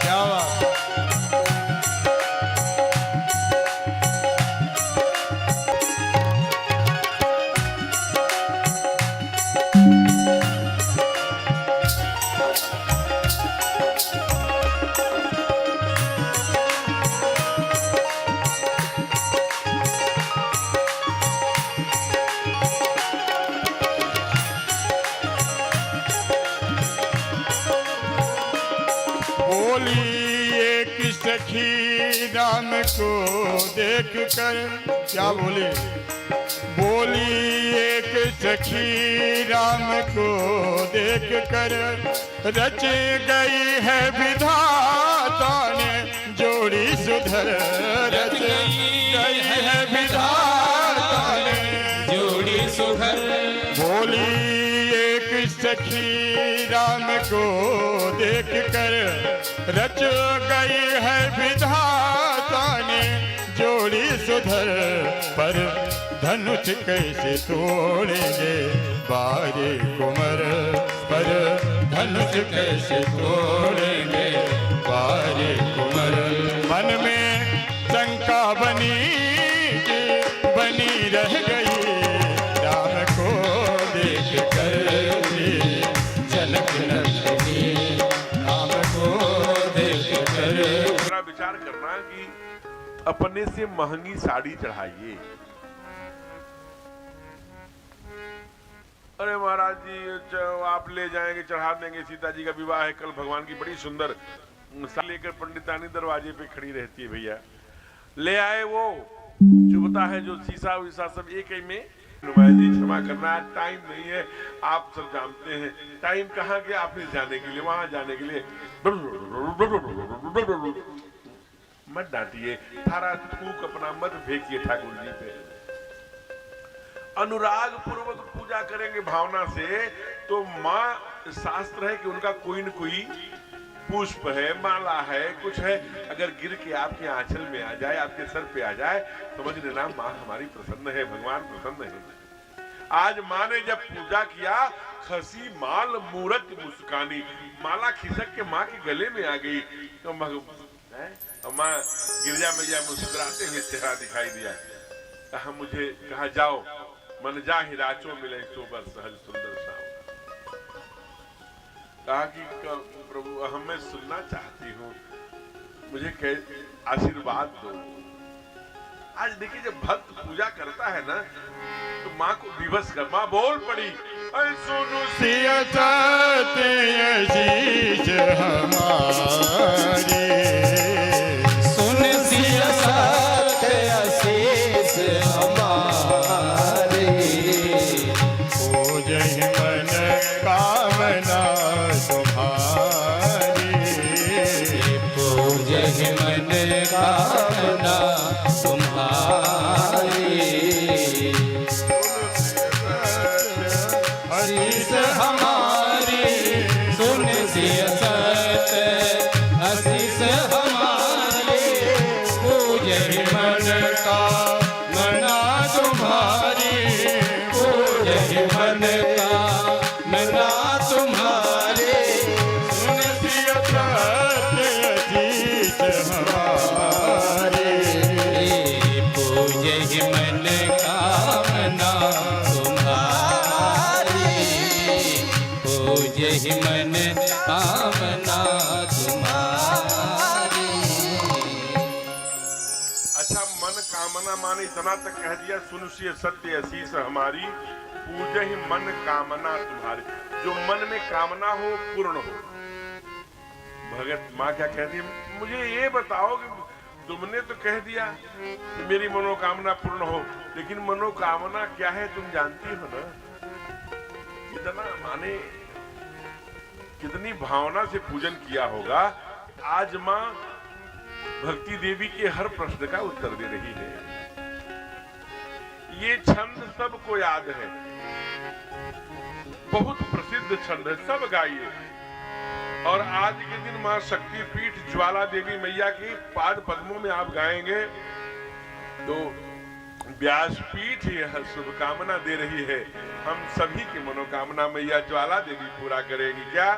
क्या बात। को देख कर क्या बोली? बोली एक सखी राम को देख कर, रच गई है विधाता ने जोड़ी सुधर। रच गई है विधाता ने जोड़ी सुधर। बोली एक सखी राम को देख कर, रच गई है विधाता ने जोड़ी सुधर। पर धनुष कैसे तोड़ेंगे बारे कुंवर, पर धनुष कैसे तोड़ेंगे बारे कुंवर। मन में शंका बनी रह गई, राम को देख कर झलक न लगी, राम को देख कर। थोड़ा विचार करना कि अपने से महंगी साड़ी चढ़ाइए। अरे महाराज जी आप ले जाएंगे, चढ़ा देंगे, सीता जी का विवाह है कल, भगवान की बड़ी सुंदर साड़ी लेकर पंडितानी दरवाजे पे खड़ी रहती है। भैया ले आए, वो चुभता है जो शीशा वीसा सब एक ही में। नुमाइंद जी क्षमा करना, टाइम नहीं है, आप सब जानते हैं टाइम कहाँ गया आपने जाने के लिए, वहां जाने के लिए। मत डांटिए, थारा थूक अपना मत फेंकिए ठाकुर जी पे। अनुराग पूर्वक पूजा करेंगे भावना से तो माँ शास्त्र है कि उनका कोई न कोई पुष्प है, माला है, कुछ है, अगर गिर के आपके आंचल में आ जाए, आपके सर पे आ जाए, समझ लेना माँ हमारी प्रसन्न है, भगवान प्रसन्न है। आज माँ ने जब पूजा किया, खसी माल मूरत मुस्कानी, माला खिसक के माँ के गले में आ गई तो माँ गिरजा मैया मुस्कुराते हुए चेहरा दिखाई दिया। कहा मुझे, कहा जाओ मन जा ही राचो मिले सोबर सहज सुंदर साव। कहा कि प्रभु हमें सुनना चाहती हूँ, मुझे आशीर्वाद दो। आज देखिए जब भक्त पूजा करता है ना तो माँ को विवश कर, माँ बोल पड़ी, सुनु सिया शीश हमारी, सुन सिया शीश हमारी, पूजहि मन कामना तुम्हारी, पूजहि मन कामना तुम्हारी। शीश हमारी सुन सिया शीश हमारी, पूजहि मन कामना तुम्हारी, पूजहि मन कामना तुम्हारी। सुन सिया शीश हमारी, पूजहि मन कामना तुम्हारी, पूजहि मन कामना तुम्हारी। अच्छा मन कामना माने इतना तक कह दिया, सुनिए सत्य असीस हमारी, पूजा ही मन कामना तुम्हारी। जो मन में कामना हो पूर्ण हो। भगत माँ क्या कहती है, मुझे ये बताओ कि तुमने तो कह दिया कि मेरी मनोकामना पूर्ण हो, लेकिन मनोकामना क्या है तुम जानती हो ना। कितना माने कितनी भावना से पूजन किया होगा। आज माँ भक्ति देवी के हर प्रश्न का उत्तर दे रही है। ये छंद सबको याद है, बहुत प्रसिद्ध छंद है, सब गाइए। और आज के दिन मां शक्तिपीठ ज्वाला देवी मैया की पाद पद्मों में आप गाएंगे तो व्यासपीठ यह शुभकामना दे रही है। हम सभी की मनोकामना मैया ज्वाला देवी पूरा करेगी। क्या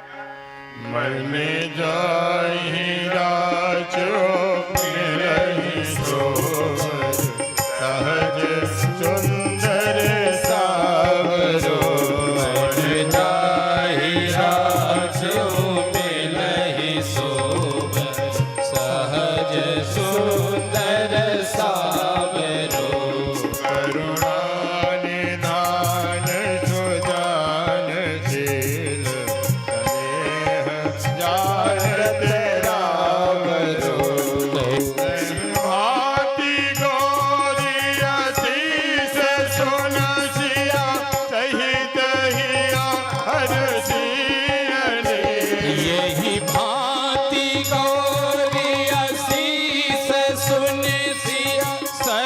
मन में जाहि राचो मिलहि सोवर, सहज सुंदर सावरो। मन जाहि राचो मिलहि सोवर, सहज सुंदर सावरो। करुणा निधान सुजानशील, स्नेह जानत रावरो।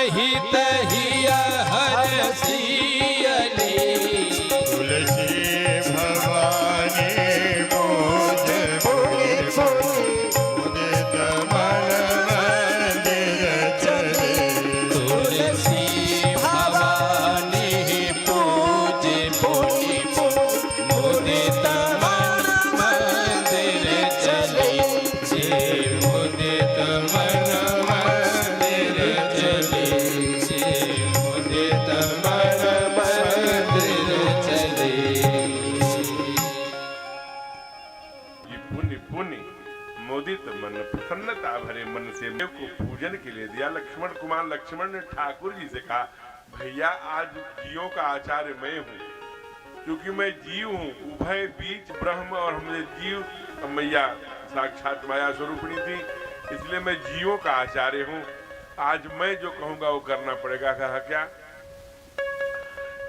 कही तहिया हर सियली तुलसी भवानी बोझ मुदित मन मंदिर चले तुलसी भवानी पूजे पूजी मुदित मन मंदिर चले जे मुदित मन मंदिर चले जे मुदित मन मंदिर चले। ये पुण्य पुण्य मोदित मन प्रसन्नता भरे मन से देव को पूजन के लिए दिया। लक्ष्मण कुमार लक्ष्मण ने ठाकुर जी से कहा, भैया आज जीवों का आचार्य मैं हूँ, क्योंकि मैं जीव हूँ, उभय बीच ब्रह्म और हमने जीव मैया साक्षात माया स्वरूपिणी थी, इसलिए मैं जीवों का आचार्य हूँ। आज मैं जो कहूंगा वो करना पड़ेगा। कहा क्या?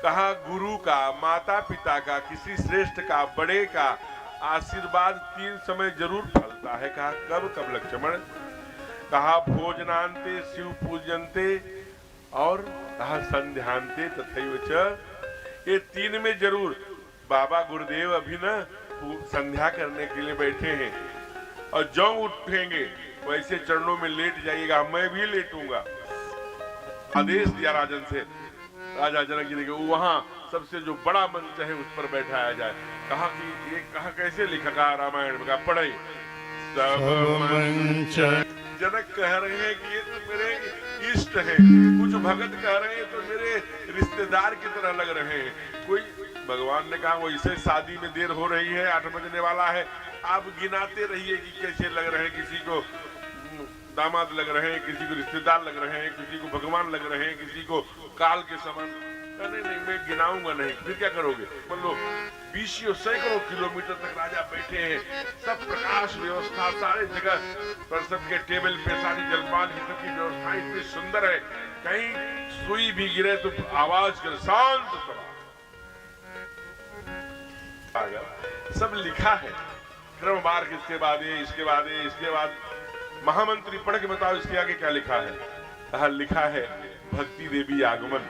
कहा गुरु का, माता पिता का, किसी श्रेष्ठ का, बड़े का आशीर्वाद 3 समय जरूर फलता है। कहा कब कब लक्ष्मण? कहा भोजनांते शिव पूजनते और कहा संध्यांते तथैव च। ये 3 में जरूर। बाबा गुरुदेव अभी ना संध्या करने के लिए बैठे हैं और जो उठेंगे वैसे चरणों में लेट जाइएगा, मैं भी लेटूंगा। आदेश दिया राजन से, राजा जनक जी ने कहा वहां सबसे जो बड़ा मंच है उस पर बैठाया जाए। कहा कि ये कहा कैसे लिखा? कहा रामायण में, कहा पढ़े सब मंच। जनक कह रहे हैं कि ये तो मेरे इष्ट है, कुछ भगत कह रहे हैं तो मेरे रिश्तेदार की तरह लग रहे हैं। कोई भगवान ने कहा वैसे शादी में देर हो रही है, 8 बजने वाला है, आप गिनाते रहिए कि कैसे लग रहे हैं। किसी को दामाद लग रहे हैं, किसी को रिश्तेदार लग रहे हैं, किसी को भगवान लग रहे हैं, किसी को काल के समान। नहीं नहीं मैं गिनाऊंगा नहीं। फिर क्या करोगे? बोलो 20 सैकड़ों किलोमीटर तक राजा बैठे हैं, सब प्रकाश व्यवस्था सारे जगह पर, सबके टेबल पे सारी जलपान की सबकी व्यवस्था इतनी सुंदर है, कहीं सुई भी गिरे तो आवाज कर शांत सभा। सब लिखा है क्रम मार्ग, इसके बाद ये, इसके बाद ये, इसके बाद महामंत्री पढ़ के बताओ इसके आगे क्या लिखा है। कहा लिखा है भक्ति देवी आगमन।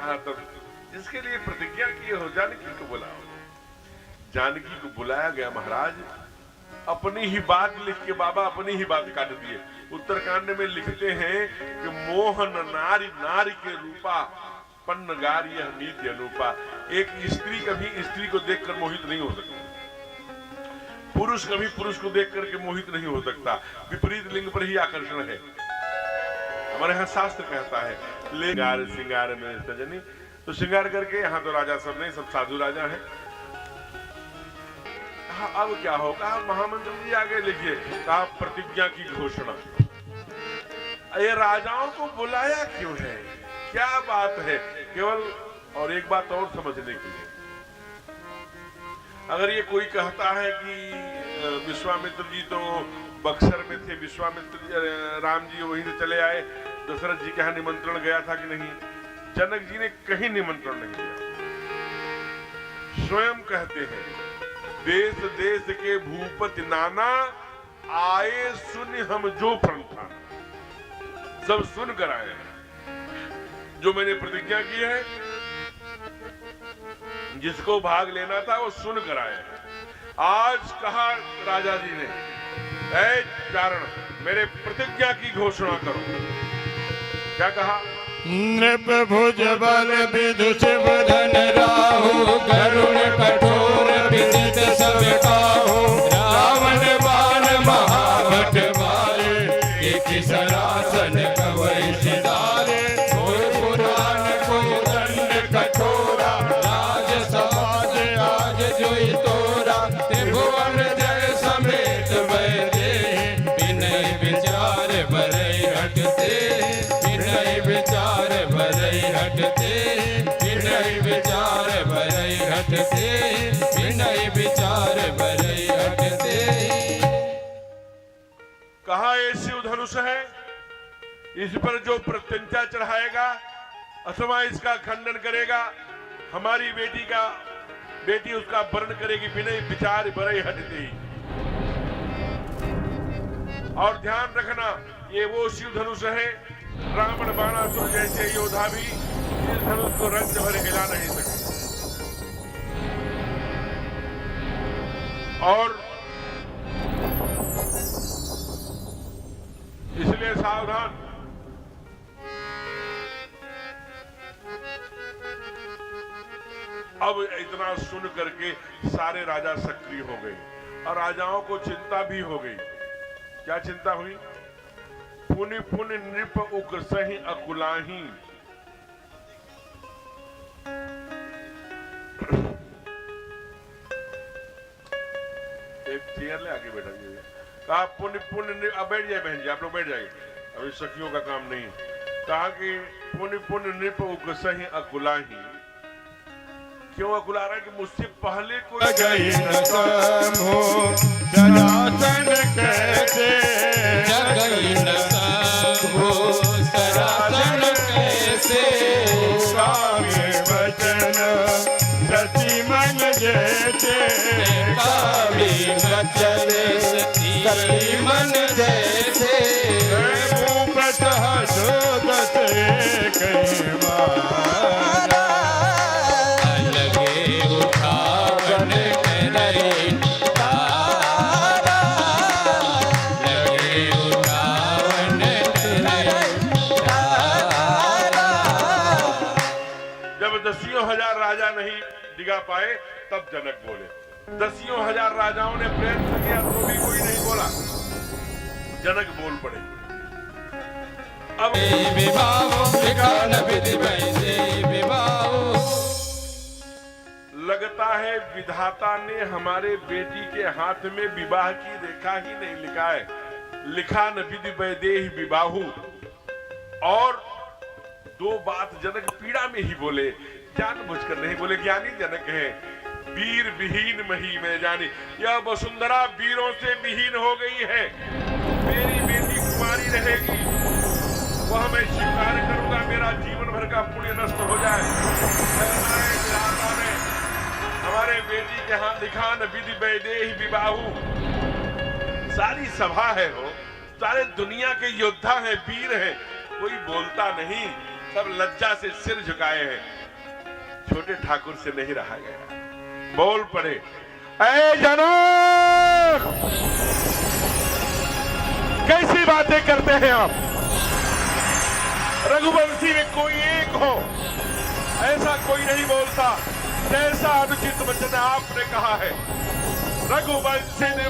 हाँ तब इसके लिए प्रतिज्ञा की हो, जानकी को बुलाओ। जानकी को बुलाया गया। महाराज अपनी ही बात लिख के बाबा अपनी ही बात काट दिए। उत्तरकांड में लिखते हैं कि मोहन नारी नारी के रूपा पन्न गार यह नीति अनुपा। एक स्त्री कभी स्त्री को देखकर मोहित नहीं हो सकती, पुरुष कभी पुरुष को देख करके मोहित नहीं हो सकता। विपरीत लिंग पर ही आकर्षण है। हमारे यहाँ शास्त्र कहता है ले श्रृंगार में सजनी, तो श्रृंगार करके, यहाँ तो राजा सब नहीं, सब साधु राजा है। कहा अब क्या होगा? महामंत्री जी आगे लिखिए। कहा प्रतिज्ञा की घोषणा। ये राजाओं को बुलाया क्यों है? क्या बात है? केवल और एक बात और समझने के लिए, अगर ये कोई कहता है कि विश्वामित्र जी तो बक्सर में थे, विश्वामित्र राम जी वहीं से चले आए, दशरथ जी के यहाँ निमंत्रण गया था कि नहीं? जनक जी ने कहीं निमंत्रण नहीं दिया। स्वयं कहते हैं देश देश के भूपति नाना आए सुन हम जो प्रणता। सब सुन कर आए हैं जो मैंने प्रतिज्ञा की है, जिसको भाग लेना था वो सुन कर आए हैं। आज कहा राजा जी ने, ऐ चारण मेरे प्रतिज्ञा की घोषणा करो। क्या कहा? नृप भुज बल विदुष बदन राहु गरुण कठोर विदित सब काहू। रावण बाण महाभट मारे एक सरासन कवै सिधारे। कोई पुराण कोई दंड कठोरा राज समाज आज जोई तोरा। त्रिभुवन जय समेत बैठे विनय विचार भरई हटते। विनय विचार भरई हटते। विनय विचार भरई हटते। विनय विचार भरई हटते। कहा ये शिव धनुष है, इस पर जो प्रत्यंचा चढ़ाएगा अथवा इसका खंडन करेगा, हमारी बेटी उसका वर्ण करेगी। विनय विचार भरई हटते ही। और ध्यान रखना ये वो शिव धनुष है रावण बाणासुर जैसे योद्धा भी इस धनुष को रंग भर हिला नहीं सके। और इसलिए सावधान। अब इतना सुन करके सारे राजा सक्रिय हो गए और राजाओं को चिंता भी हो गई। क्या चिंता हुई? पुनि पुनि नृप उक सही अकुलाही। एक चेयर ले आके बैठा दीजिए। कहा पुनि पुनि, अब बैठ जाए बहन जी, आप लोग बैठ जाइए, अभी सखियों का काम नहीं। कहा कि पुनि पुनि नृप उक सही अकुलाही। क्यों अकुला रहा है? कि मुझसे पहले कोई गई न समो जनार्दन कैसे, जगई न संभो सनातन कैसे। काव्य वचन सती मन जैसे, काव्य वचन सती मन जैसे। भूपत हसोदत कई मारा, अलगे उठावन करे तारा, लगे उठावन करे तारा। जब 10,000 राजा नहीं डिगा पाए तब जनक बोले। 10,000 राजाओं ने प्रयत्न किया तो भी कोई नहीं बोला। जनक बोल पड़े। अब लगता है विधाता ने हमारे बेटी के हाथ में विवाह की रेखा ही नहीं लिखा है। लिखा न विधि वैदेही विवाहु। और दो बात जनक पीड़ा में ही बोले, जानबूझकर नहीं बोले। ज्ञानी जनक है। वीर विहीन मही में जानी, यह वसुंधरा वीरों से विहीन हो गई है। मेरी बेटी कुमारी रहेगी, वह मैं स्वीकार करूंगा। मेरा जीवन भर का पुण्य नष्ट हो जाए। हमारे बेटी के हाथ लिखा न विधि वैदेही विवाहु। सारी सभा है, हो सारे दुनिया के योद्धा हैं, वीर हैं, कोई बोलता नहीं, सब लज्जा से सिर झुकाए हैं। छोटे ठाकुर से नहीं रहा गया, बोल पड़े। ऐ जनक, कैसी बातें करते हैं आप? रघुवंशी में कोई एक हो, ऐसा कोई नहीं बोलता जैसा अनुचित वचन आपने कहा है। रघुवंशी ने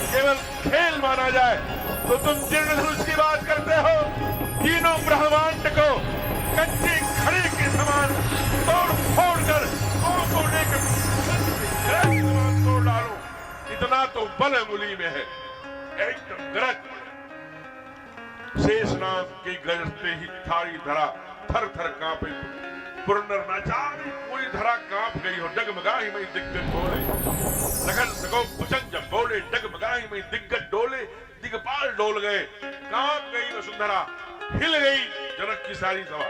केवल खेल माना जाए तो तुम जीर्ण धनुष की बात करते हो। तीनों ब्रह्मांड को कच्ची खड़ी के समान तोड़ फोड़ कर तोड़ डालो, इतना तो बल मुली में है। एकदम गरज शेषनाग के गरजते ही थारी धरा थर थर कांपे। पुनर्नाचार पूरी धरा कांप गई हो। डगमगाही में दिग्गज बोले, लगन सगो कुचन जब बोले। डगमगाही में दिग्गज डोले, दिग्पाल डोल गए। कांप गई वसुंधरा, हिल गई जनक की सारी सभा।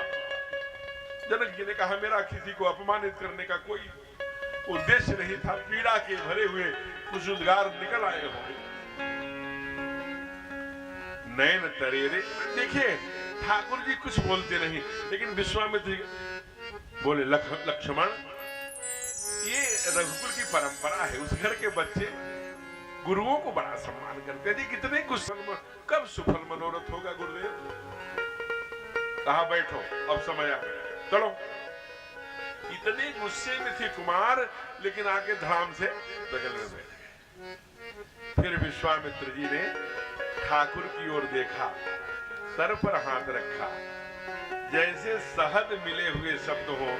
जनक जी ने कहा, मेरा किसी को अपमानित करने का कोई उद्देश्य नहीं था। पीड़ा के भरे हुए कुछ उद्गार निकल आए होंगे। नयन तरेरे। देखिए ठाकुर जी कुछ बोलते नहीं, लेकिन विश्वामित्र बोले, लक्ष्मण, ये रघुकुल की परंपरा है। उस घर के बच्चे गुरुओं को बड़ा सम्मान करते थे। कितने कुछ कब सुफल मनोरथ होगा गुरुदेव? कहा बैठो, अब समय आ गया, चलो। इतने गुस्से में थे कुमार, लेकिन आके धड़ाम से बगल में बैठ गए। फिर विश्वामित्र जी ने ठाकुर की ओर देखा, सर पर हाथ रखा। जैसे शहद मिले हुए शब्द हो,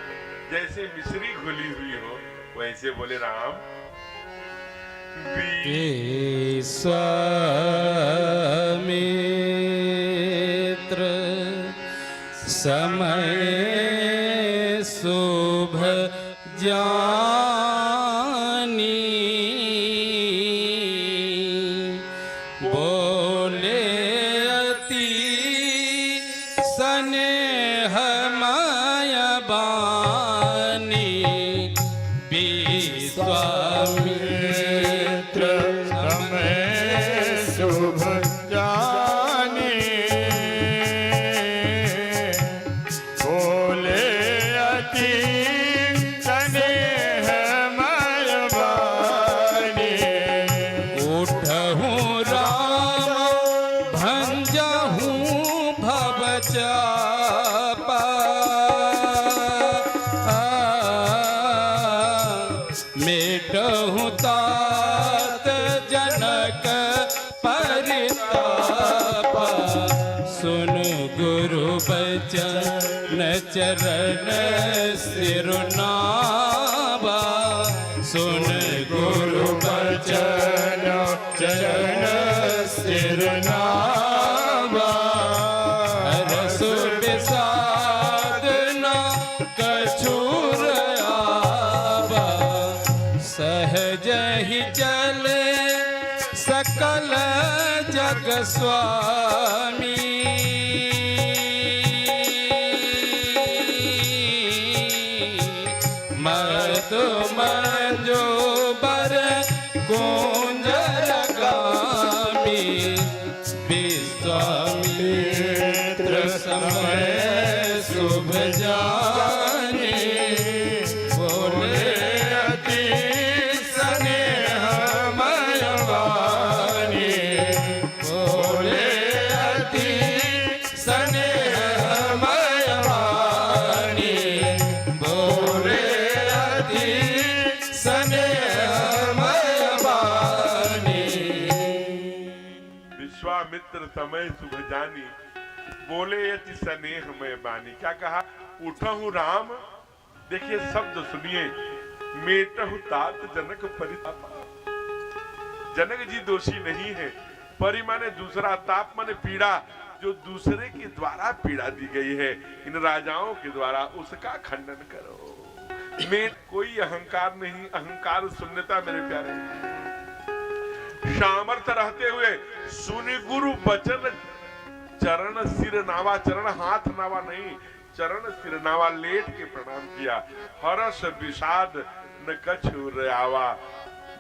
जैसे मिश्री घुली हुई हो, वैसे बोले, राम विश्वामित्र समय शुभ जानी, शुभ जाने बोले अति स्नेह मरवाने उठहूँ राम भंजहूँ भवचापा मेटहूँ तात जनक परितापा सुन गुरु बचन चरण सिरुनावा सुन गुरु बचन चरण सिरनावा रसु विषादना कछुर आवा सहज ही चले सकल जग स्वामी मधु मंजो बर कुंजर गामी विश्वामित्र समय शुभ जाने बोले अति स्नेह मरवाने बोले अति स्नेह मरवाने बोले अति स्नेह मरवाने विश्वामित्र समय शुभ जानी बोले अति स्नेह में बानी। क्या कहा? उठहु राम, देखिए शब्द सुनिए, मेटहु तात जनक परितापा। जनक जी दोषी नहीं है। परि माने दूसरा, ताप माने पीड़ा, जो दूसरे के द्वारा पीड़ा दी गई है इन राजाओं के द्वारा, उसका खंडन करो। में कोई अहंकार नहीं, अहंकार शून्यता मेरे प्यारे। सामर्थ्य रहते हुए सुनि गुरु बचन चरण सिर नावा, चरण हाथ नावा नहीं, चरण सिर नावा लेट के प्रणाम किया। हर्ष विषाद न कछु आवा।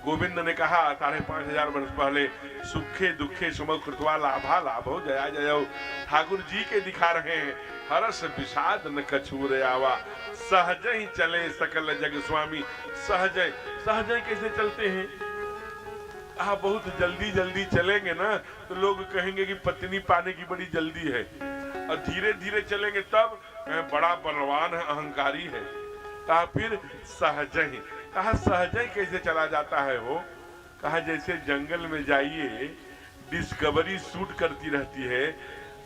गोविंद ने कहा 5,500 वर्ष पहले, सुखे दुखे सुमो कृतवा लाभा लाभो जया जयो। ठाकुर जी के दिखा रहे हैं, हर्ष विषाद न कछु आवा। सहज ही चले सकल जग स्वामी। सहज सहज कैसे चलते हैं? बहुत जल्दी जल्दी चलेंगे ना तो लोग कहेंगे कि पत्नी पाने की बड़ी जल्दी है, और धीरे धीरे चलेंगे तब बड़ा बलवान है, अहंकारी है। कहा फिर सहज ही। कहा सहज ही कैसे चला जाता है वो? कहा जैसे जंगल में जाइए, डिस्कवरी शूट करती रहती है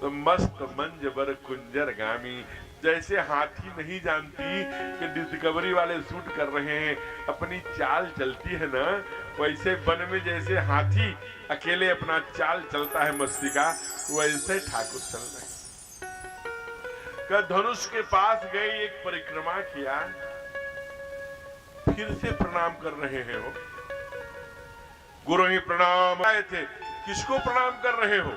तो मस्त मंज बर कुंजर गामी। जैसे हाथी नहीं जानती कि डिस्कवरी वाले शूट कर रहे हैं, अपनी चाल चलती है ना, वैसे वन में जैसे हाथी अकेले अपना चाल चलता है मस्ती का, वैसे ठाकुर चल रहे। धनुष के पास गए, एक परिक्रमा किया, फिर से प्रणाम कर रहे हैं वो। गुरु ही प्रणाम आए थे, किसको प्रणाम कर रहे हो?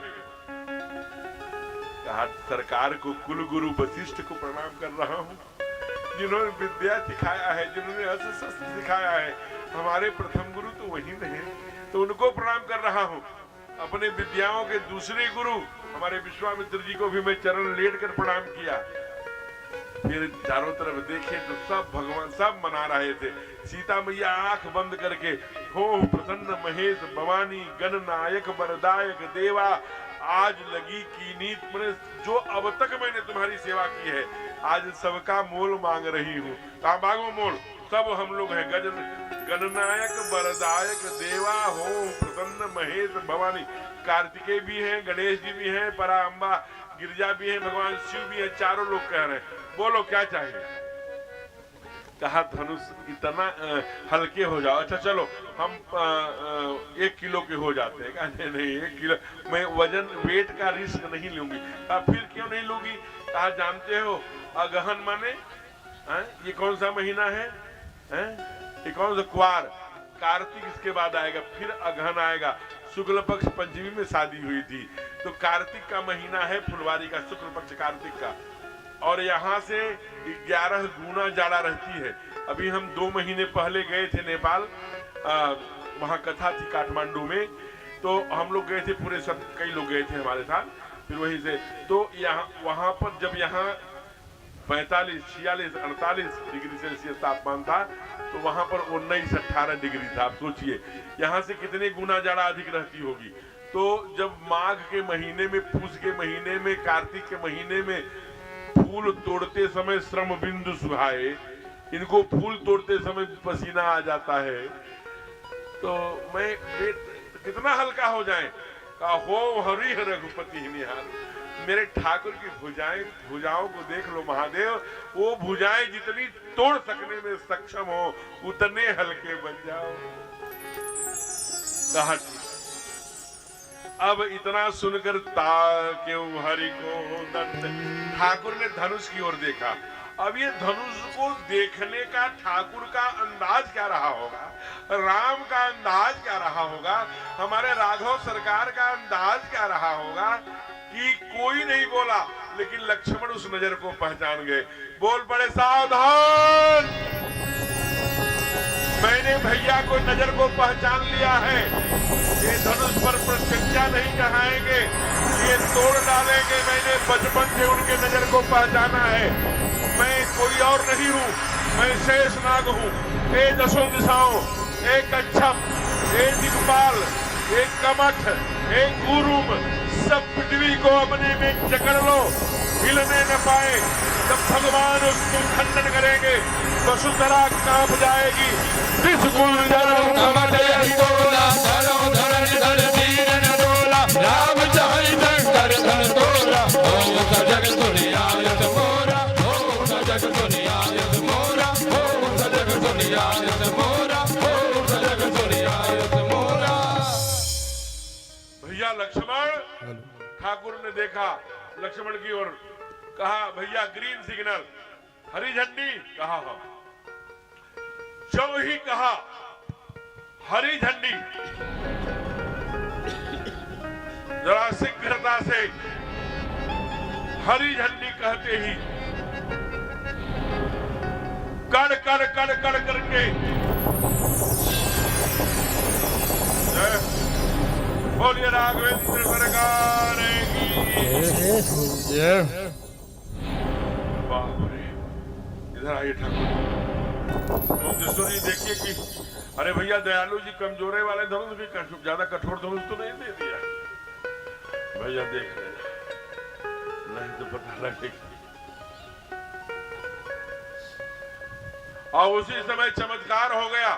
कहा सरकार को, कुल गुरु वशिष्ठ को प्रणाम कर रहा हूं, जिन्होंने विद्या सिखाया है, जिन्होंने अस्त्र शस्त्र सिखाया है। हमारे प्रथम गुरु तो वही नहीं, तो उनको प्रणाम कर रहा हूं। अपने विद्याओं के दूसरे गुरु हमारे विश्वामित्र जी को भी मैं चरण लेट कर प्रणाम किया। फिर चारों तरफ देखे तो सब भगवान सब मना रहे थे। सीता मैया आंख बंद करके, हो प्रसन्न महेश भवानी गणनायक वरदायक देवा, आज लगी की नीत, जो अब तक मैंने तुम्हारी सेवा की है, आज सबका मोल मांग रही हूँ। कहा मांगो मोल, सब हम लोग हैं। गणनायक वरदायक देवा, हो प्रसन्न महेश भवानी। कार्तिकेय भी हैं, गणेश जी भी हैं, पराअंबा गिरजा भी है, भगवान शिव भी है, चारों लोग कह रहे हैं, बोलो क्या चाहिए? कहा धनुष इतना हल्के हो जाओ। अच्छा चलो हम 1 किलो के हो जाते हैं। कहा नहीं 1 किलो मैं वजन वेट का रिस्क नहीं लूंगी। कहा फिर क्यों नहीं लूंगी? कहा जानते हो अगहन माने ये कौन सा महीना है? ये कौन सा? क्वार। कार्तिक इसके बाद आएगा, फिर अगहन आएगा। शुक्ल पक्ष पंचमी में शादी हुई थी, तो कार्तिक का महीना है फुलवारी का, शुक्ल पक्ष कार्तिक का। और यहाँ से 11 गुना जाड़ा रहती है। अभी हम 2 महीने पहले गए थे नेपाल, वहाँ कथा थी काठमांडू में, तो हम लोग गए थे पूरे, सब कई लोग गए थे हमारे साथ। फिर वहीं से तो यहाँ वहां पर जब यहाँ 45, 46, 48 डिग्री सेल्सियस तापमान था, तो वहां पर 19, 18 डिग्री था। आप सोचिए यहाँ से कितने गुना ज्यादा अधिक रहती होगी। तो जब माघ के महीने में, पूस के महीने में, कार्तिक के महीने में फूल तोड़ते समय श्रम बिंदु सुहाए, इनको फूल तोड़ते समय पसीना आ जाता है, तो मैं कितना हल्का हो जाए। कहा हो हरि रघुपति निहाल, मेरे ठाकुर की भुजाओं को देख लो महादेव, वो भुजाएं जितनी तोड़ सकने में सक्षम हो उतने हल्के बन जाओ। कहा अब इतना सुनकर क्यों हरि को दंड, ठाकुर ने धनुष की ओर देखा। अब ये धनुष को देखने का ठाकुर का अंदाज क्या रहा होगा, राम का अंदाज क्या रहा होगा, हमारे राघव सरकार का अंदाज क्या रहा होगा कि कोई नहीं बोला, लेकिन लक्ष्मण उस नजर को पहचान गए। बोल पड़े सावधान, मैंने भैया को नजर को पहचान लिया है, ये धनुष पर प्रत्यक्षा नहीं कहाएंगे, ये तोड़ डालेंगे। मैंने बचपन से उनके नजर को पहचाना है, मैं कोई और नहीं हूँ, मैं शेषनाग हूँ। ए दसों दिशाओं, एक कच्छप, एक दिक्पाल, एक कमठ, एक गुरुम, सब पृथ्वी को अपने में जकड़ लो, हिलने न पाए। जब भगवान उसको खंडन करेंगे वसुंधरा कांप जाएगी। राम चाहे शंकर धन तोरा, ओम जग दुनियायत मोरा, ओम जग दुनियायत मोरा, ओम जग दुनियायत मोरा, ओम जग दुनियायत मोरा। भैया लक्ष्मण, ठाकुर ने देखा लक्ष्मण की ओर, कहा भैया ग्रीन सिग्नल, हरी झंडी, कहा हाँ। जो ही कहा हरी झंडी, जरा शीघ्रता से हरी झंडी कहते ही कड़ कड़ कड़ कड़ करके बोलिए राघवेंद्र सरकार की। बाप रे, इधर आइए ठाकुर, सुनिए, देखिए कि अरे भैया दयालु जी कमजोरे वाले धनुष भी ज्यादा कठोर धनुष तो नहीं दे दिया। भैया देख लेना, नहीं तो पता लगेगा। और उसी समय चमत्कार हो गया,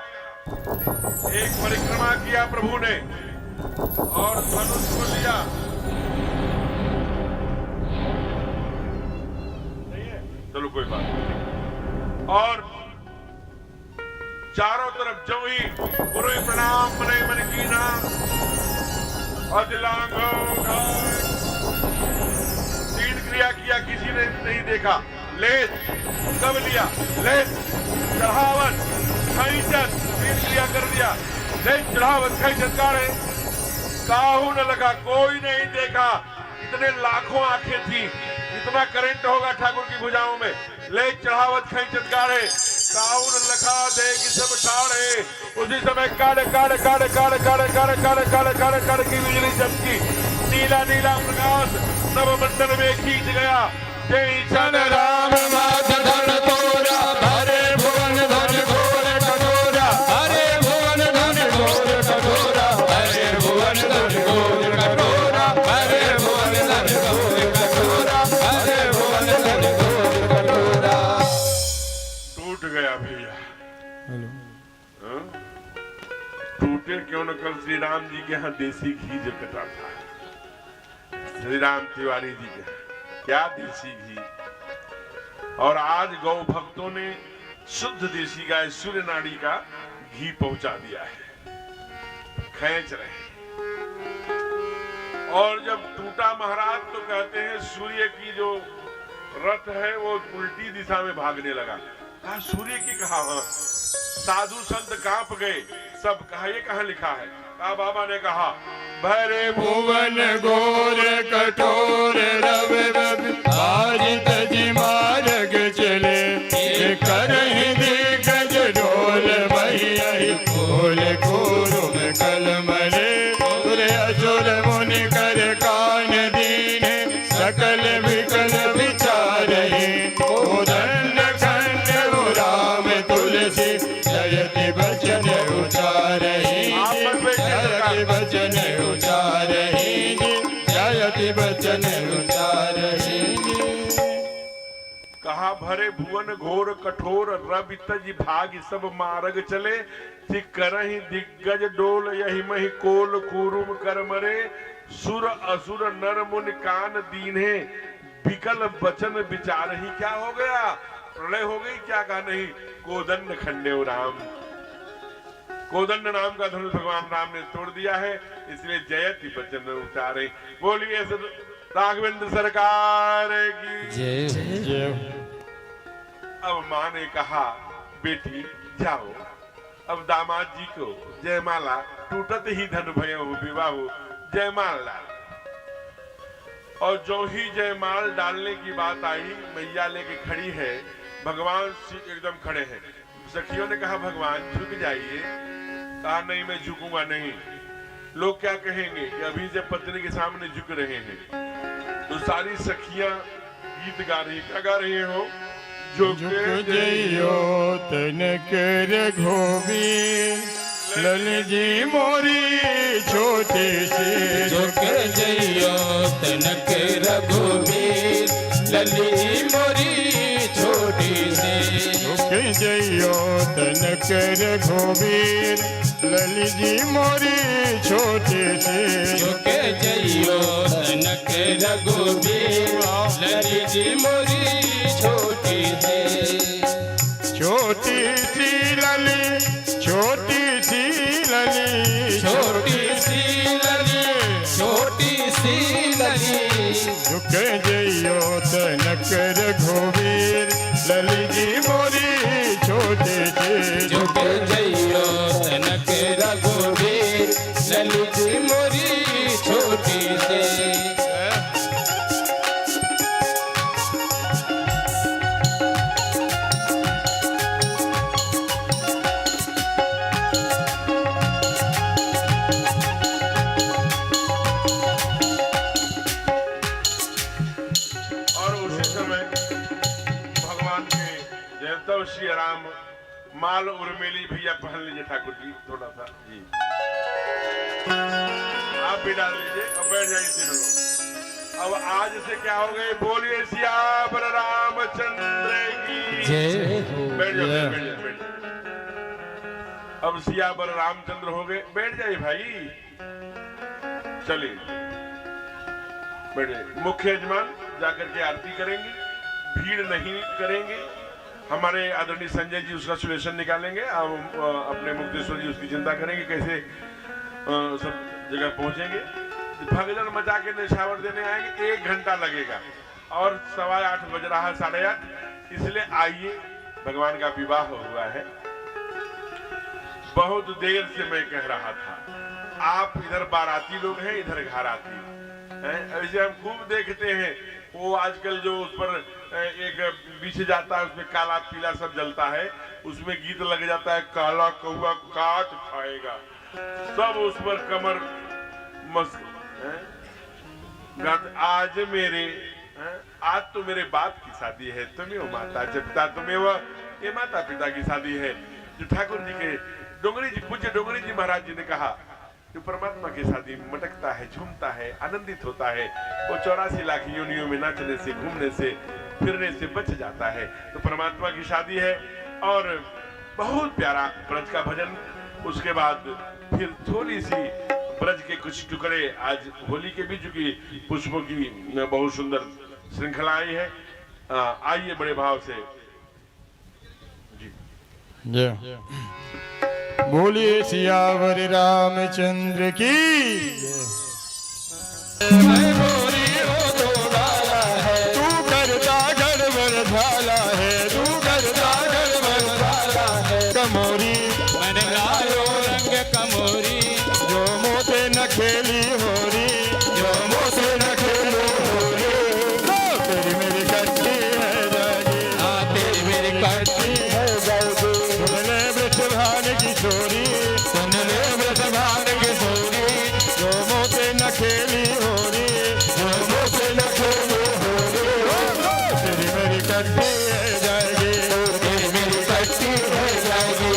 एक परिक्रमा किया प्रभु ने और धनुष को लिया। नहीं है, चलो कोई बात नहीं। और चारों तरफ जो ही गुरु प्रणाम मने मन की नाम, तीन क्रिया किया, किसी ने नहीं देखा। लेस कब लिया, लेस चढ़ावत खैचत, तीन क्रिया कर दिया। लेस चढ़ावत खैचत का है, काहू न लगा, कोई नहीं देखा। इतने लाखों आंखें थी, इतना करंट होगा ठाकुर की भुजाओं में। ले चढ़ावत खैचत गाड़े, काहू न लगा, दे कि सब ठाड़े। उसी समय काड़ काड़ काड़ काड़ काड़ काड़ काड़ काड़ काड़ काड़ की बिजली चमकी, नीला नीला प्रकाश नव मंडल में खींच गया। जय चंद राम माथ धन तोरा, हरे भुवन धन घोर कठोरा, हरे भुवन धन घोर कठोरा, हरे भुवन धन घोर कठोरा, हरे भुवन धन घोर कठोरा, हरे भुवन धन घोर कठोरा। टूट गया भैया। टूटे क्यों न, कल श्री राम जी के यहाँ देसी घी जो कटा था, श्री राम तिवारी जी के क्या देसी घी। और आज गौ भक्तों ने शुद्ध देसी गाय सूर्य नाड़ी का घी पहुंचा दिया है, खींच रहे। और जब टूटा महाराज तो कहते हैं सूर्य की जो रथ है वो उल्टी दिशा में भागने लगा। कहा सूर्य की, कहा हाँ। साधु संत कांप गए, सब कहा ये कहाँ लिखा है। कहा बाबा ने कहा भरे भुवन घोर कठोर रवि आरित जी मार्ग चले, करहि दिग्गज ढोल बहियहि, भोल कोरुम कल मरे, मुनि कर कान दीने सकल विकल विचारहि कोदंड खंड राम तुलसी जयति बचन उचारहि जयति बचन उचारहि जयति बचन उचारहि। कहा भरे भुवन घोर कठोर रवि तज भाग सब मार्ग चले सिख करहि दिग्गज डोल यही मही कोल कुरुम कर मरे सुर असुर नर मुनि कान दीन्हे विकल बचन विचार ही। क्या हो गया? प्रलय हो गई? क्या कहा? नहीं, कोदंड खंडे राम, कोदंड नाम का धनुष भगवान राम ने तोड़ दिया है, इसलिए जयति बचन उचारे। बोलिए राघवेंद्र सरकार की जय। अब माँ ने कहा बेटी जाओ, अब दामाद जी को जयमाला टूटत ही धन भयो विवाह जयमाला। और जो ही जयमाल डालने की बात आई, मैया लेके खड़ी है, भगवान एकदम खड़े हैं। सखियों ने कहा भगवान झुक जाइए। कहा नहीं, मैं झुकूंगा नहीं, लोग क्या कहेंगे कि अभी से पत्नी के सामने झुक रहे हैं। तो सारी सखियां गीत गा रही, क्या गा रही हो? झुक जइयो तनक रघुवीर लल जी मोरी छोटी सी झुक जइयो तनक रघुवीर लली मोरी छोटी सी झुक जइयो तनक रघुवीर लल जी मोरी छोटी सी झुक जइयो तनक रघुवीर लली जी मोरी छोटी सी छोटी सी लली छोटी सी लली छोटी सी लली छोटी सी लली झुक जइयो तनक रघुवीर लली जी मोरी छोटी सी झुक जइयो तनक रघुवीर लली जी मोरी छोटी सी। श्री राम माल उर्मेली भैया पहन लीजिए ठाकुर जी, थोड़ा सा जी आप भी डाल लीजिए। अब बैठ जाइए तीनों लोग। अब आज से क्या हो गए? बोलिए सियावर रामचंद्र की जय। बैठ जाओ, बैठ जाओ, बैठ जाओ। अब सियावर रामचंद्र हो गए, बैठ जाइए भाई, चलिए बैठ जाइए। मुख्य यजमान जाकर के आरती करेंगे, भीड़ नहीं करेंगे। हमारे आदरणीय संजय जी उसका सोल्यूशन निकालेंगे, अपने मुक्तेश्वर जी उसकी चिंता करेंगे कैसे सब जगह पहुंचेंगे। भगदड़ मचा के निशावर देने आएंगे, 1 घंटा लगेगा और 8:15 बज रहा है, 8:30, इसलिए आइए। भगवान का विवाह हुआ है। बहुत देर से मैं कह रहा था, आप इधर बाराती लोग हैं, इधर घराती हैं। ऐसे हम खूब देखते हैं, वो आजकल जो उस पर एक बीच जाता है, उसमें काला पीला सब जलता है, उसमें गीत लग जाता है, काला कौआ काट खाएगा, सब उस पर कमर मस्त आज मेरे आज तो मेरे बाप की शादी है, तुम्हें वो माता पिता, तुम्हें वो ये माता पिता की शादी है। जो ठाकुर जी के डोंगरी जी, पूज्य डोंगरी जी महाराज जी ने कहा, जो परमात्मा की शादी मटकता है, झूमता है, आनंदित होता है, वो 84 लाख योनियों में नाचने से, घूमने से, फिरने से बच जाता है। तो परमात्मा की शादी है और बहुत प्यारा ब्रज का भजन। उसके बाद फिर थोड़ी सी ब्रज के कुछ टुकड़े, आज होली के भी चूंकि पुष्पों की बहुत सुंदर श्रृंखला आई है। आइए बड़े भाव से जी। बोलिए सियावर रामचंद्र की। तू करता गड़बड़ भाला है, तू करता गड़बड़ भाला है। कमोरी मैंने लालो रंग कमोरी, जो मोते न खेली होरी, जो मोते न खेली होरी। तेरी मेरी कट्टी है जागी, हाँ तेरी मेरी कट्टी है जागी। सुन ले वृषभान की छोरी, सुन ले वृषभान की छोरी, जो मोते न खेली खेली होली, जो मुझसे न खेली होली, तेरी मेरी कट्टी है जाएगी, तेरी मेरी कट्टी है जाएगी।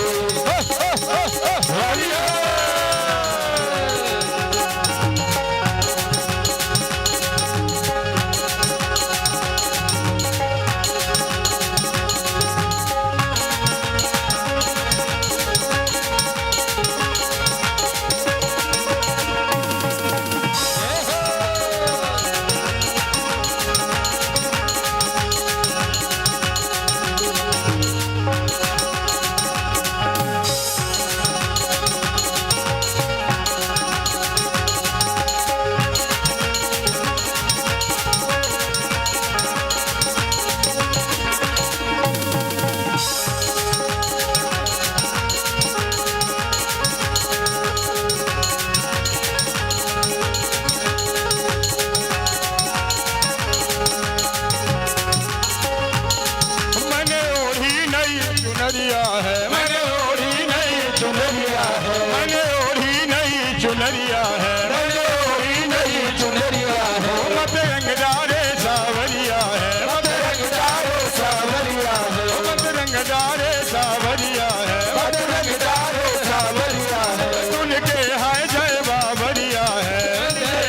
मैंने ओढ़ी नई चुनरिया है, मैंने ओढ़ी नई चुनरिया है, मैंने ओढ़ी नई चुनरिया है, मैंने ओढ़ी नई चुनरिया है, मत रंगदारे सावरिया है, मत रंगदारे सावरिया है, मत रंगदारे सावरिया है, मत रंगदारे सावरिया है, सुन के हाय जय बाबरिया है,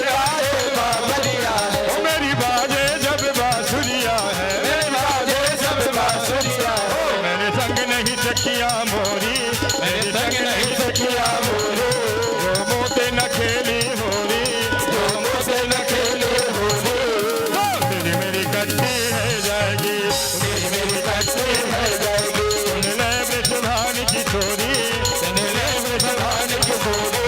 हाय बाबरिया है, मेरी बाजे जब बांसुरिया है, मेरी बाजे जब बांसुरिया है, मेरे संग नहीं सखिया मोरी, मेरे संग नहीं सखिया मोरी, जो मोते न खेली होली, जो मोते न खेली होली, तेरी मेरी कट्टी है जाएगी, तेरी मेरी कट्टी है जाएगी, सुन ले वृषभान की छोरी, सुन ले वृषभान की छोरी,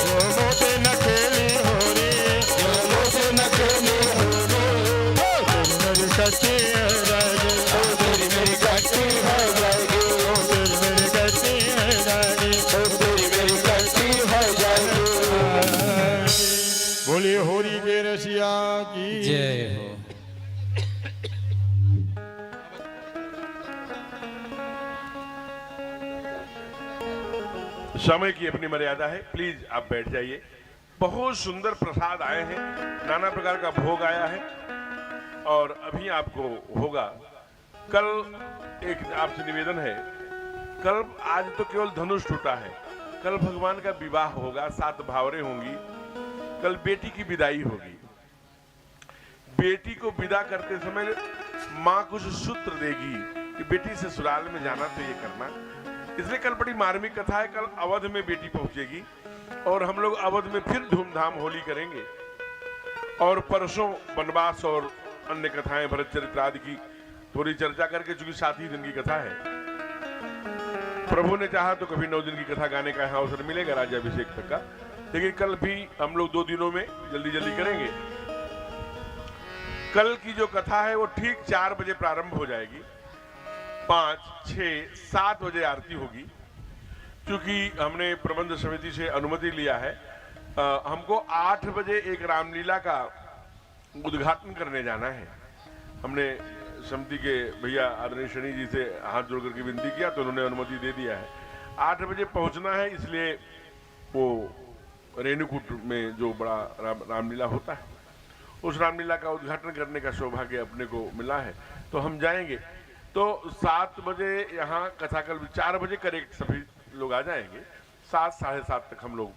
जो मोते न खेली होली, जो मोते न खेली होली, तेरी मेरी कट्टी है जाएगी, तेरी मेरी कट्टी है जाएगी, तेरी मेरी कट्टी है जाएगी, तेरी मेरी कट्टी है जाएगी। बोलिए होरी के रसिया की जय हो। समय की अपनी मर्यादा है, प्लीज आप बैठ जाइए। बहुत सुंदर प्रसाद आए हैं, नाना प्रकार का भोग आया है और अभी आपको होगा। कल एक आपसे निवेदन है, कल आज तो केवल धनुष टूटा है, कल भगवान का विवाह होगा, 7 भावरें होंगी, कल बेटी की विदाई होगी। बेटी को विदा करते समय माँ कुछ सूत्र देगी कि बेटी ससुराल में जाना तो ये करना, इसलिए कल बड़ी मार्मिक कथा है। कल अवध में बेटी पहुंचेगी और हम लोग अवध में फिर धूमधाम होली करेंगे और परसों वनवास और अन्य कथाएं भरत चरित्र आदि की थोड़ी चर्चा करके, चूंकि 7 ही दिन की कथा है, प्रभु ने चाहा तो कभी 9 दिन की कथा गाने का यहाँ अवसर मिलेगा राज्याभिषेक तक का, लेकिन कल भी हम लोग 2 दिनों में जल्दी जल्दी करेंगे। कल की जो कथा है वो ठीक 4 बजे प्रारंभ हो जाएगी, 5, 6, 7 बजे आरती होगी। क्योंकि हमने प्रबंध समिति से अनुमति लिया है, हमको 8 बजे एक रामलीला का उद्घाटन करने जाना है। हमने समिति के भैया आदरणीय शनि जी से हाथ जोड़ करके विनती किया तो उन्होंने अनुमति दे दिया है। 8 बजे पहुंचना है, इसलिए वो रेणुकूट में जो बड़ा रामलीला होता है उस रामलीला का उद्घाटन करने का सौभाग्य अपने को मिला है, तो हम जाएंगे। तो 7 बजे यहाँ कथा, कल 4 बजे करेक्ट सभी लोग आ जाएंगे, 7, साढ़े 7 तक हम लोग